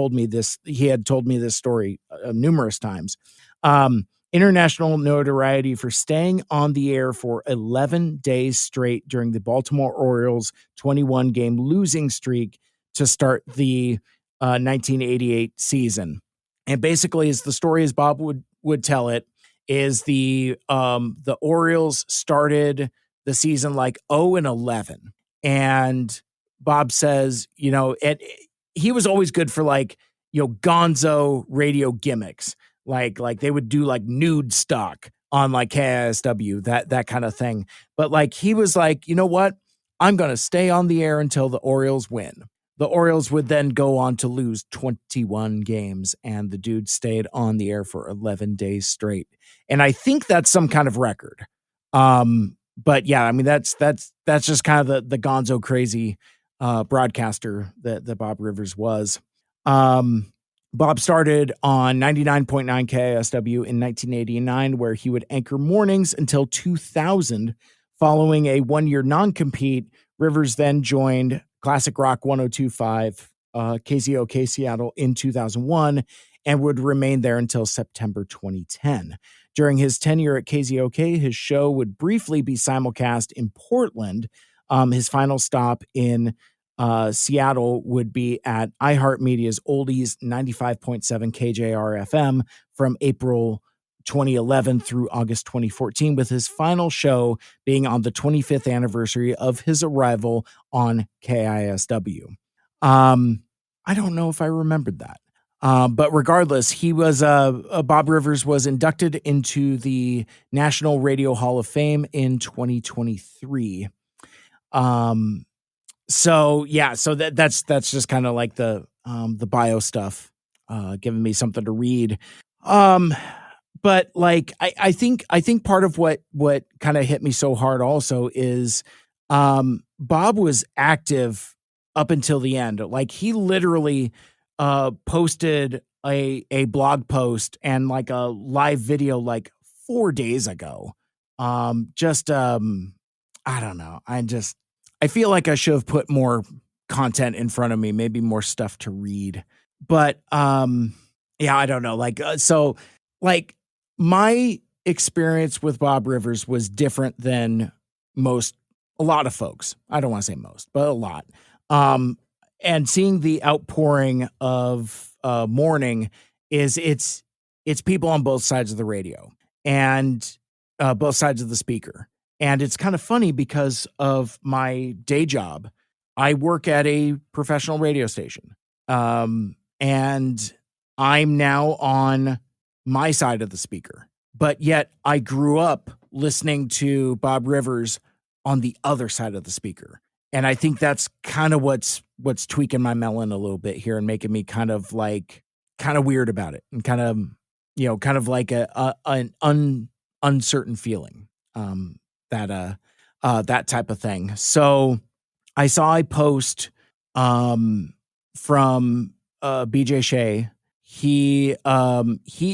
told me this story numerous times. International notoriety for staying on the air for 11 days straight during the Baltimore Orioles 21-game losing streak to start the 1988 season. And basically, as the story as Bob would tell it, is the Orioles started the season like 0-11, and Bob says, he was always good for gonzo radio gimmicks, like they would do like nude stock on like KISW, that kind of thing. But he was like, you know what, I'm gonna stay on the air until the Orioles win. The Orioles would then go on to lose 21 games, and the dude stayed on the air for 11 days straight. And I think that's some kind of record. But yeah, I mean, that's just kind of the gonzo crazy broadcaster that Bob Rivers was. Bob started on 99.9 KISW in 1989, where he would anchor mornings until 2000. Following a one-year non-compete, Rivers then joined Classic Rock 102.5 KZOK Seattle in 2001 and would remain there until September 2010. During his tenure at KZOK, his show would briefly be simulcast in Portland. His final stop in Seattle would be at iHeartMedia's Oldies 95.7 KJR FM from April 2011 through August 2014, with his final show being on the 25th anniversary of his arrival on KISW. I don't know if I remembered that. But regardless, he was Bob Rivers was inducted into the National Radio Hall of Fame in 2023. So that's just kind of like the bio stuff, giving me something to read. But I think part of what kind of hit me so hard also is Bob was active up until the end. Like, he literally posted a blog post and like a live video like 4 days ago. I don't know. I feel like I should have put more content in front of me, maybe more stuff to read. But yeah, I don't know. My experience with Bob Rivers was different than a lot of folks. I don't want to say most, but a lot. And seeing the outpouring of mourning it's people on both sides of the radio and both sides of the speaker. And it's kind of funny because of my day job. I work at a professional radio station. And I'm now on my side of the speaker, but yet I grew up listening to Bob Rivers on the other side of the speaker. And I think that's kind of what's tweaking my melon a little bit here and making me kind of weird about it, and kind of like an uncertain feeling, that that type of thing. So I saw a post from BJ Shea. He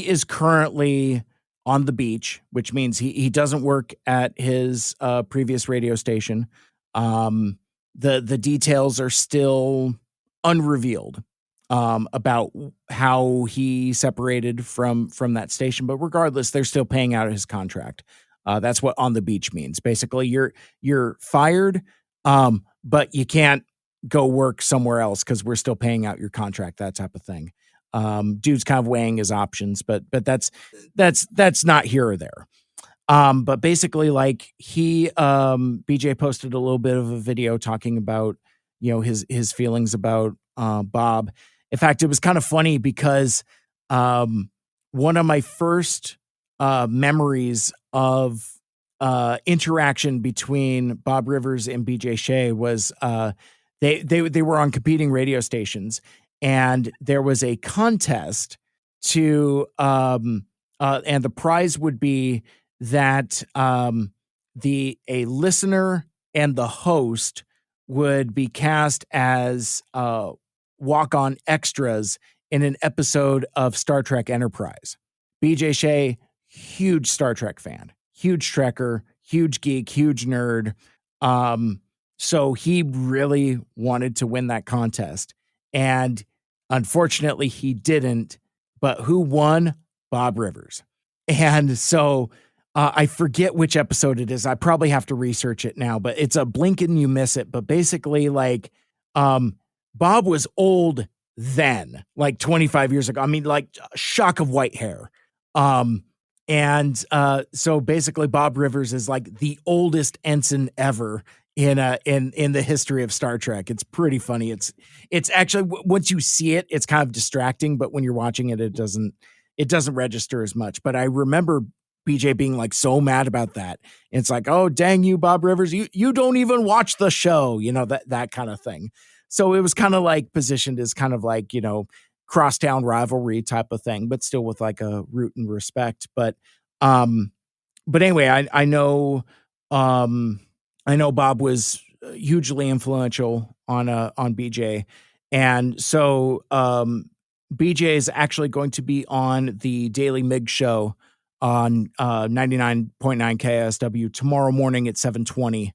is currently on the beach, which means he doesn't work at his previous radio station. The details are still unrevealed about how he separated from that station, but regardless, they're still paying out his contract. That's what on the beach means. Basically, you're fired, but you can't go work somewhere else because we're still paying out your contract. That type of thing. Dude's kind of weighing his options, but that's not here or there. But basically, like BJ posted a little bit of a video talking about, his feelings about Bob. In fact, it was kind of funny because one of my first memories of interaction between Bob Rivers and BJ Shea was they were on competing radio stations, and there was a contest to and the prize would be that a listener and the host would be cast as walk-on extras in an episode of Star Trek Enterprise. BJ Shea, huge Star Trek fan, huge Trekker, huge geek, huge nerd. So he really wanted to win that contest. And unfortunately, he didn't. But who won? Bob Rivers. And so I forget which episode it is. I probably have to research it now, but it's a blink and you miss it. But basically, like, Bob was old then, like 25 years ago. I mean, like, shock of white hair. So basically Bob Rivers is like the oldest ensign ever in the history of Star Trek. It's pretty funny. It's actually, once you see it, it's kind of distracting, but when you're watching it, it doesn't register as much. But I remember BJ being like so mad about that. It's like, oh, dang you, Bob Rivers, you don't even watch the show, that kind of thing. So it was kind of like positioned as kind of like, crosstown rivalry type of thing, but still with like a root and respect. But anyway, I know Bob was hugely influential on BJ. And so BJ is actually going to be on the Daily Mig show on 99.9 KSW tomorrow morning at 7:20.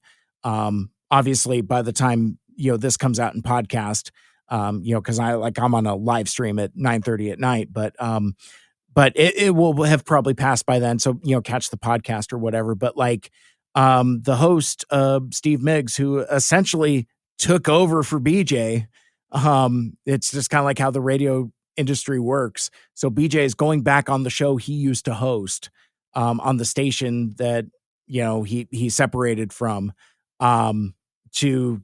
Obviously, by the time this comes out in podcast, because I'm on a live stream at 9:30 at night, but it will have probably passed by then. So catch the podcast or whatever. But like the host, Steve Miggs, who essentially took over for BJ. It's just kind of like how the radio industry works. So BJ is going back on the show he used to host on the station that he separated from to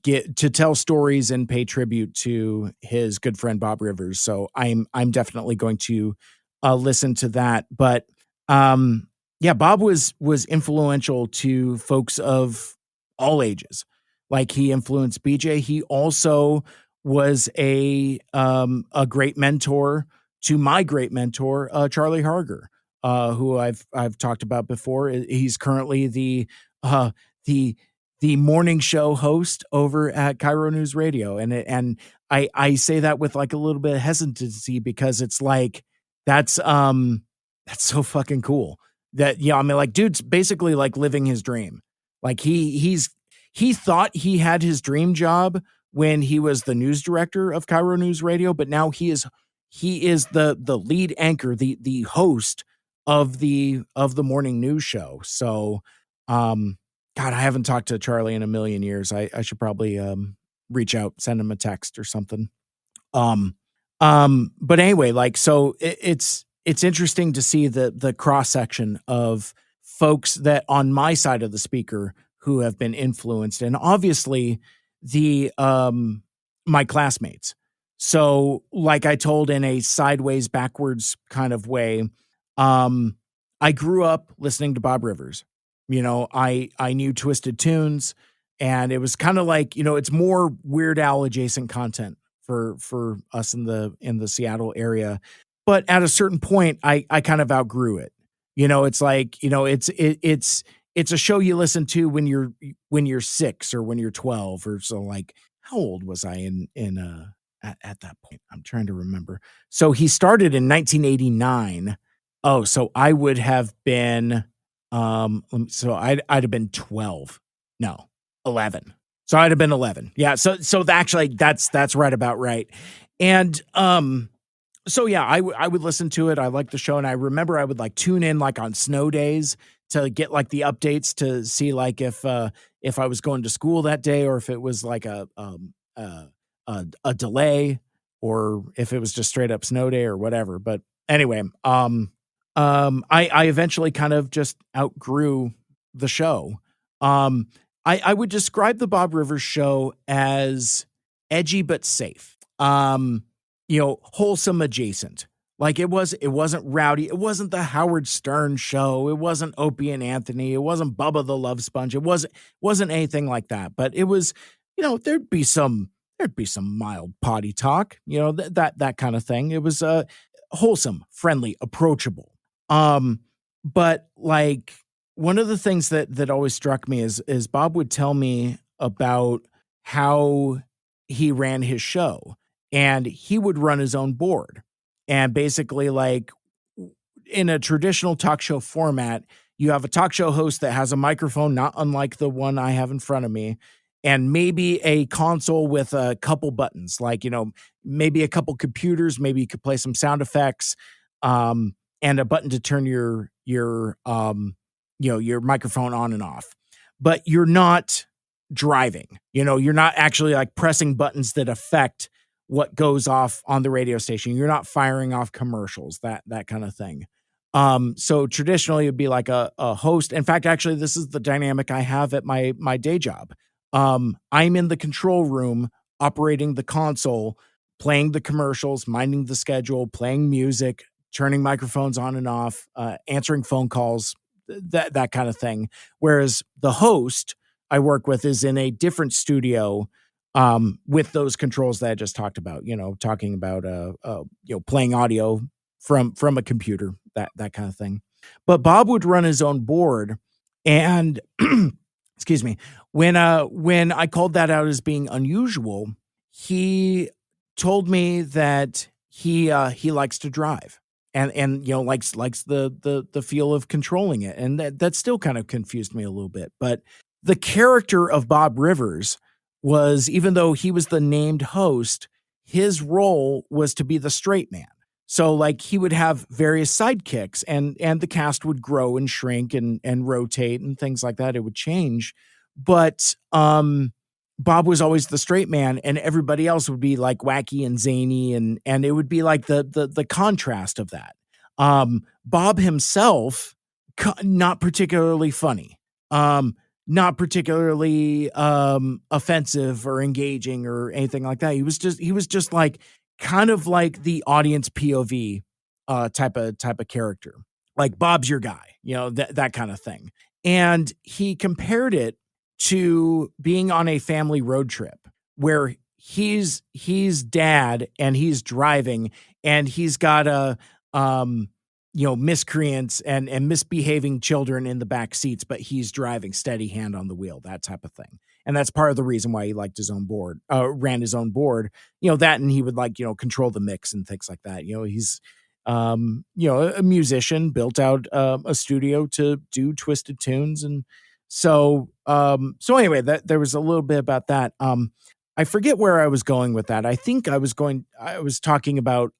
tell stories and pay tribute to his good friend Bob Rivers. So I'm definitely going to listen to that. But Bob was influential to folks of all ages. Like he influenced BJ. He also was a great mentor to my great mentor, Charlie Harger, who I've talked about before. He's currently the morning show host over at Cairo News Radio. And I say that with like a little bit of hesitancy because it's like, that's so fucking cool that, I mean, like dude's basically like living his dream. Like he thought he had his dream job when he was the news director of Cairo News Radio, but now he is the lead anchor, the host of the morning news show. So, God, I haven't talked to Charlie in a million years. I should probably reach out, send him a text or something. But anyway, like, so it's interesting to see the cross section of folks that on my side of the speaker who have been influenced, and obviously my classmates. So like I told in a sideways backwards kind of way, I grew up listening to Bob Rivers. I knew Twisted Tunes, and it was kind of like, it's more Weird Al adjacent content for us in the Seattle area. But at a certain point, I kind of outgrew it. It's like, it's it's a show you listen to when you're 6 or when you're 12 or so. Like, how old was I at that point? I'm trying to remember. So he started in 1989. Oh, so I would have been, so I'd have been 12. No, 11. So I'd have been 11. Yeah. So actually that's right about right. And, so yeah, I would listen to it. I liked the show. And I remember I would like tune in like on snow days to get like the updates to see like if I was going to school that day or if it was like a delay or if it was just straight up snow day or whatever. But anyway, I eventually kind of just outgrew the show. I would describe the Bob Rivers show as edgy but safe. Wholesome adjacent. Like it wasn't rowdy. It wasn't the Howard Stern show. It wasn't Opie and Anthony. It wasn't Bubba the Love Sponge. It wasn't anything like that. But it was, there'd be some mild potty talk, that kind of thing. It was wholesome, friendly, approachable. But like one of the things that always struck me is Bob would tell me about how he ran his show, and he would run his own board. And basically, like in a traditional talk show format, you have a talk show host that has a microphone, not unlike the one I have in front of me, and maybe a console with a couple buttons, like, maybe a couple computers, maybe you could play some sound effects, and a button to turn your microphone on and off. But you're not driving, you're not actually like pressing buttons that affect what goes off on the radio station. You're not firing off commercials, that kind of thing. So traditionally it'd be like a host. In fact, actually, this is the dynamic I have at my day job. I'm in the control room, operating the console, playing the commercials, minding the schedule, playing music, turning microphones on and off, answering phone calls, that kind of thing. Whereas the host I work with is in a different studio, with those controls that I just talked about, talking about, playing audio from a computer, that kind of thing. But Bob would run his own board, and excuse me, when I called that out as being unusual, he told me that he likes to drive and likes the feel of controlling it. And that still kind of confused me a little bit. But the character of Bob Rivers was, even though he was the named host, his role was to be the straight man. So like he would have various sidekicks, and the cast would grow and shrink and rotate and things like that. It would change. But Bob was always the straight man, and everybody else would be like wacky and zany, and it would be like the contrast of that. Bob himself, not particularly funny. Not particularly offensive or engaging or anything like that. He was just like kind of like the audience POV type of character. Like Bob's your guy, that kind of thing. And he compared it to being on a family road trip where he's dad and he's driving and he's got a miscreants and misbehaving children in the back seats, but he's driving, steady hand on the wheel, that type of thing. And that's part of the reason why he liked his own board, ran his own board, that, and he would control the mix and things like that. He's, a musician, built out a studio to do twisted tunes. And so anyway, there was a little bit about that. I forget where I was going with that. I think I was talking about,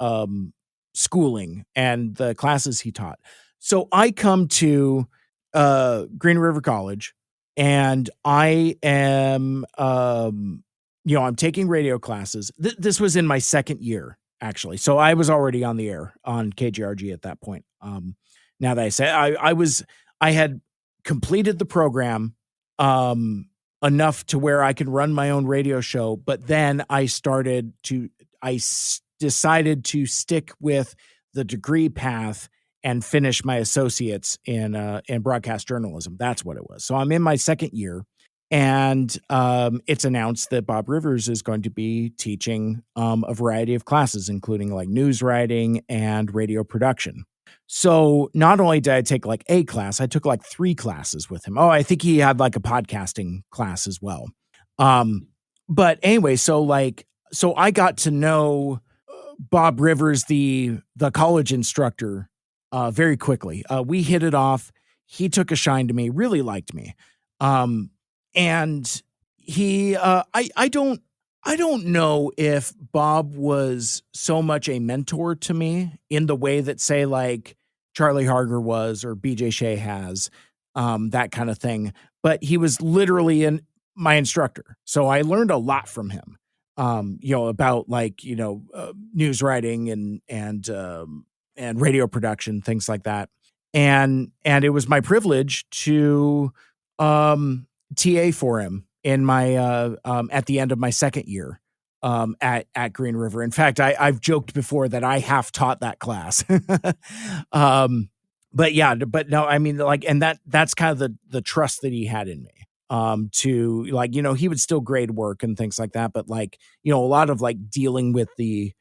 schooling and the classes he taught. So I come to Green River College, and I am I'm taking radio classes. This was in my second year, actually. So I was already on the air on KGRG at that point. Now that I say I had completed the program enough to where I could run my own radio show, but then I decided to stick with the degree path and finish my associates in broadcast journalism. That's what it was. So I'm in my second year, and it's announced that Bob Rivers is going to be teaching a variety of classes, including like news writing and radio production. So not only did I take like a class, I took like 3 classes with him. Oh, I think he had like a podcasting class as well. But anyway, so I got to know Bob Rivers, the college instructor, very quickly. We hit it off. He took a shine to me, really liked me. And he, I don't know if Bob was so much a mentor to me in the way that, say, like Charlie Harger was or BJ Shea has, that kind of thing. But he was literally my instructor. So I learned a lot from him, about like, news writing and radio production, things like that. And it was my privilege to TA for him in my at the end of my second year at Green River. In fact, I've joked before that I half taught that class. But no, I mean, like, and that's kind of the trust that he had in me. To like, he would still grade work and things like that, but like, a lot of like dealing with the,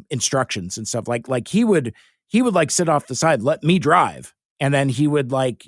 instructions and stuff like he would like sit off the side, let me drive. And then he would like,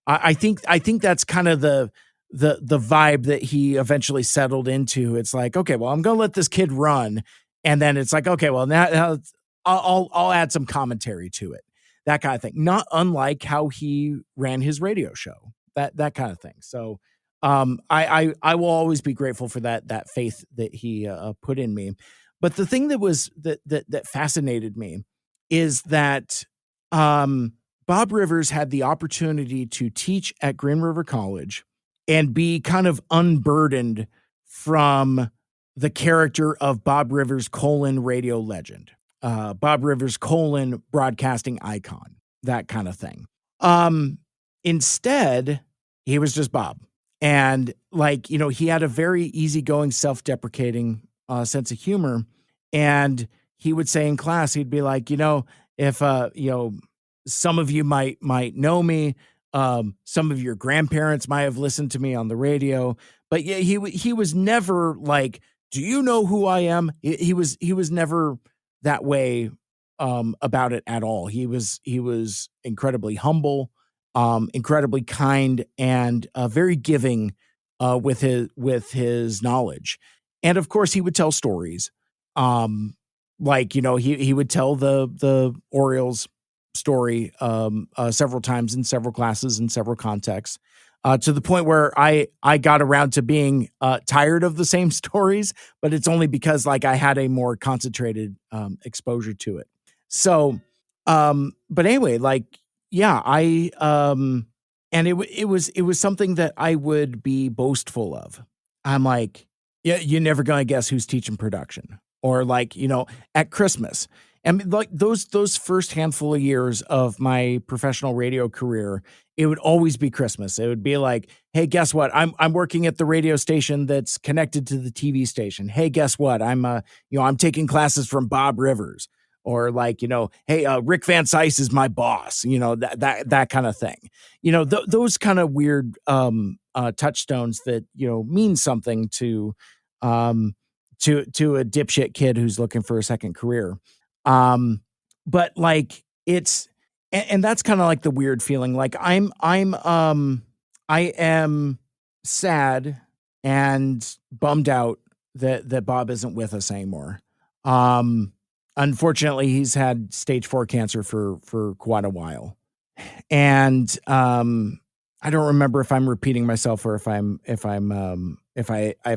I think that's kind of the vibe that he eventually settled into. It's like, okay, well, I'm going to let this kid run. And then it's like, okay, well, now I'll add some commentary to it. That kind of thing. Not unlike how he ran his radio show, that kind of thing. So I will always be grateful for that faith that he put in me. But the thing that fascinated me is that Bob Rivers had the opportunity to teach at Green River College and be kind of unburdened from the character of Bob Rivers : radio legend. Bob Rivers : broadcasting icon, that kind of thing. Instead, he was just Bob. And like, he had a very easygoing, self-deprecating sense of humor. And he would say in class, he'd be like, if, some of you might know me, some of your grandparents might have listened to me on the radio, but yeah, he was never like, do you know who I am? He was never that way about it at all. He was incredibly humble, incredibly kind, and very giving with his knowledge. And of course, he would tell stories. Like, he would tell the Orioles story several times in several classes in several contexts. To the point where I got around to being tired of the same stories, but it's only because like I had a more concentrated exposure to it. So, but anyway, like, yeah, and it was something that I would be boastful of. I'm like, yeah, you're never going to guess who's teaching production, or like, at Christmas. And like those first handful of years of my professional radio career, it would always be Christmas. It would be like, hey, guess what? I'm working at the radio station that's connected to the TV station. Hey, guess what? I'm taking classes from Bob Rivers, or like, hey, Rick Van Sice is my boss. That kind of thing. Those kind of weird touchstones that mean something to a dipshit kid who's looking for a second career. But like it's, and that's kind of like the weird feeling. Like I am sad and bummed out that Bob isn't with us anymore. Unfortunately, he's had stage 4 cancer for quite a while. And, I don't remember if I'm repeating myself or if I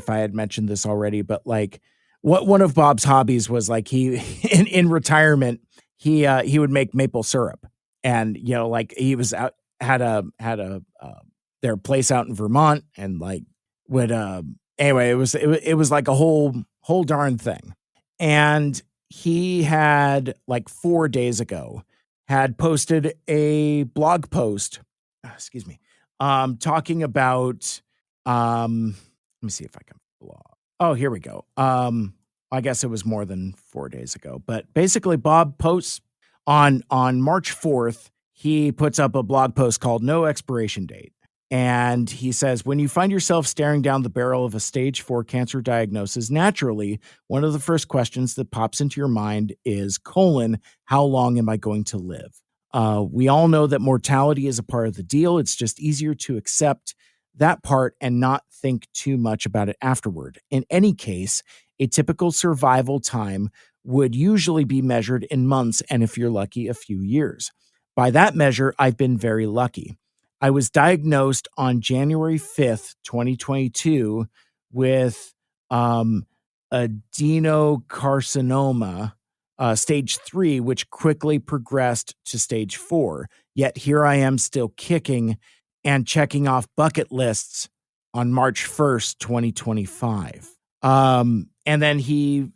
had mentioned this already, but like one of Bob's hobbies was like he in retirement, he would make maple syrup, and like he was had their place out in Vermont, and like would anyway, it was like a whole darn thing. And he had like 4 days ago had posted a blog post, talking about, let me see if I can blog. Oh, here we go. I guess it was more than 4 days ago, but basically Bob posts on March 4th, he puts up a blog post called No Expiration Date. And he says, when you find yourself staring down the barrel of a stage 4 cancer diagnosis, naturally, one of the first questions that pops into your mind is, how long am I going to live? We all know that mortality is a part of the deal. It's just easier to accept that part and not think too much about it afterward. In any case, a typical survival time would usually be measured in months, and if you're lucky, a few years. By that measure, I've been very lucky. I was diagnosed on January 5th, 2022 with adenocarcinoma, stage 3, which quickly progressed to stage 4. Yet here I am still kicking and checking off bucket lists on March 1st, 2025. And then he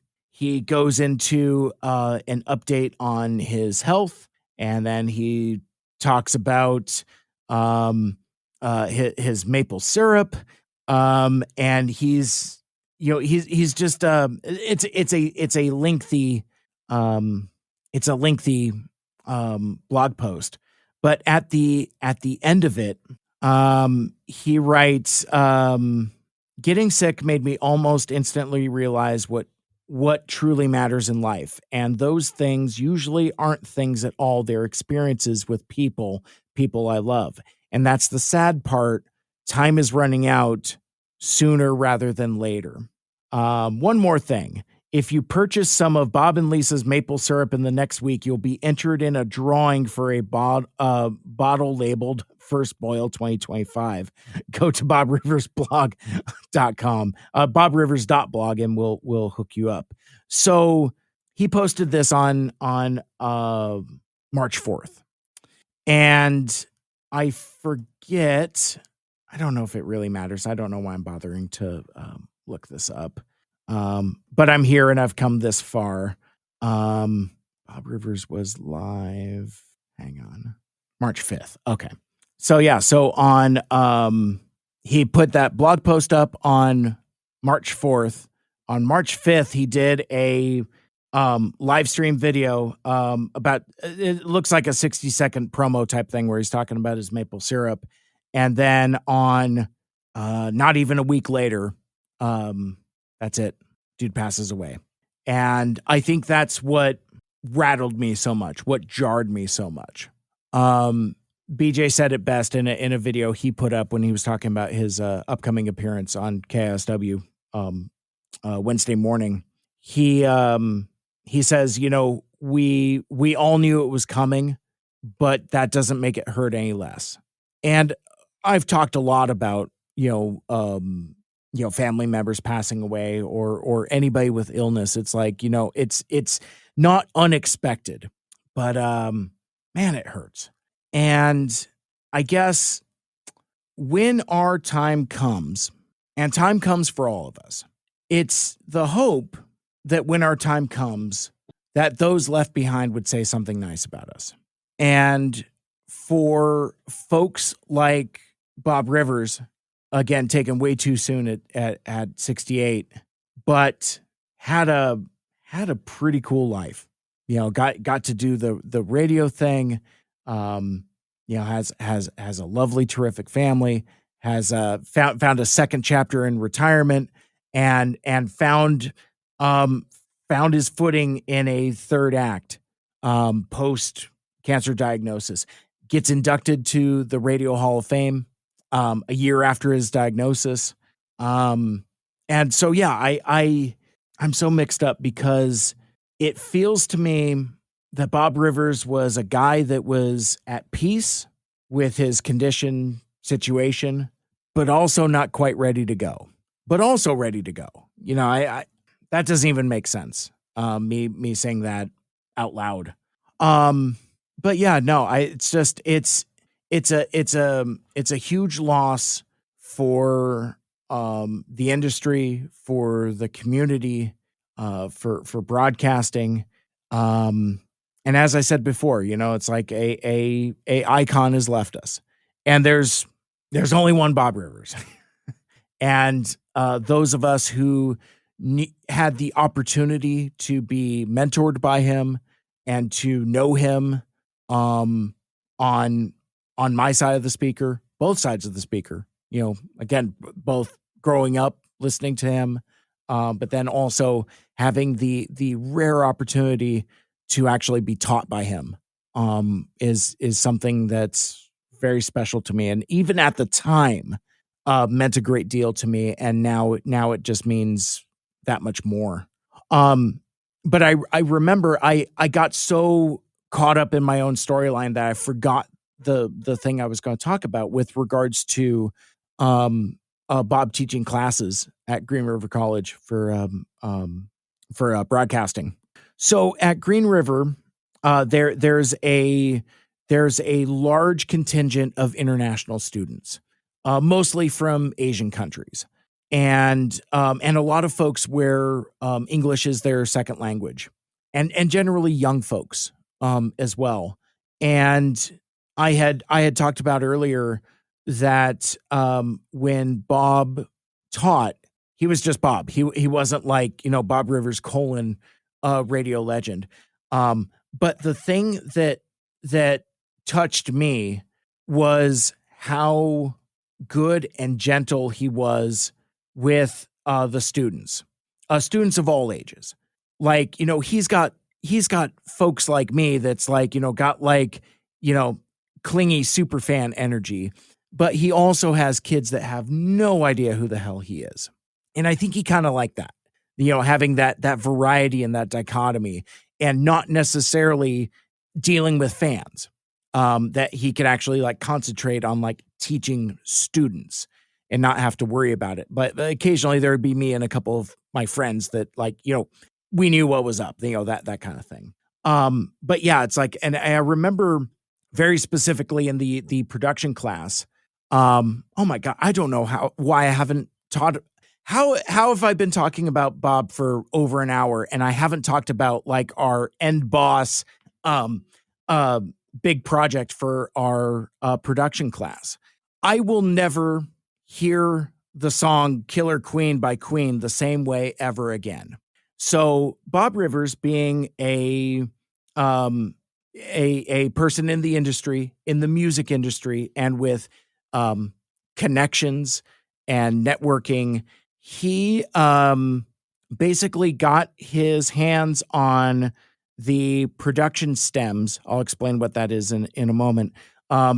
goes into an update on his health, and then he talks about his maple syrup, and he's just it's a lengthy blog post, but at the end of it, he writes, getting sick made me almost instantly realize what truly matters in life, and those things usually aren't things at all. They're experiences with people I love. And that's the sad part. Time is running out sooner rather than later. One more thing. If you purchase some of Bob and Lisa's maple syrup in the next week, you'll be entered in a drawing for a bottle labeled First Boil 2025. Go to bobriversblog.com, bobrivers.blog, and we'll hook you up. So he posted this on March 4th. And I forget, I don't know if it really matters. I don't know why I'm bothering to look this up. But I'm here and I've come this far. Bob Rivers was live. Hang on. March 5th. Okay. So yeah, so on he put that blog post up on March 4th. On March 5th, he did a live stream video about, it looks like a 60-second promo type thing where he's talking about his maple syrup. And then on not even a week later, that's it. Dude passes away. And I think that's what rattled me so much, what jarred me so much. BJ said it best in a video he put up when he was talking about his upcoming appearance on KSW Wednesday morning. He says, we all knew it was coming, but that doesn't make it hurt any less. And I've talked a lot about, family members passing away or anybody with illness. It's like, it's not unexpected, but man, it hurts. And I guess when our time comes, and time comes for all of us, it's the hope that when our time comes, that those left behind would say something nice about us. And for folks like Bob Rivers, again, taken way too soon at 68, but had a pretty cool life. Got to do the radio thing. Has a lovely, terrific family. Has found a second chapter in retirement, and found his footing in a third act post cancer diagnosis. Gets inducted to the Radio Hall of Fame a year after his diagnosis. And so, yeah, I'm so mixed up because it feels to me that Bob Rivers was a guy that was at peace with his condition situation, but also not quite ready to go, but also ready to go. I that doesn't even make sense. Me saying that out loud. But yeah, no, it's a huge loss for the industry, for the community, for broadcasting. And as I said before, it's like a icon has left us, and there's only one Bob Rivers. And those of us who had the opportunity to be mentored by him and to know him on my side of the speaker, both sides of the speaker. Again, both growing up listening to him, but then also having the rare opportunity to actually be taught by him is something that's very special to me, and even at the time meant a great deal to me, and now it just means that much more. But I remember I got so caught up in my own storyline that I forgot the thing I was going to talk about with regards to Bob teaching classes at Green River College for broadcasting. So at Green River, there's a large contingent of international students, mostly from Asian countries, and a lot of folks where English is their second language, and generally young folks as well. And I had talked about earlier that when Bob taught, he was just Bob. He wasn't like, Bob Rivers radio legend. But the thing that touched me was how good and gentle he was with the students of all ages. Like, he's got folks like me that's like, got like, clingy super fan energy, but he also has kids that have no idea who the hell he is. And I think he kind of like that, having that variety and that dichotomy, and not necessarily dealing with fans, that he could actually like concentrate on like teaching students and not have to worry about it. But occasionally there would be me and a couple of my friends that like, we knew what was up, that kind of thing. But yeah, it's like, and I remember very specifically in the production class, oh my God, I don't know why I haven't taught. How have I been talking about Bob for over an hour and I haven't talked about like our end boss, big project for our production class? I will never hear the song Killer Queen by Queen the same way ever again. So Bob Rivers, being a person in the industry, in the music industry, and with connections and networking, he basically got his hands on the production stems. I'll explain what that is in a moment.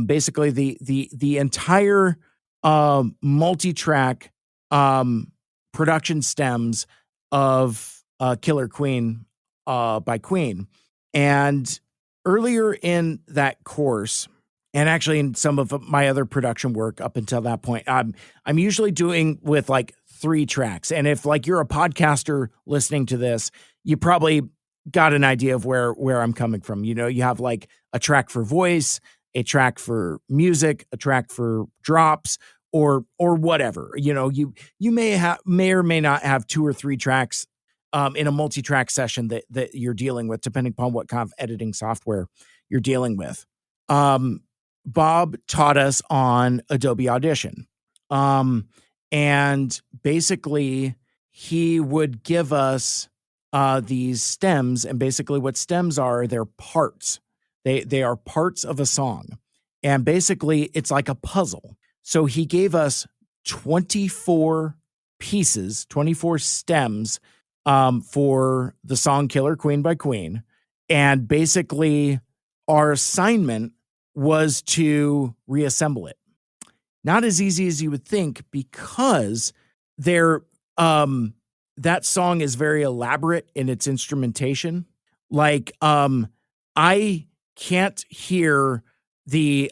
Basically, the entire multi-track production stems of Killer Queen by Queen. And earlier in that course, and actually in some of my other production work up until that point, I'm usually doing with like 3 tracks. And if like you're a podcaster listening to this, you probably got an idea of where I'm coming from. You have like a track for voice, a track for music, a track for drops, or whatever. You may or may not have 2 or 3 tracks in a multi-track session that you're dealing with, depending upon what kind of editing software you're dealing with. Bob taught us on Adobe Audition. And basically he would give us these stems, and basically what stems are, they're parts. They are parts of a song. And basically it's like a puzzle. So he gave us 24 pieces, 24 stems for the song Killer Queen by Queen. And basically our assignment was to reassemble it. Not as easy as you would think, because that song is very elaborate in its instrumentation. Like, I can't hear the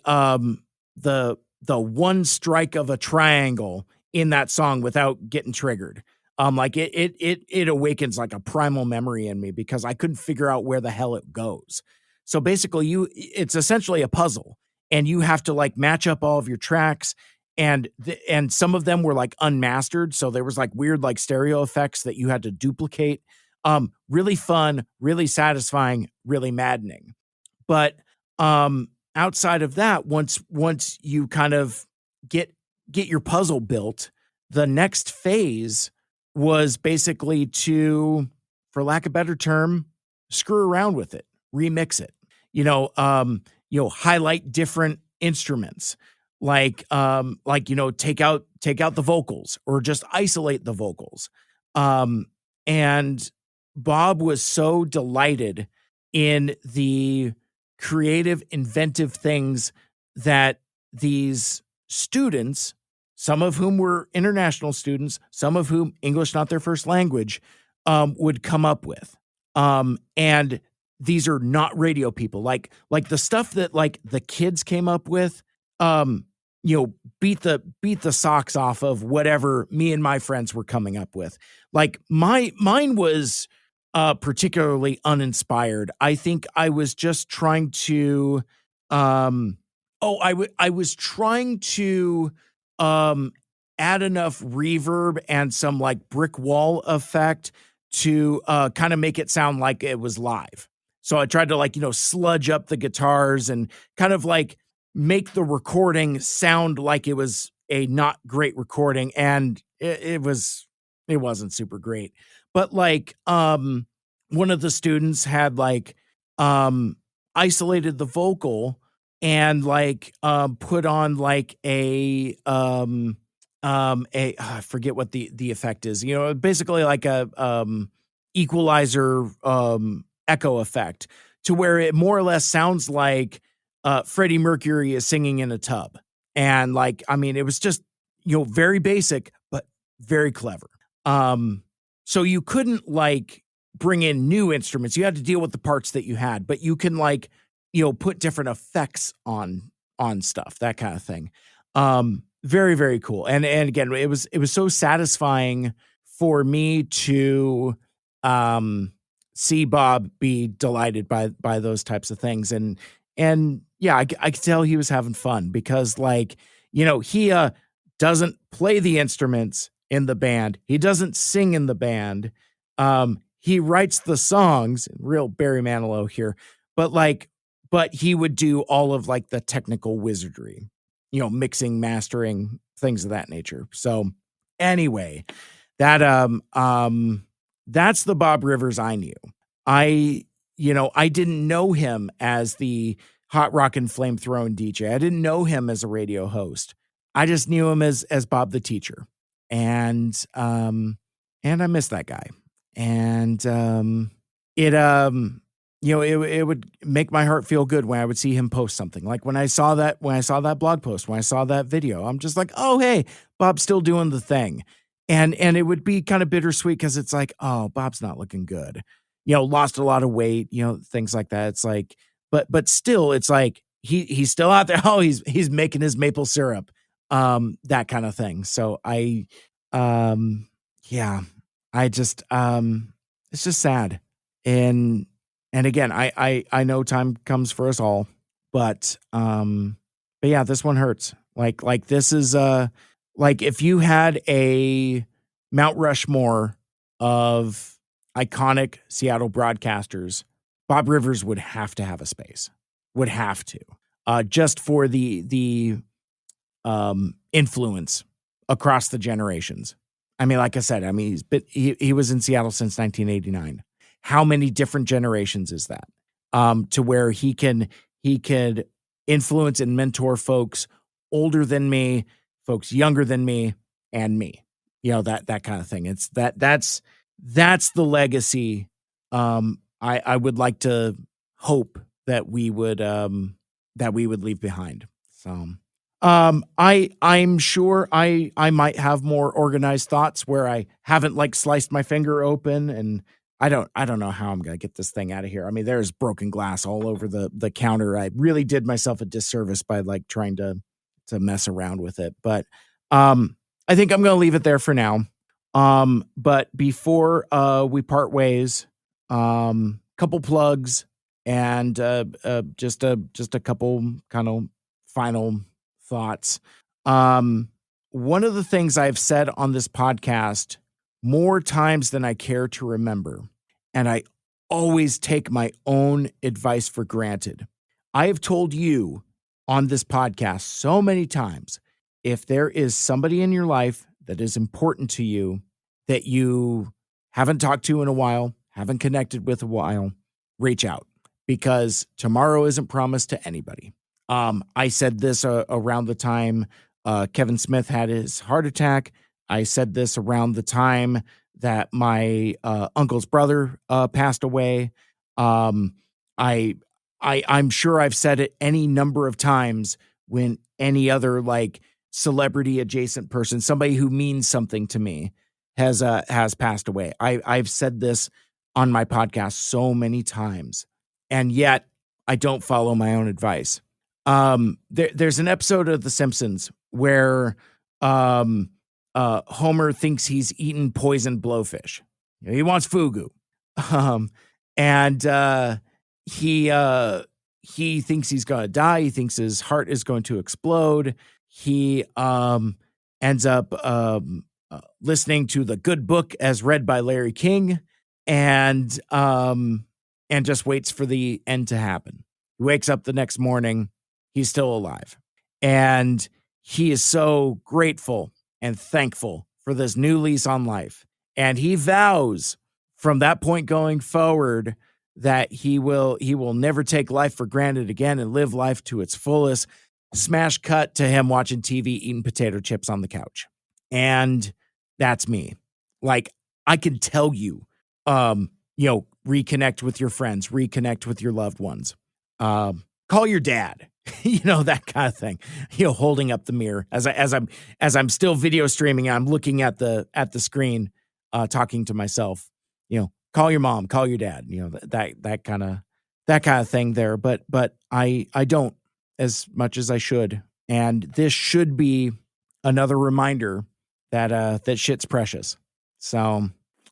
one strike of a triangle in that song without getting triggered. Like it awakens like a primal memory in me, because I couldn't figure out where the hell it goes. So basically it's essentially a puzzle, and you have to like match up all of your tracks, and some of them were like unmastered. So there was like weird, like stereo effects that you had to duplicate. Really fun, really satisfying, really maddening. But, outside of that, once you kind of get your puzzle built, the next phase was basically to, for lack of a better term, screw around with it, remix it, highlight different instruments. take out the vocals or just isolate the vocals. And Bob was so delighted in the creative, inventive things that these students, some of whom were international students, some of whom English not their first language, would come up with. And these are not radio people. Like the stuff that like the kids came up with, beat the socks off of whatever me and my friends were coming up with. Like mine was particularly uninspired. I think I was just trying to I was trying to add enough reverb and some like brick wall effect to kind of make it sound like it was live. So I tried to sludge up the guitars and kind of like make the recording sound like it was a not great recording. And it wasn't super great. But one of the students had isolated the vocal and put on I forget what the effect is, basically like a equalizer echo effect to where it more or less sounds like Freddie Mercury is singing in a tub. And it was just, very basic, but very clever. So you couldn't bring in new instruments. You had to deal with the parts that you had, but you can put different effects on stuff, that kind of thing. Very, very cool. And again, it was so satisfying for me to see Bob be delighted by those types of things. And yeah, I could tell he was having fun because he doesn't play the instruments in the band. He doesn't sing in the band. He writes the songs, real Barry Manilow here, but he would do all of the technical wizardry, mixing, mastering, things of that nature. So anyway, that's the Bob Rivers I knew. I didn't know him as the hot rock and flamethrowing DJ. I didn't know him as a radio host. I just knew him as Bob the teacher. And I miss that guy. And it would make my heart feel good when I would see him post something. Like when I saw that blog post, when I saw that video, I'm just like, oh, hey, Bob's still doing the thing. And it would be kind of bittersweet because it's like, oh, Bob's not looking good. Lost a lot of weight, things like that. It's like, but still, it's like he's still out there. Oh, he's making his maple syrup, that kind of thing. So I just it's just sad. And again, I know time comes for us all, but yeah, this one hurts. Like this is if you had a Mount Rushmore of iconic Seattle broadcasters, Bob Rivers would have to have a space. Would have to. Just for the influence across the generations. I mean, like I said, he was in Seattle since 1989. How many different generations is that? To where he could influence and mentor folks older than me, folks younger than me, and me. That kind of thing. It's that's the legacy. I would like to hope that we would leave behind. So I'm sure I might have more organized thoughts where I haven't sliced my finger open, and I don't know how I'm going to get this thing out of here. I mean, there's broken glass all over the counter. I really did myself a disservice by trying to mess around with it. But I think I'm going to leave it there for now. But before we part ways, couple plugs and just a couple kind of final thoughts. One of the things I've said on this podcast more times than I care to remember, and I always take my own advice for granted. I have told you on this podcast so many times, if there is somebody in your life that is important to you that you haven't talked to in a while, haven't connected with a while, reach out, because tomorrow isn't promised to anybody. I said this around the time Kevin Smith had his heart attack. I said this around the time that my uncle's brother passed away. I'm sure I've said it any number of times when any other like celebrity adjacent person, somebody who means something to me, has passed away. I've said this on my podcast so many times, and yet I don't follow my own advice. There's an episode of The Simpsons where Homer thinks he's eaten poisoned blowfish. He wants fugu. And he thinks he's going to die. He thinks his heart is going to explode. He ends up listening to The Good Book as read by Larry King, and just waits for the end to happen. He wakes up the next morning. He's still alive. And he is so grateful and thankful for this new lease on life. And he vows from that point going forward that he will never take life for granted again and live life to its fullest. Smash cut to him watching TV, eating potato chips on the couch. And that's me. Like, I can tell you, reconnect with your friends, reconnect with your loved ones. Call your dad, that kind of thing, holding up the mirror as I'm still video streaming. I'm looking at the screen, talking to myself, call your mom, call your dad, that kind of thing there. But I don't as much as I should. And this should be another reminder that shit's precious. So,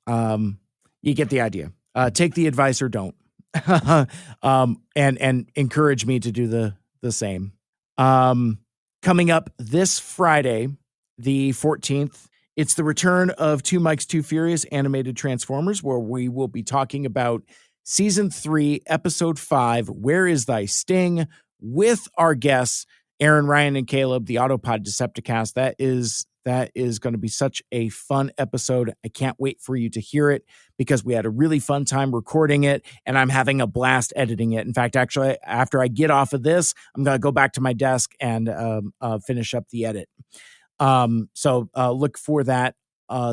you get the idea. Take the advice or don't. And encourage me to do the same. Coming up this Friday, the 14th, it's the return of Two Mikes, Two Furious animated Transformers, where we will be talking about season 3, episode 5, Where Is Thy Sting, with our guests, Aaron, Ryan, and Caleb, the Autopod Decepticast. That is going to be such a fun episode. I can't wait for you to hear it because we had a really fun time recording it, and I'm having a blast editing it. In fact, actually, after I get off of this, I'm going to go back to my desk and finish up the edit. So look for that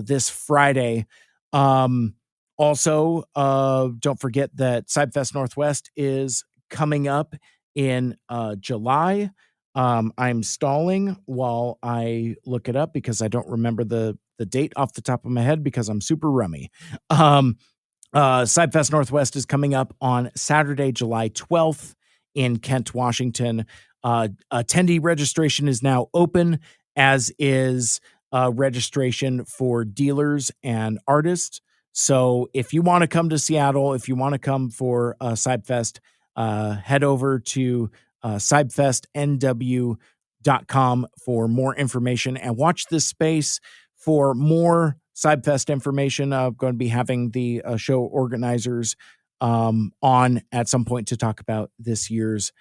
this Friday. Also, don't forget that Cybfest Northwest is coming up in July. I'm stalling while I look it up because I don't remember the date off the top of my head because I'm super rummy. Cybfest Northwest is coming up on Saturday, July 12th in Kent, Washington. Attendee registration is now open, as is registration for dealers and artists. So if you want to come to Seattle, if you want to come for Cybfest, head over to cybfestnw.com for more information and watch this space for more Cybfest information. I'm going to be having the show organizers on at some point to talk about this year's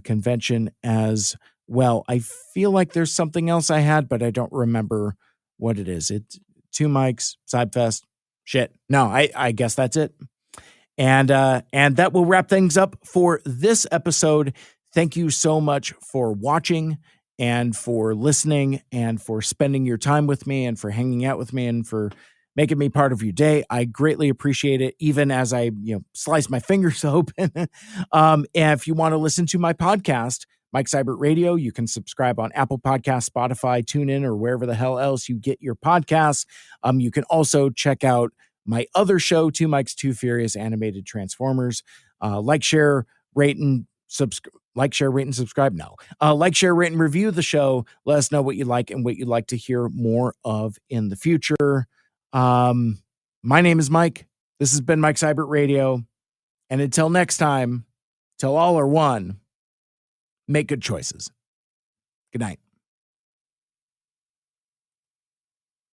convention as well. I feel like there's something else I had, but I don't remember what it is. It's Two Mics, Cybfest, shit. No, I guess that's it. And that will wrap things up for this episode. Thank you so much for watching and for listening and for spending your time with me and for hanging out with me and for making me part of your day. I greatly appreciate it, even as I slice my fingers open. And if you want to listen to my podcast, Mike Seibert Radio, you can subscribe on Apple Podcasts, Spotify, TuneIn, or wherever the hell else you get your podcasts. You can also check out my other show, Two Mikes, Two Furious Animated Transformers. Like, share, rate, and subscribe. Like, share, rate, and subscribe. No. Like, share, rate, and review the show. Let us know what you like and what you'd like to hear more of in the future. My name is Mike. This has been Mike Seibert Radio. And until next time, till all are one, make good choices. Good night.